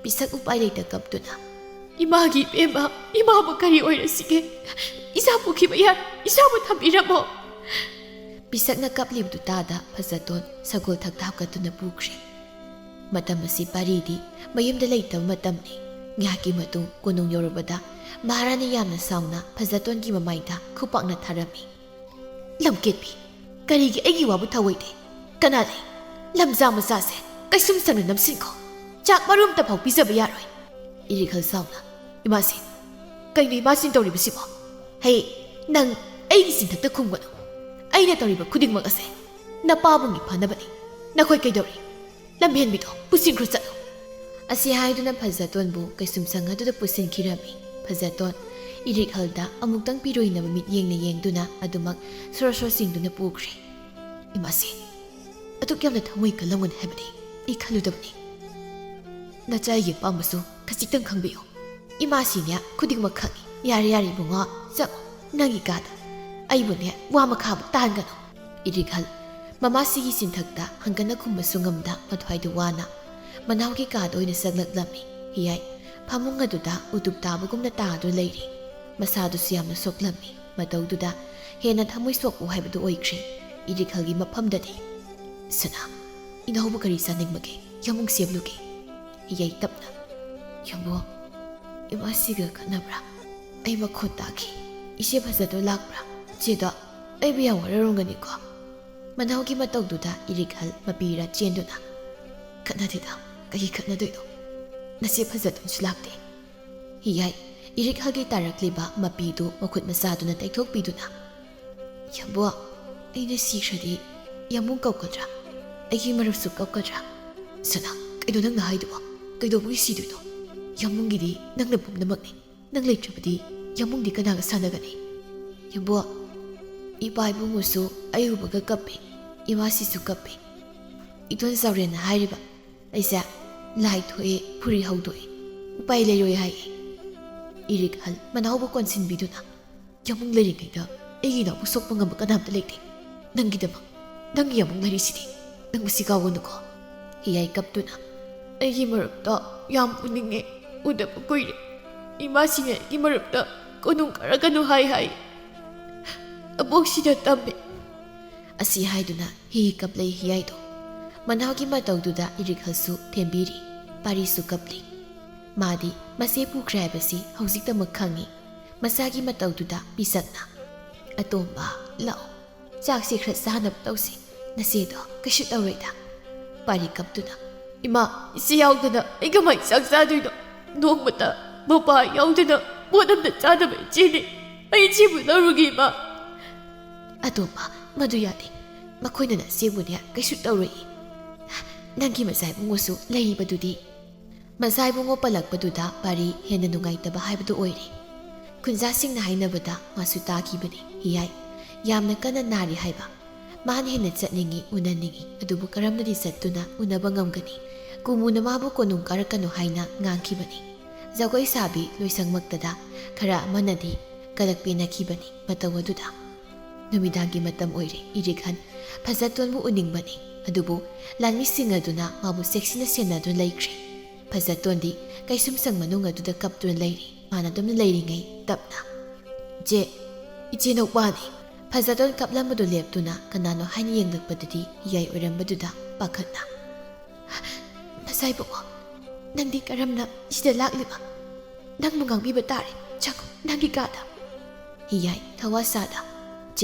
Pisak upai leita kaptuna imagi bema imabu kari oirasige isabu kibaya isabu thambiramo pisak na kaplibdu tada Pazaton sagol thakthap katuna pukre matamasi paridi mayumda leita matamni ngaki matu konung yorobada Maharani yamna sauna Pazaton gi mamaida khupakna tharami lamketpi karigi aigi wabu thawaide kanade lamza masase kaisum sanu namsinko Chak marum ta phau pizaba yaroi irikhal sauna imasi kaini masin toribasibo hey nang aigi sinthakta khumgano aina toriba khudingmak ase napabungi phanabani nakhoi kaidori lamhen bido pusin khru chalo asi haiduna Pazaton bu kaisum sanga du pusin khirami Pazaton irikhalda amuktang piroina mit yengna yengduna adumak sorosor singduna pukre imasi atuk yamna thamoi kalamon habadi ikhaludabni Nacha ye pamasu khasitang khangbiyo imasinya khudingma khangi yari bunga chak nangi kada aibune wa makhabu tangano irikhal mamasi gi sinthakta hangana khumba sungamda mathwaidu wana manawgi kada oina saglaklami hiyai ꯐꯃꯨꯡ ꯑꯗꯨꯗ ꯎꯇꯨꯞ ꯇꯥꯕꯒꯨꯝꯅ ꯇꯥꯗꯨꯅ ꯂꯩꯔꯤ ꯃꯁꯥꯗꯨꯁꯨ ꯌꯥꯝꯅ ꯁꯣꯛꯂꯝꯃꯤ ꯃꯇꯧꯗꯨꯗ ꯍꯦꯟꯅ ꯊꯃꯣꯏ ꯁꯣꯛꯎ ꯍꯥꯏꯕꯗꯨ ꯑꯣꯏꯈ꯭ꯔꯦ ꯏꯔꯤꯈꯜꯒꯤ ꯃꯐꯝꯗꯗꯤ ꯁꯅꯥ ꯏꯅꯥꯎꯕꯨ ꯀꯔꯤ ꯆꯥꯅꯤꯡꯕꯒꯦ ꯌꯥꯃꯨꯡ ꯁꯦꯝꯂꯨꯒꯦ ꯍꯤꯌꯥꯏ ꯇꯞꯅ ꯌꯥꯝꯕꯣ ꯏꯃꯥꯁꯤꯒ ꯈꯠꯅꯕ꯭ꯔꯥ ꯑꯩ ꯃꯈꯣꯟ ꯇꯥꯈꯤ ꯏꯆꯦ ꯐꯖꯗꯣ ꯂꯥꯛꯄ꯭ꯔꯥ ꯆꯦꯗꯣ ꯑꯩꯕꯨ ꯌꯥꯝ ꯋꯥꯔꯧꯔꯝꯒꯅꯤꯀꯣ ꯃꯅꯥꯎꯒꯤ ꯃꯇꯧꯗꯨꯗ ꯏꯔꯤꯈꯜ ꯃꯄꯤꯔ ꯆꯦꯟꯗꯨꯅ ꯈꯠꯅꯗꯦꯗ ꯀꯩ ꯈꯠꯅꯗꯣꯏꯅꯣ ꯅꯆꯦ ꯐꯖꯗꯣꯟꯁꯨ ꯂꯥꯛꯇꯦ ꯍꯤꯌꯥꯏ ꯏꯔꯤꯈꯜꯒꯤ ꯇꯥꯔꯛꯂꯤꯕ ꯃꯄꯤꯗꯨ ꯃꯈꯨꯠ ꯃꯁꯥꯗꯨꯅ ꯇꯩꯊꯣꯛꯄꯤꯗꯨꯅ ꯌꯥꯝꯕꯣ ꯑꯩꯅ ꯁꯤꯈ꯭ꯔꯗꯤ ꯌꯥꯃꯨꯡ ꯀꯧꯒꯗ꯭ꯔꯥ ꯑꯩꯒꯤ ꯃꯔꯨꯞꯁꯨ ꯀꯧꯒꯗ꯭ꯔꯥ ꯁꯅꯥ ꯀꯩꯅꯣ ꯅꯪꯅ ꯍꯥꯏꯗꯨꯕꯣ ꯀꯩꯗꯧꯕꯒꯤ ꯁꯤꯗꯣꯏꯅꯣ ꯌꯥꯃꯨꯡꯒꯤꯗꯤ ꯅꯪꯅ ꯄꯨꯝꯅꯃꯛꯅꯤ ꯅꯪ ꯂꯩꯇ꯭ꯔꯕꯗꯤ ꯌꯥꯃꯨꯡꯗꯤ ꯀꯅꯥꯒ ꯁꯥꯟꯅꯒꯅꯤ ꯌꯥꯝꯕꯣ ꯏꯄꯥ ꯏꯕꯨꯡꯉꯣꯁꯨ ꯑꯩ ꯎꯕꯒ ꯀꯞꯄꯤ ꯏꯃꯥꯁꯤꯁꯨ ꯀꯞꯄꯤ ꯏꯇꯣꯟ ꯆꯥꯎꯔꯦꯟꯅ ꯍꯥꯏꯔꯤꯕ ꯑꯩꯁꯦ ꯂꯥꯏ ꯊꯣꯛꯑꯦ ꯐꯨꯔꯤ ꯍꯧꯗꯣꯛꯑꯦ ꯎꯄꯥꯏ ꯂꯩꯔꯣꯏ ꯍꯥꯏꯌꯦ ꯏꯔꯤꯈꯜ ꯃꯅꯥꯎꯕꯨ ꯀꯣꯟꯁꯤꯟꯕꯤꯗꯨꯅ ꯌꯥꯃꯨꯡ ꯂꯩꯔꯤꯉꯩꯗ ꯑꯩꯒꯤ ꯏꯅꯥꯎꯕꯨ ꯁꯣꯛꯄ ꯉꯝꯕ ꯀꯅꯥꯝꯇ ꯂꯩꯇꯦ ꯅꯪꯒꯤꯗꯃꯛ ꯅꯪꯒꯤ ꯌꯥꯃꯨꯡ ꯂꯩꯔꯤꯁꯤꯗꯤ ꯅꯪ ꯃꯁꯤ ꯀꯥꯎꯒꯅꯨꯀꯣ ꯍꯤꯌꯥꯏ ꯀꯞꯇꯨꯅ ꯑꯩꯒꯤ ꯃꯔꯨꯞꯇ ꯌꯥꯝ ꯎꯅꯤꯡꯉꯦ ꯎꯗꯕ ꯀꯨꯏꯔꯦ ꯏꯃꯥꯁꯤꯅ ꯑꯩꯒꯤ ꯃꯔꯨꯞꯇ ꯀꯣꯅꯨꯡ ꯀꯥꯔꯛꯀꯅꯨ ꯍꯥꯏ ꯑꯕꯣꯛꯁꯤꯅ ꯇꯝꯃꯦ ꯑꯁꯤ ꯍꯥꯏꯗꯨꯅ ꯍꯤ ꯀꯞꯂꯩ ꯍꯤꯌꯥꯏꯗꯣ ꯃꯅꯥꯎꯒꯤ ꯃꯇꯧꯗꯨꯗ ꯏꯔꯤꯈꯜꯁꯨ ꯊꯦꯝꯕꯤꯔꯤ ꯄꯥꯔꯤꯁꯨ ꯀꯞꯂꯤ ꯃꯥꯗꯤ ꯃꯆꯦ ꯄꯨꯈ꯭ꯔꯦ ꯍꯥꯏꯕꯁꯤ ꯍꯧꯖꯤꯛꯇꯃꯛ ꯈꯪꯉꯤ ꯃꯁꯥꯒꯤ ꯃꯇꯧꯗꯨꯗ ꯄꯤꯁꯛꯅ ꯑꯇꯣꯝꯕ ꯂꯥꯛꯑꯣ ꯆꯥꯛꯁꯤ ꯈꯔ ꯆꯥꯅꯕ ꯇꯧꯁꯤ ꯅꯆꯦꯗꯣ ꯀꯩꯁꯨ ꯇꯧꯔꯣꯏꯗ ꯄꯥꯔꯤ ꯀꯞꯇꯨꯅ ꯏꯃꯥ ꯏꯆꯦ ꯌꯥꯎꯗꯅ ꯑꯩ ꯀꯃꯥꯏ ꯆꯥꯛ ꯆꯥꯗꯣꯏꯅꯣ ꯅꯣꯡꯃꯇ ꯃꯄꯥ ꯌꯥꯎꯗꯅ ꯄꯣꯠ ꯑꯝꯇ ꯆꯥꯗꯕ ꯏꯆꯦꯅꯤ ꯑꯩ ꯏꯆꯦꯕꯨ ꯂꯧꯔꯨꯒꯦ ꯏꯃꯥ ꯑꯇꯣꯝꯕ ꯃꯗꯨ ꯌꯥꯗꯦ ꯃꯈꯣꯏꯅ ꯅꯆꯦꯕꯨꯅꯦ ꯀꯩꯁꯨ ꯇꯧꯔꯣꯏ ꯅꯪꯒꯤ ꯃꯆꯥꯏꯕꯨꯡꯉꯣꯁꯨ ꯂꯩꯔꯤꯕꯗꯨꯗꯤ ꯃꯆꯥꯏꯕꯨꯡꯉꯣ ꯄꯜꯂꯛꯄꯗꯨꯗ ꯄꯥꯔꯤ ꯍꯦꯟꯅ ꯅꯨꯡꯉꯥꯏꯇꯕ ꯍꯥꯏꯕꯗꯨ ꯑꯣꯏꯔꯦ ꯈꯨꯟꯖꯥꯁꯤꯡꯅ ꯍꯥꯏꯅꯕꯗ ꯃꯥꯁꯨ ꯇꯥꯈꯤꯕꯅꯤ ꯍꯤꯌꯥꯏ ꯌꯥꯝꯅ ꯀꯟꯅ ꯅꯥꯔꯤ ꯍꯥꯏꯕ ꯃꯥꯅ ꯍꯦꯟꯅ ꯆꯠꯅꯤꯡꯉꯤ ꯎꯅꯅꯤꯡꯉꯤ ꯑꯗꯨꯕꯨ ꯀꯔꯝꯅꯗꯤ ꯆꯠꯇꯨꯅ ꯎꯅꯕ ꯉꯝꯒꯅꯤ ꯀꯨꯃꯨꯅ ꯃꯥꯕꯨ ꯀꯣꯅꯨꯡ ꯀꯥꯔꯛꯀꯅꯨ ꯍꯥꯏꯅ ꯉꯥꯡꯈꯤꯕꯅꯤ ꯖꯒꯣꯏ ꯁꯥꯕꯤ ꯂꯣꯏꯁꯪꯃꯛꯇꯗ ꯈꯔ ꯑꯃꯅꯗꯤ ꯀꯂꯛꯄꯦꯅꯈꯤꯕꯅꯤ ꯃꯇꯧ ꯑꯗꯨꯗ ꯅꯨꯃꯤꯗꯥꯡꯒꯤ ꯃꯇꯝ ꯑꯣꯏꯔꯦ ꯏꯔꯤꯈꯜ ꯐꯖꯇꯣꯟꯕꯨ ꯎꯅꯤꯡꯕꯅꯤ ꯑꯗꯨꯕꯨ ꯂꯥꯟꯃꯤꯁꯤꯡ ꯑꯗꯨꯅ ꯃꯥꯕꯨ ꯆꯦꯛꯁꯤꯟꯅ ꯁꯦꯟꯅꯗꯨꯅ ꯂꯩꯈ꯭ꯔꯦ ꯐꯖꯇꯣꯟꯗꯤ ꯀꯩꯁꯨꯝꯁꯪ ꯃꯅꯨꯡ ꯑꯗꯨꯗ ꯀꯞꯇꯨꯅ ꯂꯩꯔꯤ ꯃꯥꯅ ꯑꯗꯨꯝꯅ ꯂꯩꯔꯤꯉꯩ ꯇꯞꯅ ꯏꯆꯦꯅꯧꯄꯥꯅꯤ ꯐꯖꯇꯣꯟ ꯀꯞꯂꯝꯕꯗꯨ ꯂꯦꯞꯇꯨꯅ ꯀꯅꯥꯅꯣ ꯍꯥꯏꯅ ꯌꯦꯡꯂꯛꯄꯗꯗꯤ ꯍꯤꯌꯥꯏ ꯑꯣꯏꯔꯝꯕꯗꯨꯗ ꯄꯥꯈꯠꯅ ꯃꯆꯥꯏꯕꯨꯡꯉꯣ ꯅꯪꯗꯤ ꯀꯔꯝꯅ ꯁꯤꯗ ꯂꯥꯛꯂꯤꯕ ꯅꯪꯕꯨ ꯉꯥꯡꯕꯤꯕ ꯇꯥꯔꯦ ꯆꯪꯉꯣ ꯅꯪꯒꯤ ꯀꯥꯗ ꯍꯤꯌꯥꯏ ꯊꯋꯥꯁꯥꯗ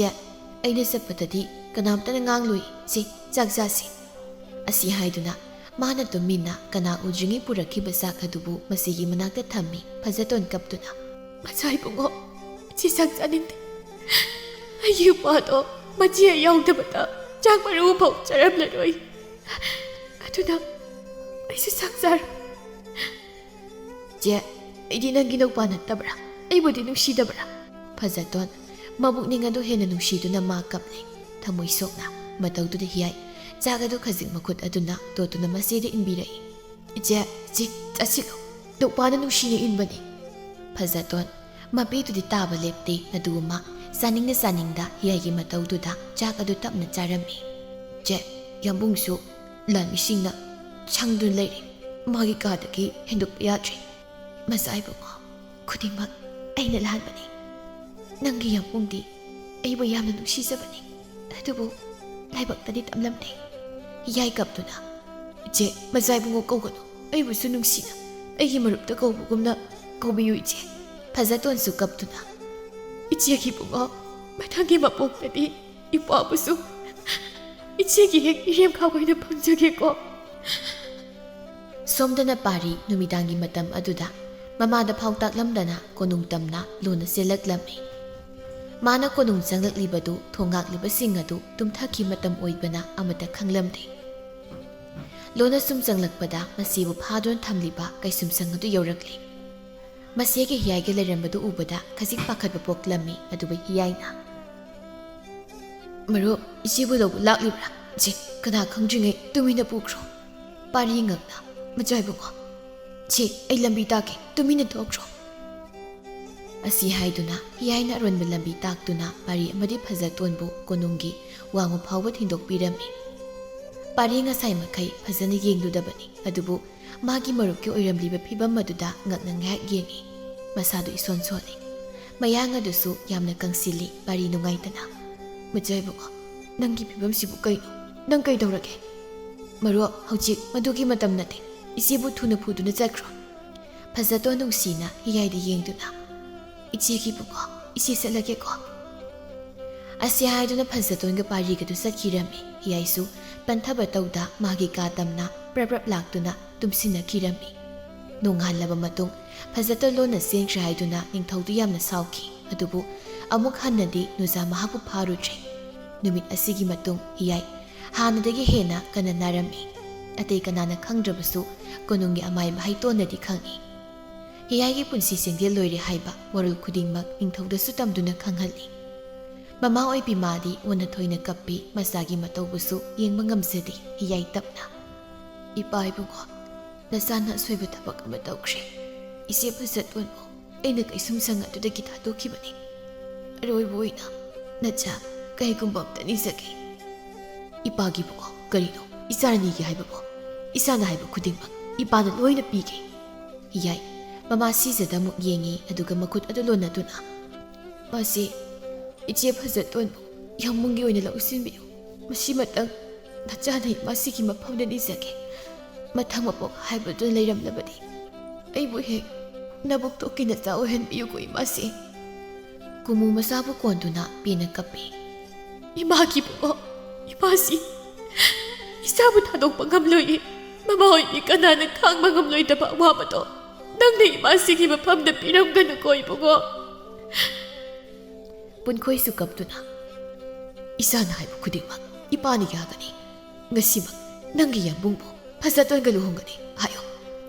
ꯑꯩꯅ ꯆꯠꯄꯗꯗꯤ ꯀꯅꯥꯝꯇꯅ ꯉꯥꯡꯂꯣꯏ ꯆꯥꯛ ꯆꯥꯁꯤ ꯑꯁꯤ ꯍꯥꯏꯗꯨꯅ ꯃꯥꯅ ꯇꯨꯃꯤꯟꯅ ꯀꯅꯥ ꯎꯗ꯭ꯔꯤꯉꯩ ꯄꯨꯔꯛꯈꯤꯕ ꯆꯥꯛ ꯑꯗꯨꯕꯨ ꯃꯁꯤꯒꯤ ꯃꯅꯥꯛꯇ ꯊꯝꯃꯤ ꯐꯖꯇꯣꯟ ꯀꯞꯇꯨꯅ ꯃꯆꯥꯏꯕꯨꯡꯉꯣ ꯏꯆꯦ ꯆꯥꯛ ꯆꯥꯅꯤꯡꯗꯦ ꯑꯩꯒꯤ ꯅꯨꯄꯥꯗꯣ ꯃꯆꯦ ꯌꯥꯎꯗꯕꯗ ꯆꯥꯛ ꯃꯔꯨ ꯐꯥꯎ ꯆꯥꯔꯝꯂꯔꯣꯏ ꯑꯗꯨꯅ ꯑꯩꯁꯨ ꯆꯥꯛ ꯆꯥꯔꯣꯏ ꯑꯩꯗꯤ ꯅꯪꯒꯤ ꯅꯨꯄꯥ ꯅꯠꯇꯕ꯭ꯔꯥ ꯑꯩꯕꯨꯗꯤ ꯅꯨꯡꯁꯤꯗꯕ꯭ꯔꯥ ꯐꯖꯇꯣꯟ ꯃꯕꯨꯛꯅꯤꯡ ꯑꯗꯨ ꯍꯦꯟꯅ ꯅꯨꯡꯁꯤꯗꯨꯅ ꯃꯥ ꯀꯞꯂꯤ ꯊꯃꯣꯏ ꯁꯣꯛꯅ ꯃꯇꯧꯗꯨꯗ ꯍꯤꯌꯥꯏ ꯆꯥꯛ ꯑꯗꯨ ꯈꯖꯤꯛ ꯃꯈꯨꯠ ꯑꯗꯨꯅ ꯇꯣꯠꯇꯨꯅ ꯃꯆꯦꯗ ꯏꯟꯕꯤꯔꯛꯏ ꯏꯆꯦ ꯆꯠꯁꯤꯜꯂꯣ ꯅꯨꯄꯥꯅ ꯅꯨꯡꯁꯤꯅ ꯏꯟꯕꯅꯤ ꯐꯖꯇꯣꯟ ꯃꯄꯤꯗꯨꯗꯤ ꯇꯥꯕ ꯂꯦꯞꯇꯦ ꯑꯗꯨꯕꯨ ꯃꯥ ꯆꯥꯅꯤꯡꯗ ꯍꯤꯌꯥꯏꯒꯤ ꯃꯇꯧꯗꯨꯗ ꯆꯥꯛ ꯑꯗꯨ ꯇꯞꯅ ꯆꯥꯔꯝꯃꯤ ꯌꯥꯝꯕꯨꯡꯁꯨ ꯂꯥꯟꯃꯤꯁꯤꯡꯅ ꯁꯪꯗꯨꯅ ꯂꯩꯔꯤ ꯃꯥꯒꯤ ꯀꯥꯗꯒꯤ ꯍꯦꯟꯗꯣꯛꯄ ꯌꯥꯗ꯭ꯔꯦ ꯃꯆꯥꯏꯕꯨꯡꯉꯣ ꯈꯨꯗꯤꯡꯃꯛ ꯑꯩꯅ ꯂꯥꯟꯕꯅꯤ ꯅꯪꯒꯤ ꯌꯥꯝꯕꯨꯡꯗꯤ ꯑꯩꯕꯨ ꯌꯥꯝꯅ ꯅꯨꯡꯁꯤꯖꯕꯅꯤ ꯑꯗꯨꯕꯨ ꯂꯥꯏꯕꯛꯇꯗꯤ ꯇꯝꯂꯝꯗꯦ ꯍꯤꯌꯥꯏ ꯀꯞꯇꯨꯅ ꯃꯆꯥꯏꯕꯨꯡꯉꯣ ꯀꯧꯒꯅꯨ ꯑꯩꯕꯨꯁꯨ ꯅꯨꯡꯁꯤꯅ ꯑꯩꯒꯤ ꯃꯔꯨꯞꯇ ꯀꯧꯕꯒꯨꯝꯅ ꯀꯧꯕꯤꯌꯨ ꯏꯆꯦ ꯐꯖꯇꯣꯟꯁꯨ ꯀꯞꯇꯨꯅ ꯏꯆꯦꯒꯤ ꯕꯨꯡꯉꯣ ꯃꯊꯪꯒꯤ ꯃꯄꯣꯛꯇꯗꯤ ꯏꯄꯥꯕꯨꯁꯨ ꯏꯆꯦꯒꯤ ꯍꯦꯛ ꯏꯔꯦꯝꯈꯥ ꯑꯣꯏꯅ ꯐꯪꯖꯒꯦꯀꯣ ꯁꯣꯝꯗꯅ ꯄꯥꯔꯤ ꯅꯨꯃꯤꯗꯥꯡꯒꯤ ꯃꯇꯝ ꯑꯗꯨꯗ ꯃꯃꯥꯗ ꯐꯥꯎꯇꯥꯛꯂꯝꯗꯅ ꯀꯣꯅꯨꯡ ꯇꯝꯅ ꯂꯣꯟꯅ ꯆꯦꯜꯂꯛꯂꯝꯃꯤ ꯃꯥꯅ ꯀꯣꯅꯨꯡ ꯆꯪꯂꯛꯂꯤꯕꯗꯨ ꯊꯣꯡꯒꯥꯛꯂꯤꯕꯁꯤꯡ ꯑꯗꯨ ꯇꯨꯝꯊꯈꯤ ꯃꯇꯝ ꯑꯣꯏꯕꯅ ꯑꯃꯠꯇ ꯈꯪꯂꯝꯗꯦ ꯂꯣꯟꯅ ꯁꯨꯝ ꯆꯪꯂꯛꯄꯗ ꯃꯁꯤꯕꯨ ꯐꯥꯗꯨꯅ ꯊꯝꯂꯤꯕ ꯀꯩꯁꯨꯝꯁꯪ ꯑꯗꯨ ꯌꯧꯔꯛꯂꯤ ꯃꯁꯤꯒꯤ ꯍꯤꯌꯥꯏꯒ ꯂꯩꯔꯝꯕꯗꯨ ꯎꯕꯗ ꯈꯖꯤꯛ ꯄꯥꯈꯠꯄ ꯄꯣꯛꯂꯝꯃꯤ ꯑꯗꯨꯕꯨ ꯍꯤꯌꯥꯏꯅ ꯃꯔꯨꯞ ꯏꯆꯦꯕꯨ ꯂꯧꯕ ꯂꯥꯛꯂꯤꯕ꯭ꯔꯥ ꯀꯅꯥ ꯈꯪꯗ꯭ꯔꯤꯉꯩ ꯇꯨꯃꯤꯟꯅ ꯄꯨꯈ꯭ꯔꯣ ꯄꯥꯔꯤ ꯉꯛꯅ ꯃꯆꯥꯏꯕꯨꯡꯉꯣ ꯑꯩ ꯂꯝꯕꯤ ꯇꯥꯛꯀꯦ ꯇꯨꯃꯤꯟꯅ ꯊꯣꯛꯈ꯭ꯔꯣ ꯑꯁꯤ ꯍꯥꯏꯗꯨꯅ ꯍꯤꯌꯥꯏꯅ ꯑꯔꯣꯟꯕ ꯂꯝꯕꯤ ꯇꯥꯛꯇꯨꯅ ꯄꯥꯔꯤ ꯑꯃꯗꯤ ꯐꯖꯇꯣꯟꯕꯨ ꯀꯣꯅꯨꯡꯒꯤ ꯋꯥꯡꯃ ꯐꯥꯎꯕ ꯊꯤꯟꯗꯣꯛꯄꯤꯔꯝꯃꯤ ꯄꯥꯔꯤ ꯉꯁꯥꯏ ꯃꯈꯩ ꯐꯖꯅ ꯌꯦꯡꯂꯨꯗꯕꯅꯤ ꯑꯗꯨꯕꯨ ꯃꯥꯒꯤ ꯃꯔꯨꯞꯀꯤ ꯑꯣꯏꯔꯝꯂꯤꯕ ꯐꯤꯕꯝ ꯑꯗꯨꯗ ꯉꯛꯅ ꯉꯥꯏꯍꯥꯛ ꯌꯦꯡꯉꯤ ꯃꯁꯥꯗꯨ ꯏꯁꯣꯟ ꯁꯣꯜꯂꯤ ꯃꯌꯥꯡ ꯑꯗꯨꯁꯨ ꯌꯥꯝꯅ ꯀꯪꯁꯤꯜꯂꯤ ꯄꯥꯔꯤ ꯅꯨꯡꯉꯥꯏꯇꯅ ꯃꯆꯥꯏꯕꯨꯡꯉꯣ ꯅꯪꯒꯤ ꯐꯤꯕꯝꯁꯤꯕꯨ ꯀꯩꯅꯣ ꯅꯪ ꯀꯩꯗꯧꯔꯒꯦ ꯃꯔꯨꯞ ꯍꯧꯖꯤꯛ ꯃꯗꯨꯒꯤ ꯃꯇꯝ ꯅꯠꯇꯦ ꯏꯆꯦꯕꯨ ꯊꯨꯅ ꯐꯨꯗꯨꯅ ꯆꯠꯈ꯭ꯔꯣ ꯐꯖꯇꯣꯟ ꯅꯨꯡꯁꯤꯅ ꯍꯤꯌꯥꯏꯗ ꯌꯦꯡꯗꯨꯅ ꯏꯆꯦꯒꯤ ꯕꯨꯡꯉꯣ ꯏꯆꯦ ꯆꯠꯂꯒꯦꯀꯣ ꯑꯁꯤ ꯍꯥꯏꯗꯨꯅ ꯐꯖꯇꯣꯟꯒ ꯄꯥꯔꯤꯒꯗꯨ ꯆꯠꯈꯤꯔꯝꯃꯤ ꯍꯤꯌꯥꯏꯁꯨ ꯄꯟꯊꯕ ꯇꯧꯗ ꯃꯥꯒꯤ ꯀꯥ ꯇꯝꯅ ꯄ꯭ꯔꯞ ꯂꯥꯛꯇꯨꯅ ꯇꯨꯝꯁꯤꯟꯅꯈꯤꯔꯝꯃꯤ ꯅꯣꯡꯉꯥꯜꯂꯕ ꯃꯇꯨꯡ ꯐꯖꯇꯣꯟ ꯂꯣꯟꯅ ꯆꯦꯟꯈ꯭ꯔꯦ ꯍꯥꯏꯗꯨꯅ ꯅꯤꯡꯊꯧꯗꯨ ꯌꯥꯝꯅ ꯁꯥꯎꯈꯤ ꯑꯗꯨꯕꯨ ꯑꯃꯨꯛ ꯍꯟꯅꯗꯤ ꯅꯨꯖꯥ ꯃꯍꯥꯛꯄꯨ ꯐꯥꯔꯨꯗ꯭ꯔꯦ ꯅꯨꯃꯤꯠ ꯑꯁꯤꯒꯤ ꯃꯇꯨꯡ ꯍꯤꯌꯥꯏ ꯍꯥꯟꯅꯗꯒꯤ ꯍꯦꯟꯅ ꯀꯟꯅ ꯅꯥꯔꯝꯃꯤ ꯑꯇꯩ ꯀꯅꯥꯅ ꯈꯪꯗ꯭ꯔꯕꯁꯨ ꯀꯣꯅꯨꯡꯒꯤ ꯑꯃꯥꯏꯕ ꯍꯩꯇꯣꯟꯅꯗꯤ ꯈꯪꯏ ꯍꯤꯌꯥꯏꯒꯤ ꯄꯨꯟꯁꯤ ꯆꯦꯡꯗꯦꯜ ꯂꯣꯏꯔꯦ ꯍꯥꯏꯕ ꯋꯥꯔꯣꯜ ꯈꯨꯗꯤꯡꯃꯛ ꯅꯤꯡꯊꯧꯗꯁꯨ ꯇꯝꯗꯨꯅ ꯈꯪꯍꯜꯂꯤ ꯃꯃꯥ ꯑꯣꯏꯕꯤ ꯃꯥꯗꯤ ꯑꯣꯟꯅ ꯊꯣꯏꯅ ꯀꯞꯄꯤ ꯃꯆꯥꯒꯤ ꯃꯇꯧꯕꯨꯁꯨ ꯌꯦꯡꯕ ꯉꯝꯖꯗꯦ ꯍꯤꯌꯥꯏ ꯇꯞꯅ ꯏꯄꯥ ꯏꯕꯨꯡꯉꯣ ꯅꯆꯥꯅ ꯑꯁꯣꯏꯕ ꯊꯕꯛ ꯑꯃ ꯇꯧꯈ꯭ꯔꯦ ꯏꯆꯦ ꯐꯖꯇꯣꯟꯕꯨ ꯑꯩꯅ ꯀꯩꯁꯨꯝꯁꯪ ꯑꯗꯨꯗꯒꯤ ꯊꯥꯗꯣꯛꯈꯤꯕꯅꯤ ꯑꯔꯣꯏꯕ ꯑꯣꯏꯅ ꯅꯆꯥ ꯀꯩꯒꯨꯝꯕ ꯑꯝꯇ ꯅꯤꯖꯒꯦ ꯏꯄꯥꯒꯤ ꯕꯨꯡꯉꯣ ꯀꯔꯤꯅꯣ ꯏꯆꯥꯅ ꯅꯤꯒꯦ ꯍꯥꯏꯕꯕꯣ ꯏꯆꯥꯅ ꯍꯥꯏꯕ ꯈꯨꯗꯤꯡꯃꯛ ꯏꯄꯥꯅ ꯂꯣꯏꯅ ꯄꯤꯒꯦ ꯍꯤꯌꯥꯏ ꯃꯃꯥ ꯁꯤꯖꯗ ꯑꯃꯨꯛ ꯌꯦꯡꯉꯤ ꯑꯗꯨꯒ ꯃꯈꯨꯠ ꯑꯗꯨ ꯂꯣꯟꯅꯗꯨꯅ ꯃꯁꯤ ꯏꯆꯦ ꯐꯖꯇꯣꯟꯕꯨ ꯌꯥꯝꯃꯨꯡꯒꯤ ꯑꯣꯏꯅ ꯂꯧꯁꯤꯟꯕꯤꯌꯨ ꯃꯁꯤꯃꯇꯪ ꯅꯆꯥꯅ ꯏꯃꯥꯁꯤꯒꯤ ꯃꯐꯝꯗ ꯅꯤꯖꯒꯦ ꯃꯊꯪ ꯃꯄꯣꯛ ꯍꯥꯏꯕꯗꯨ ꯂꯩꯔꯝꯂꯕꯗꯤ ꯑꯩꯕꯨ ꯍꯦꯛ ꯅꯕꯨꯛꯇꯣꯛꯀꯤ ꯅꯆꯥ ꯑꯣꯏꯍꯟꯕꯤꯌꯨꯀꯣ ꯏꯃꯥꯁꯤ ꯀꯨꯃꯨ ꯃꯆꯥꯕꯨ ꯀꯣꯟꯗꯨꯅ ꯄꯦꯟꯅ ꯀꯞꯄꯤ ꯏꯃꯥꯒꯤ ꯕꯨꯡꯉꯣ ꯏꯃꯥꯁꯤ ꯏꯆꯥꯕꯨ ꯊꯥꯗꯣꯛꯄ ꯉꯝꯂꯣꯏꯌꯦ ꯃꯃꯥ ꯑꯣꯏꯕꯤ ꯀꯅꯥꯅ ꯈꯥꯡꯕ ꯉꯝꯂꯣꯏꯗꯕ ꯑꯋꯥꯕꯗꯣ ꯅꯪꯅ ꯏꯃꯥꯁꯤꯒꯤ ꯃꯐꯝꯗ ꯄꯤꯔꯝꯒꯅꯨꯀꯣ ꯏꯕꯨꯡꯉꯣ ꯄꯨꯟꯈꯣꯏꯁꯨ ꯀꯞꯇꯨꯅ ꯏꯆꯥꯅ ꯍꯥꯏꯕ ꯈꯨꯗꯤꯡꯃꯛ ꯏꯄꯥꯅ ꯌꯥꯒꯅꯤ ꯉꯁꯤꯃꯛ ꯅꯪꯒꯤ ꯌꯥꯝꯕꯨꯡꯕꯨ ꯐꯖꯇꯣꯟꯒ ꯂꯨꯍꯣꯡꯒꯅꯤ ꯍꯥꯏꯌꯣ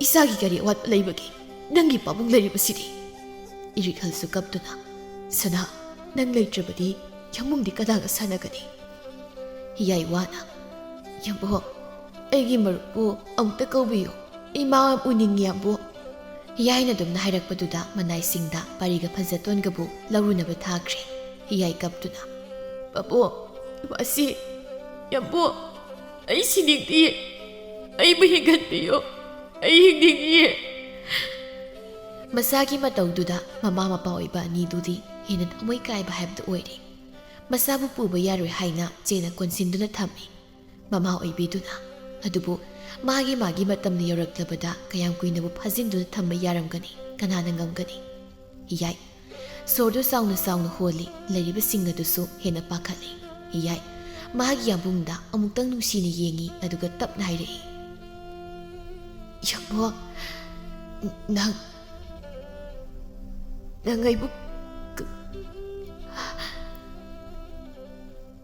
ꯏꯆꯥꯒꯤ ꯀꯔꯤ ꯑꯋꯥꯠꯄ ꯂꯩꯕꯒꯦ ꯅꯪꯒꯤ ꯄꯥꯕꯨꯡ ꯂꯩꯔꯤꯕꯁꯤꯗꯤ ꯏꯔꯤꯛꯍꯜꯁꯨ ꯀꯞꯇꯨꯅ ꯁꯅꯥ ꯅꯪ ꯂꯩꯇ꯭ꯔꯕꯗꯤ ꯌꯥꯝꯕꯨꯡꯗꯤ ꯀꯅꯥꯒ ꯁꯥꯟꯅꯒꯅꯤ ꯍꯤꯌꯥꯏ ꯋꯥꯅ ꯌꯥꯝꯕꯣ ꯑꯩꯒꯤ ꯃꯔꯨꯞꯄꯨ ꯑꯃꯨꯛꯇ ꯀꯧꯕꯤꯌꯨ ꯏꯃꯥ ꯎꯅꯤꯡꯉꯤ ꯌꯥꯝꯕꯣ ꯍꯤꯌꯥꯏꯅ ꯑꯗꯨꯝꯅ ꯍꯥꯏꯔꯛꯄꯗꯨꯗ ꯃꯅꯥꯏꯁꯤꯡꯗ ꯄꯥꯔꯤꯒ ꯐꯖꯇꯣꯟꯒꯕꯨ ꯂꯧꯔꯨꯅꯕ ꯊꯥꯈ꯭ꯔꯦ ꯍꯤꯌꯥꯏ ꯀꯞꯇꯨꯅ ꯕꯕꯣ ꯏꯃꯥꯁꯤ ꯌꯥꯝꯕꯣ ꯑꯩ ꯁꯤꯅꯤꯡꯗꯤꯌꯦ ꯑꯩꯕꯨ ꯍꯤꯡꯍꯟꯕꯤꯌꯨ ꯑꯩ ꯍꯤꯡꯅꯤꯡꯉꯤꯌꯦ ꯃꯁꯥꯒꯤ ꯃꯇꯧꯗꯨꯗ ꯃꯃꯥ ꯃꯄꯥ ꯑꯣꯏꯕ ꯑꯅꯤꯗꯨꯗꯤ ꯍꯦꯟꯅ ꯊꯃꯣꯏ ꯀꯥꯏꯕ ꯍꯥꯏꯕꯗꯨ ꯑꯣꯏꯔꯦ ꯃꯆꯥꯕꯨ ꯄꯨꯕ ꯌꯥꯔꯣꯏ ꯍꯥꯏꯅ ꯆꯦꯅ ꯀꯣꯟꯁꯤꯟꯗꯨꯅ ꯊꯝꯃꯤ ꯃꯃꯥ ꯑꯣꯏꯕꯤꯗꯨꯅ ꯑꯗꯨꯕꯨ ꯃꯥꯒꯤ ꯃꯇꯝꯅ ꯌꯧꯔꯛꯂꯕꯗ ꯀꯌꯥꯝ ꯀꯨꯏꯅꯕꯨ ꯐꯥꯖꯤꯟꯗꯨꯅ ꯊꯝꯕ ꯌꯥꯔꯝꯒꯅꯤ ꯀꯅꯥꯅ ꯉꯝꯒꯅꯤ ꯍꯤꯌꯥꯏ ꯁꯣꯔꯗꯨ ꯆꯥꯎꯅ ꯆꯥꯎꯅ ꯍꯣꯜꯂꯤ ꯂꯩꯔꯤꯕꯁꯤꯡ ꯑꯗꯨꯁꯨ ꯍꯦꯟꯅ ꯄꯥꯈꯠꯂꯤ ꯍꯤꯌꯥꯏ ꯃꯥꯒꯤ ꯌꯥꯝꯕꯨꯡꯗ ꯑꯃꯨꯛꯇꯪ ꯅꯨꯡꯁꯤꯅ ꯌꯦꯡꯉꯤ ꯑꯗꯨꯒ ꯇꯞꯅ ꯍꯥꯏꯔꯛꯏ ꯌꯥꯝꯕꯣ ꯅꯪ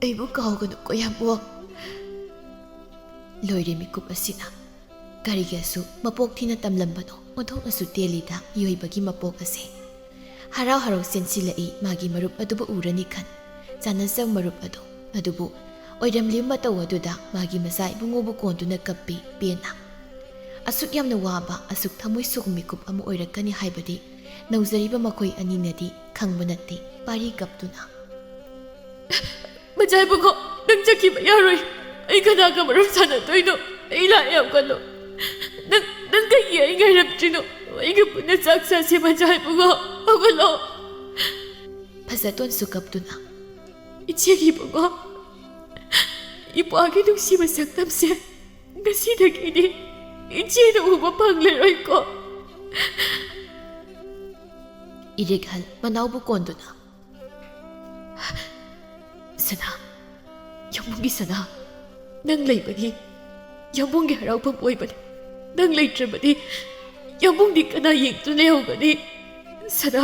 ꯑꯩꯕꯨ ꯀꯥꯎꯒꯅꯨꯀꯣ ꯌꯥꯝꯕꯣ ꯂꯣꯏꯔꯦ ꯃꯤꯀꯨꯞ ꯑꯁꯤꯅ ꯀꯔꯤꯒꯤꯁꯨ ꯃꯄꯣꯛ ꯊꯤꯅ ꯇꯝꯂꯝꯕꯅꯣ ꯑꯣꯟꯊꯣꯛꯅꯁꯨ ꯇꯦꯜꯂꯤꯗ ꯃꯤꯑꯣꯏꯕꯒꯤ ꯃꯄꯣꯛ ꯑꯁꯦ ꯍꯔꯥꯎ ꯍꯔꯥꯎ ꯆꯦꯟꯁꯤꯜꯂꯛꯏ ꯃꯥꯒꯤ ꯃꯔꯨꯞ ꯑꯗꯨꯕꯨ ꯎꯔꯅꯤ ꯈꯟ ꯆꯥꯟꯅꯖꯧ ꯃꯔꯨꯞ ꯑꯗꯨꯕꯨ ꯑꯣꯏꯔꯝꯂꯤꯕ ꯃꯇꯧ ꯑꯗꯨꯗ ꯃꯥꯒꯤ ꯃꯆꯥ ꯏꯕꯨꯡꯉꯣꯕꯨ ꯀꯣꯟꯗꯨꯅ ꯀꯞꯄꯤ ꯄꯦꯟꯅ ꯑꯁꯨꯛ ꯌꯥꯝꯅ ꯋꯥꯕ ꯑꯁꯨꯛ ꯊꯃꯣꯏ ꯁꯣꯛ ꯃꯤꯀꯨꯞ ꯑꯃ ꯑꯣꯏꯔꯛꯀꯅꯤ ꯍꯥꯏꯕꯗꯤ ꯅꯧꯖꯔꯤꯕ ꯃꯈꯣꯏ ꯑꯅꯤꯅꯗꯤ ꯈꯪꯕ ꯅꯠꯇꯦ ꯄꯥꯔꯤ ꯀꯞꯇꯨꯅ ꯃꯆꯥ ꯏꯕꯨꯡꯉꯣ ꯅꯪ ꯆꯠꯈꯤꯕ ꯌꯥꯔꯣꯏ ꯑꯩ ꯀꯅꯥꯒ ꯃꯔꯨꯞ ꯁꯥꯟꯅꯗꯣꯏꯅꯣ ꯑꯩ ꯂꯥꯛꯑꯦ ꯌꯥꯝ ꯀꯜꯂꯣ ꯅꯪ ꯀꯩꯒꯤ ꯑꯩ ꯉꯥꯏꯔꯝꯗ꯭ꯔꯤꯅꯣ ꯑꯩꯒ ꯄꯨꯟꯅ ꯆꯥꯛ ꯆꯥꯁꯦ ꯃꯆꯥ ꯏꯕꯨꯡꯉꯣ ꯍꯧꯒꯠꯂꯣ ꯐꯖꯇꯣꯟꯁꯨ ꯀꯞꯇꯨꯅ ꯏꯆꯦꯒꯤ ꯏꯕꯨꯡꯉꯣ ꯏꯄꯥꯒꯤ ꯅꯨꯡꯁꯤꯕ ꯁꯛꯇꯝꯁꯦ ꯉꯁꯤꯗꯒꯤꯗꯤ ꯏꯆꯦꯅ ꯎꯕ ꯐꯪꯂꯔꯣꯏꯀꯣ ꯏꯔꯤꯛꯍꯜ ꯃꯅꯥꯎꯕꯨ ꯀꯣꯟꯗꯨꯅ ꯁꯅꯥ ꯌꯥꯝꯕꯨꯡꯒꯤ ꯁꯅꯥ ꯅꯪ ꯂꯩꯕꯒꯤ ꯌꯥꯝꯕꯨꯡꯒꯤ ꯍꯔꯥꯎꯐꯝ ꯑꯣꯏꯕꯅꯤ ꯅꯪ ꯂꯩꯇ꯭ꯔꯕꯗꯤ ꯌꯥꯝꯕꯨꯡꯗꯤ ꯀꯅꯥ ꯌꯦꯡꯗꯨꯅ ꯂꯩꯍꯧꯒꯅꯤ ꯁꯅꯥ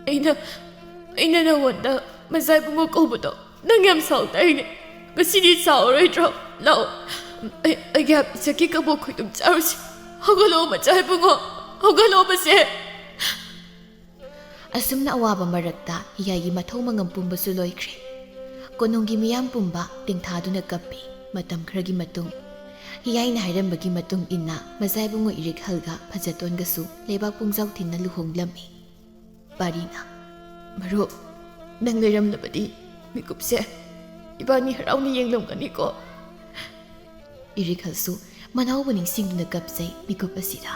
ꯑꯩꯅ ꯅꯉꯣꯟꯗ ꯃꯆꯥ ꯏꯕꯨꯡꯉꯣ ꯀꯧꯕꯗꯣ ꯅꯪ ꯌꯥꯝ ꯁꯥꯎꯗꯥꯏꯅꯦ ꯉꯁꯤꯗꯤ ꯁꯥꯎꯔꯣꯏꯗ꯭ꯔꯣ ꯂꯥꯛꯑꯣ ꯑꯩꯒꯤ ꯍꯥꯞꯄꯤꯆꯛꯀꯤ ꯀꯕꯣꯛ ꯈꯣꯏꯗꯨꯝ ꯆꯥꯔꯨꯁꯤ ꯍꯧꯒꯠꯂꯛꯑꯣ ꯃꯆꯥ ꯏꯕꯨꯡꯉꯣ ꯍꯧꯒꯠꯂꯛꯑꯣ ꯃꯁꯦ ꯑꯁꯨꯝꯅ ꯑꯋꯥꯕ ꯃꯔꯛꯇ ꯍꯤꯌꯥꯏꯒꯤ ꯃꯊꯧ ꯃꯉꯝ ꯄꯨꯝꯕꯁꯨ ꯂꯣꯏꯈ꯭ꯔꯦ ꯀꯣꯅꯨꯡꯒꯤ ꯃꯤꯌꯥꯝ ꯄꯨꯝꯕ ꯇꯦꯡꯊꯥꯗꯨꯅ ꯀꯞꯄꯤ ꯃꯇꯝ ꯈꯔꯒꯤ ꯃꯇꯨꯡ ꯍꯤꯌꯥꯏꯅ ꯍꯥꯏꯔꯝꯕꯒꯤ ꯃꯇꯨꯡ ꯏꯟꯅ ꯃꯆꯥ ꯏꯕꯨꯡꯉꯣ ꯏꯔꯤꯛꯍꯜꯒ ꯐꯖꯇꯣꯟꯒꯁꯨ ꯂꯩꯕꯥꯛ ꯄꯨꯡꯖꯥꯎ ꯊꯤꯟꯅ ꯂꯨꯍꯣꯡꯂꯝꯃꯤ ꯄꯥꯔꯤꯅ ꯃꯔꯨꯞ ꯅꯪ ꯂꯩꯔꯝꯂꯕꯗꯤ ꯃꯤꯀꯨꯞꯁꯦ ꯏꯕꯥꯅꯤ ꯍꯔꯥꯎꯅ ꯌꯦꯡꯂꯝꯒꯅꯤꯀꯣ ꯏꯔꯤꯛꯍꯜꯁꯨ ꯃꯅꯥꯎꯕꯨ ꯅꯤꯡꯁꯤꯡꯗꯨꯅ ꯀꯞꯆꯩ ꯃꯤꯀꯨꯞ ꯑꯁꯤꯗ꯫